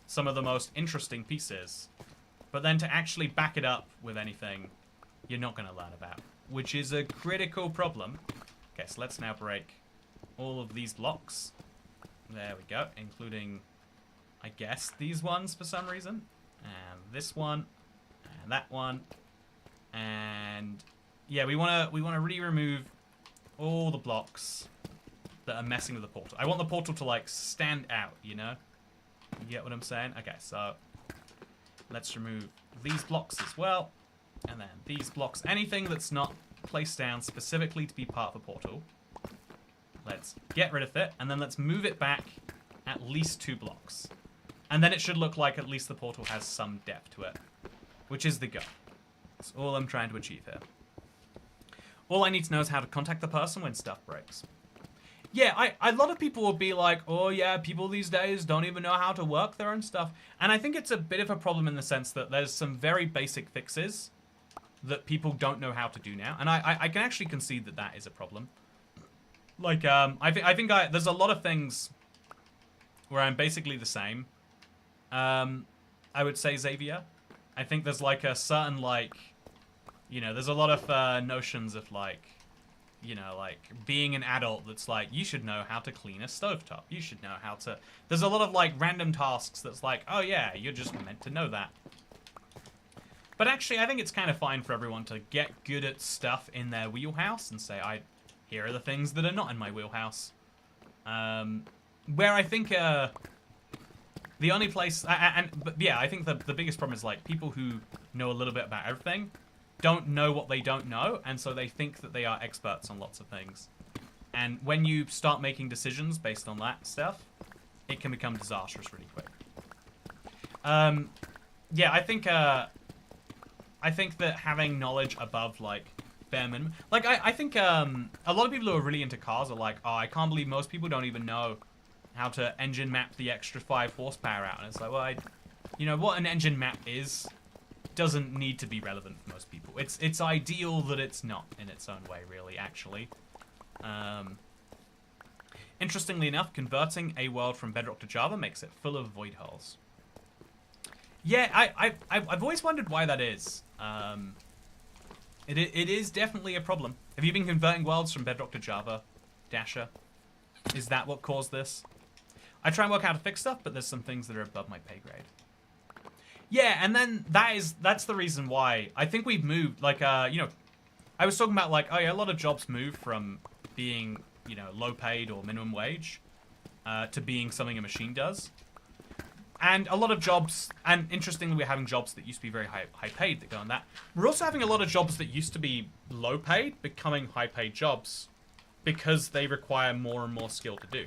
some of the most interesting pieces, but then to actually back it up with anything, you're not going to learn about, which is a critical problem. Okay, so let's now break all of these blocks. There we go, including, I guess, these ones for some reason. And this one, and that one. And yeah, we wanna really remove all the blocks that are messing with the portal. I want the portal to like stand out, you know? You get what I'm saying? Okay, so let's remove these blocks as well. And then these blocks, anything that's not placed down specifically to be part of a portal. Let's get rid of it, and then let's move it back at least 2 blocks. And then it should look like at least the portal has some depth to it, which is the goal. That's all I'm trying to achieve here. All I need to know is how to contact the person when stuff breaks. Yeah, a lot of people will be like, oh yeah, people these days don't even know how to work their own stuff. And I think it's a bit of a problem in the sense that there's some very basic fixes that people don't know how to do now. And I can actually concede that that is a problem. Like, I think there's a lot of things where I'm basically the same. I would say, Xavier. I think there's like a certain, like, you know, there's a lot of notions of like, you know, like being an adult that's like, you should know how to clean a stovetop. You should know how to... There's a lot of like random tasks that's like, oh yeah, you're just meant to know that. But actually, I think it's kind of fine for everyone to get good at stuff in their wheelhouse and say, here are the things that are not in my wheelhouse. Where I think the only place, but yeah, I think the biggest problem is like people who know a little bit about everything don't know what they don't know, and so they think that they are experts on lots of things. And when you start making decisions based on that stuff, it can become disastrous really quick. Yeah, I think that having knowledge above like bare minimum, like I think a lot of people who are really into cars are like, oh, I can't believe most people don't even know how to engine map the extra 5 horsepower out. And it's like, well, you know what an engine map is doesn't need to be relevant for most people. It's ideal that it's not in its own way, really, actually. Interestingly enough, converting a world from Bedrock to Java makes it full of void holes. Yeah, I've always wondered why that is. It is definitely a problem. Have you been converting worlds from Bedrock to Java, Dasher? Is that what caused this? I try and work out how to fix stuff, but there's some things that are above my pay grade. Yeah, and then that's the reason why I think we've moved, like, you know, I was talking about like, oh yeah, a lot of jobs move from being, you know, low paid or minimum wage to being something a machine does. And a lot of jobs, and interestingly, we're having jobs that used to be very high paid that go on that. We're also having a lot of jobs that used to be low paid becoming high paid jobs because they require more and more skill to do.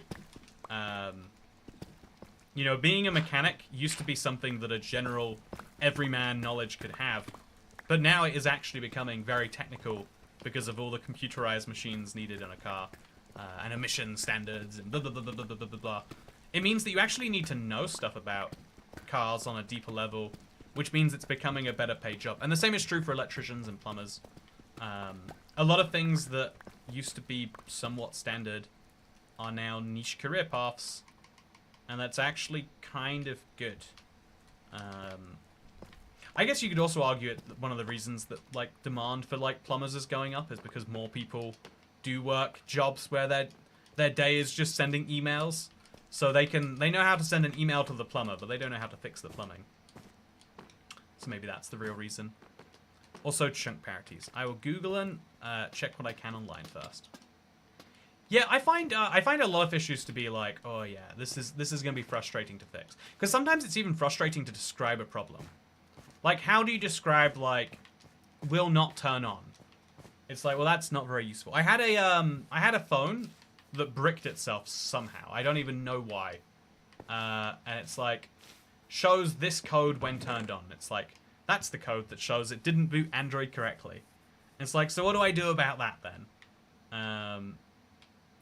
You know, being a mechanic used to be something that a general everyman knowledge could have, but now it is actually becoming very technical because of all the computerized machines needed in a car, and emission standards and blah blah blah blah blah blah blah blah. It means that you actually need to know stuff about cars on a deeper level, which means it's becoming a better paid job. And the same is true for electricians and plumbers. A lot of things that used to be somewhat standard are now niche career paths, and that's actually kind of good. I guess you could also argue it, one of the reasons that like demand for like plumbers is going up is because more people do work jobs where their day is just sending emails. So they know how to send an email to the plumber, but they don't know how to fix the plumbing. So maybe that's the real reason. Also, chunk parities. I will Google and check what I can online first. Yeah, I find a lot of issues to be like, oh yeah, this is gonna be frustrating to fix. Because sometimes it's even frustrating to describe a problem. Like, how do you describe like will not turn on? It's like, well, that's not very useful. I had a phone that bricked itself somehow. I don't even know why. And it's like, shows this code when turned on. It's like, that's the code that shows it didn't boot Android correctly. And it's like, so what do I do about that then?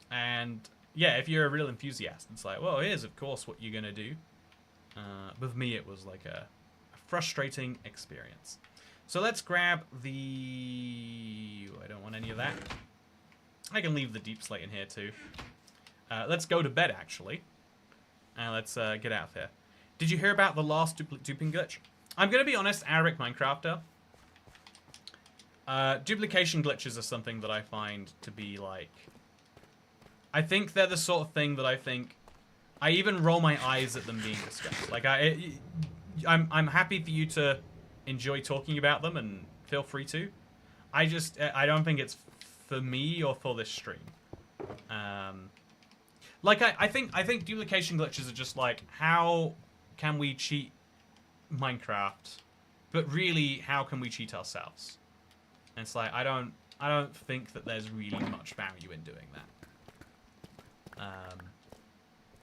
And yeah, if you're a real enthusiast, it's like, well, here's of course what you're gonna do. With me, it was like a frustrating experience. So let's grab the... I don't want any of that. I can leave the deep slate in here too. Let's go to bed, actually. And let's get out of here. Did you hear about the last duping glitch? I'm going to be honest, Arabic Minecrafter. Duplication glitches are something that I find to be like... I think they're the sort of thing that I think... I even roll my eyes at them being discussed. Like, I'm happy for you to enjoy talking about them, and feel free to. I don't think it's for me or for this stream. Like I think duplication glitches are just like, how can we cheat Minecraft, but really how can we cheat ourselves? And it's like, I don't think that there's really much value in doing that.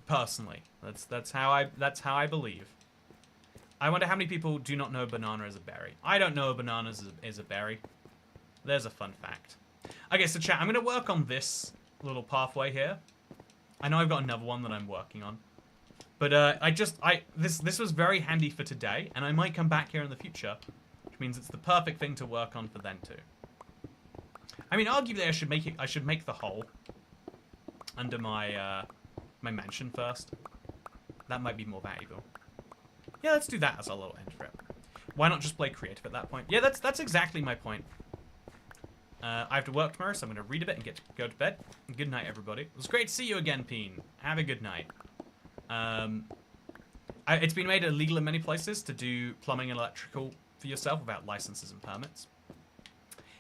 Personally, that's how I believe. I wonder how many people do not know banana is a berry. I don't know a banana is a berry. There's a fun fact. Okay, so chat, I'm going to work on this little pathway here. I know I've got another one that I'm working on. But this was very handy for today, and I might come back here in the future, which means it's the perfect thing to work on for then too. I mean, arguably I should make the hole under my my mansion first. That might be more valuable. Yeah, let's do that as a little end for it. Why not just play creative at that point? Yeah, that's exactly my point. I have to work tomorrow, so I'm going to read a bit and go to bed. Good night, everybody. It was great to see you again, Peen. Have a good night. It's been made illegal in many places to do plumbing and electrical for yourself without licenses and permits.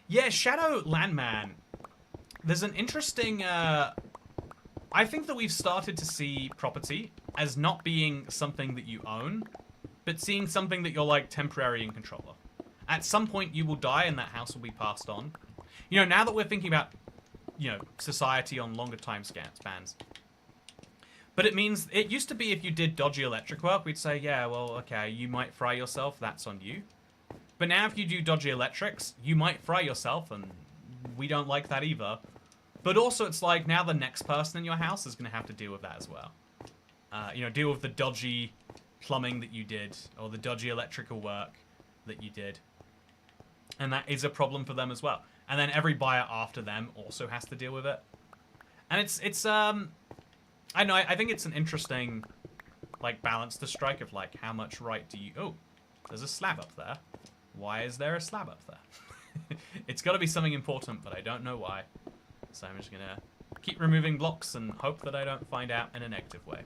Yeah, Shadow Landman. There's an interesting... I think that we've started to see property as not being something that you own, but seeing something that you're, like, temporary in control of. At some point, you will die and that house will be passed on. You know, now that we're thinking about, you know, society on longer time spans. But it means, it used to be if you did dodgy electric work, we'd say, yeah, well, okay, you might fry yourself, that's on you. But now if you do dodgy electrics, you might fry yourself, and we don't like that either. But also it's like, now the next person in your house is going to have to deal with that as well. You know, deal with the dodgy plumbing that you did, or the dodgy electrical work that you did. And that is a problem for them as well. And then every buyer after them also has to deal with it. And it's I don't know, I think it's an interesting, like, balance to strike of, like, how much right do you... Oh, there's a slab up there. Why is there a slab up there? It's got to be something important, but I don't know why. So I'm just going to keep removing blocks and hope that I don't find out in a negative way.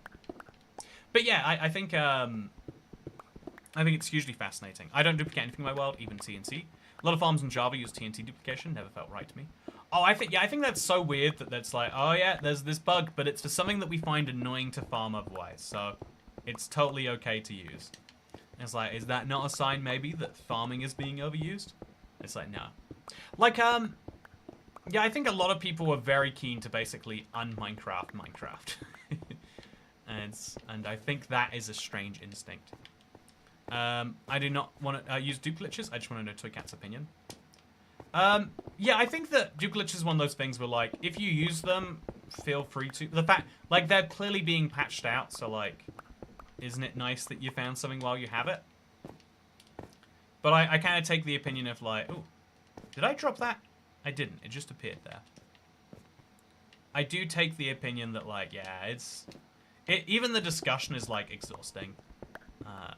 But yeah, I think it's hugely fascinating. I don't duplicate anything in my world, even CNC. A lot of farms in Java use TNT duplication. Never felt right to me. Oh, I think that's so weird that that's like, oh yeah, there's this bug, but it's for something that we find annoying to farm otherwise. So it's totally okay to use. It's like, is that not a sign maybe that farming is being overused? It's like, no. Like, yeah, I think a lot of people were very keen to basically un-Minecraft Minecraft. and I think that is a strange instinct. I do not want to use duplicates. I just want to know ToyCat's opinion. Yeah, I think that duplicates is one of those things where, like, if you use them, feel free to. The fact, like, they're clearly being patched out, so, like, isn't it nice that you found something while you have it? But I kind of take the opinion of, like, ooh, did I drop that? I didn't. It just appeared there. I do take the opinion that, like, yeah, even the discussion is, like, exhausting.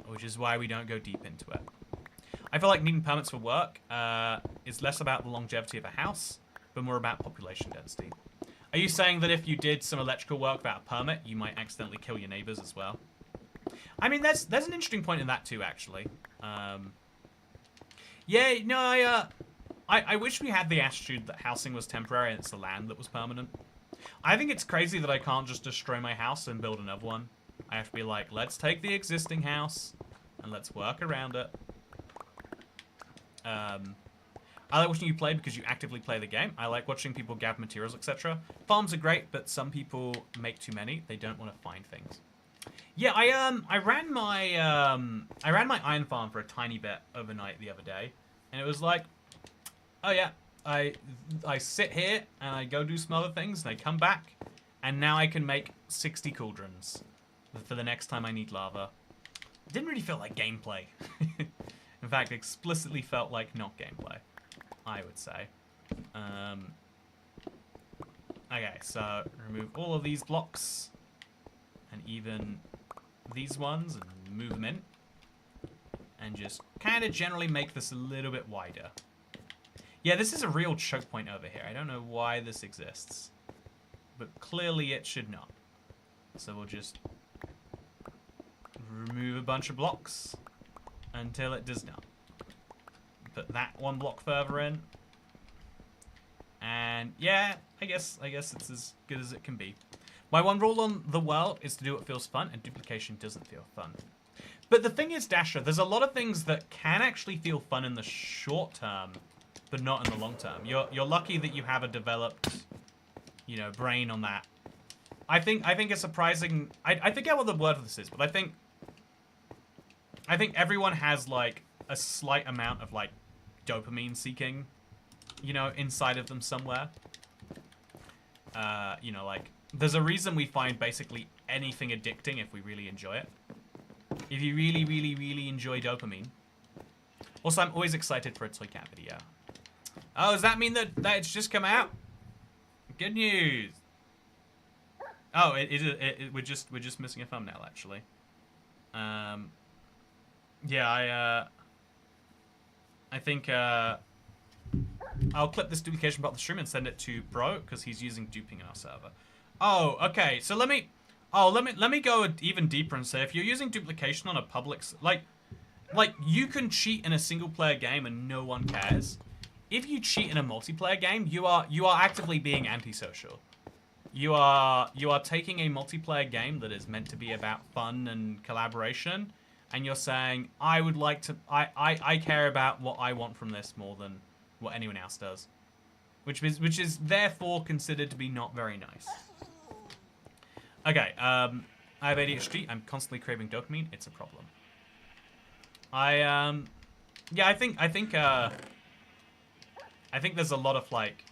Which is why we don't go deep into it. I feel like needing permits for work is less about the longevity of a house, but more about population density. Are you saying that if you did some electrical work without a permit, you might accidentally kill your neighbors as well? I mean, there's an interesting point in that too, actually. Yeah, no, I wish we had the attitude that housing was temporary and it's the land that was permanent. I think it's crazy that I can't just destroy my house and build another one. I have to be like, let's take the existing house and let's work around it. I like watching you play because you actively play the game. I like watching people gather materials, etc. Farms are great, but some people make too many. They don't want to find things. Yeah, I ran my iron farm for a tiny bit overnight the other day, and it was like, oh yeah, I sit here and I go do some other things, and I come back, and now I can make 60 cauldrons for the next time I need lava. It didn't really feel like gameplay. In fact, explicitly felt like not gameplay, I would say. Okay, so remove all of these blocks, and even these ones, and move them in. And just kind of generally make this a little bit wider. Yeah, this is a real choke point over here. I don't know why this exists, but clearly it should not. So we'll just remove a bunch of blocks until it does not. Put that one block further in. And yeah, I guess it's as good as it can be. My one rule on the world is to do what feels fun, and duplication doesn't feel fun. But the thing is, Dasher, there's a lot of things that can actually feel fun in the short term, but not in the long term. You're lucky that you have a developed, you know, brain on that. I think it's surprising. I forget what the word for this is, but I think everyone has like a slight amount of like dopamine seeking, you know, inside of them somewhere. You know, like there's a reason we find basically anything addicting if we really enjoy it. If you really, really, really enjoy dopamine. Also, I'm always excited for a ToyCat video. Oh, does that mean that it's just come out? Good news. Oh, we're just missing a thumbnail actually. Yeah, I think I'll clip this duplication part of the stream and send it to Bro because he's using duping in our server. Oh, okay. So let me go even deeper and say if you're using duplication on a public like you can cheat in a single player game and no one cares. If you cheat in a multiplayer game, you are actively being antisocial. You are taking a multiplayer game that is meant to be about fun and collaboration, and you're saying, I would like to I care about what I want from this more than what anyone else does. Which is therefore considered to be not very nice. Okay, I have ADHD, I'm constantly craving dopamine, it's a problem. Yeah, I think there's a lot of like,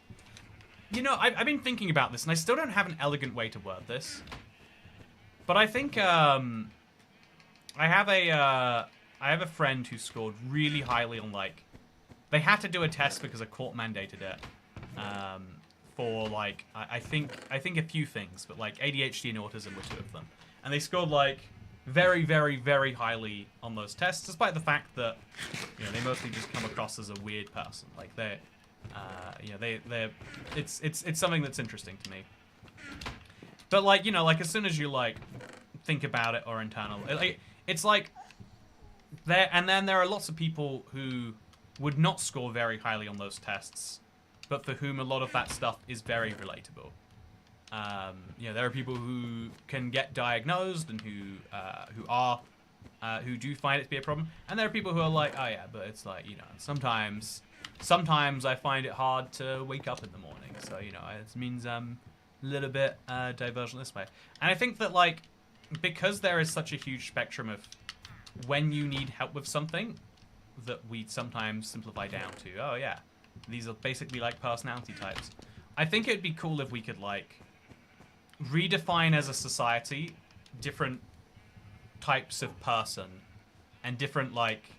you know, I've been thinking about this and I still don't have an elegant way to word this. But I think, I have a friend who scored really highly on like, they had to do a test because a court mandated it, for like, I think a few things, but like ADHD and autism were two of them. And they scored like very, very, very highly on those tests, despite the fact that, you know, they mostly just come across as a weird person. Like they're, you know, it's something that's interesting to me. But like, you know, like as soon as you like think about it or internal, it's like there, and then there are lots of people who would not score very highly on those tests, but for whom a lot of that stuff is very relatable. You know, there are people who can get diagnosed and who do find it to be a problem, and there are people who are like, oh yeah, but it's like, you know, sometimes I find it hard to wake up in the morning, so, you know, it means a little bit diversion this way. And I think that, like, because there is such a huge spectrum of when you need help with something, that we sometimes simplify down to, oh yeah, these are basically like personality types. I think it'd be cool if we could, like, redefine as a society different types of person and different, like,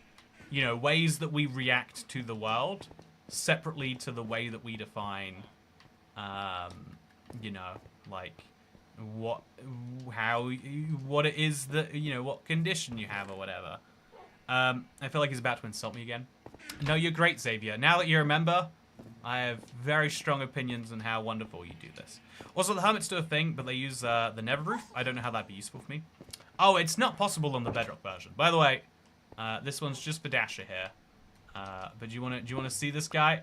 you know, ways that we react to the world separately to the way that we define, you know, like, what it is that, you know, what condition you have or whatever. I feel like he's about to insult me again. No, you're great, Xavier. Now that you're a member, I have very strong opinions on how wonderful you do this. Also, the hermits do a thing, but they use the Never Roof. I don't know how that'd be useful for me. Oh, it's not possible on the Bedrock version. By the way, this one's just for Dasher here. But do you want to see this guy?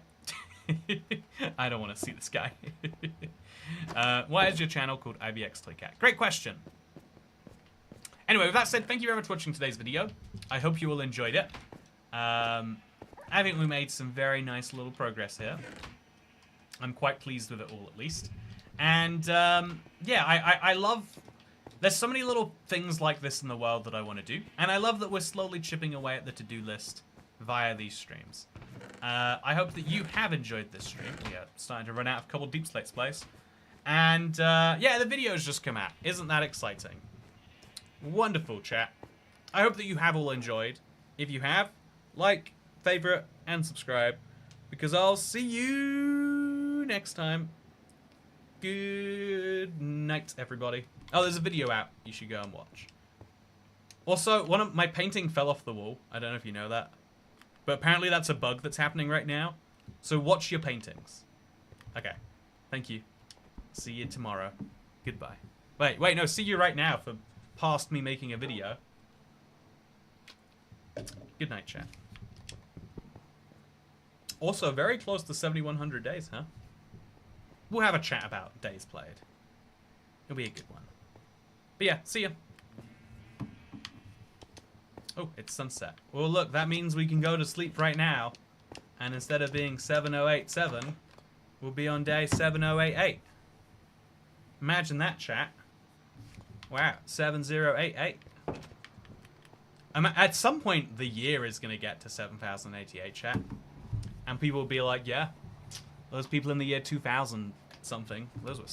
I don't want to see this guy. Why is your channel called IBX Toycat? Great question. Anyway, with that said, thank you very much for watching today's video. I hope you all enjoyed it. I think we made some very nice little progress here. I'm quite pleased with it all, at least. And, yeah, I love... There's so many little things like this in the world that I want to do. And I love that we're slowly chipping away at the to-do list via these streams. I hope that you have enjoyed this stream. We are starting to run out of Cobbled Deep Slates Place. And, yeah, the video's just come out. Isn't that exciting? Wonderful, chat. I hope that you have all enjoyed. If you have, like, favorite, and subscribe. Because I'll see you next time. Good night, everybody. Oh, there's a video out you should go and watch. Also, one of my painting fell off the wall. I don't know if you know that. But apparently that's a bug that's happening right now. So watch your paintings. Okay. Thank you. See you tomorrow. Goodbye. Wait, no, see you right now for past me making a video. Good night, chat. Also, very close to 7,100 days, huh? We'll have a chat about days played. It'll be a good one. But yeah, see ya. Oh, it's sunset. Well, look, that means we can go to sleep right now. And instead of being 7087, we'll be on day 7088. Imagine that, chat. Wow, 7088. At some point, the year is going to get to 7088, chat. And people will be like, yeah, those people in the year 2000 something, those were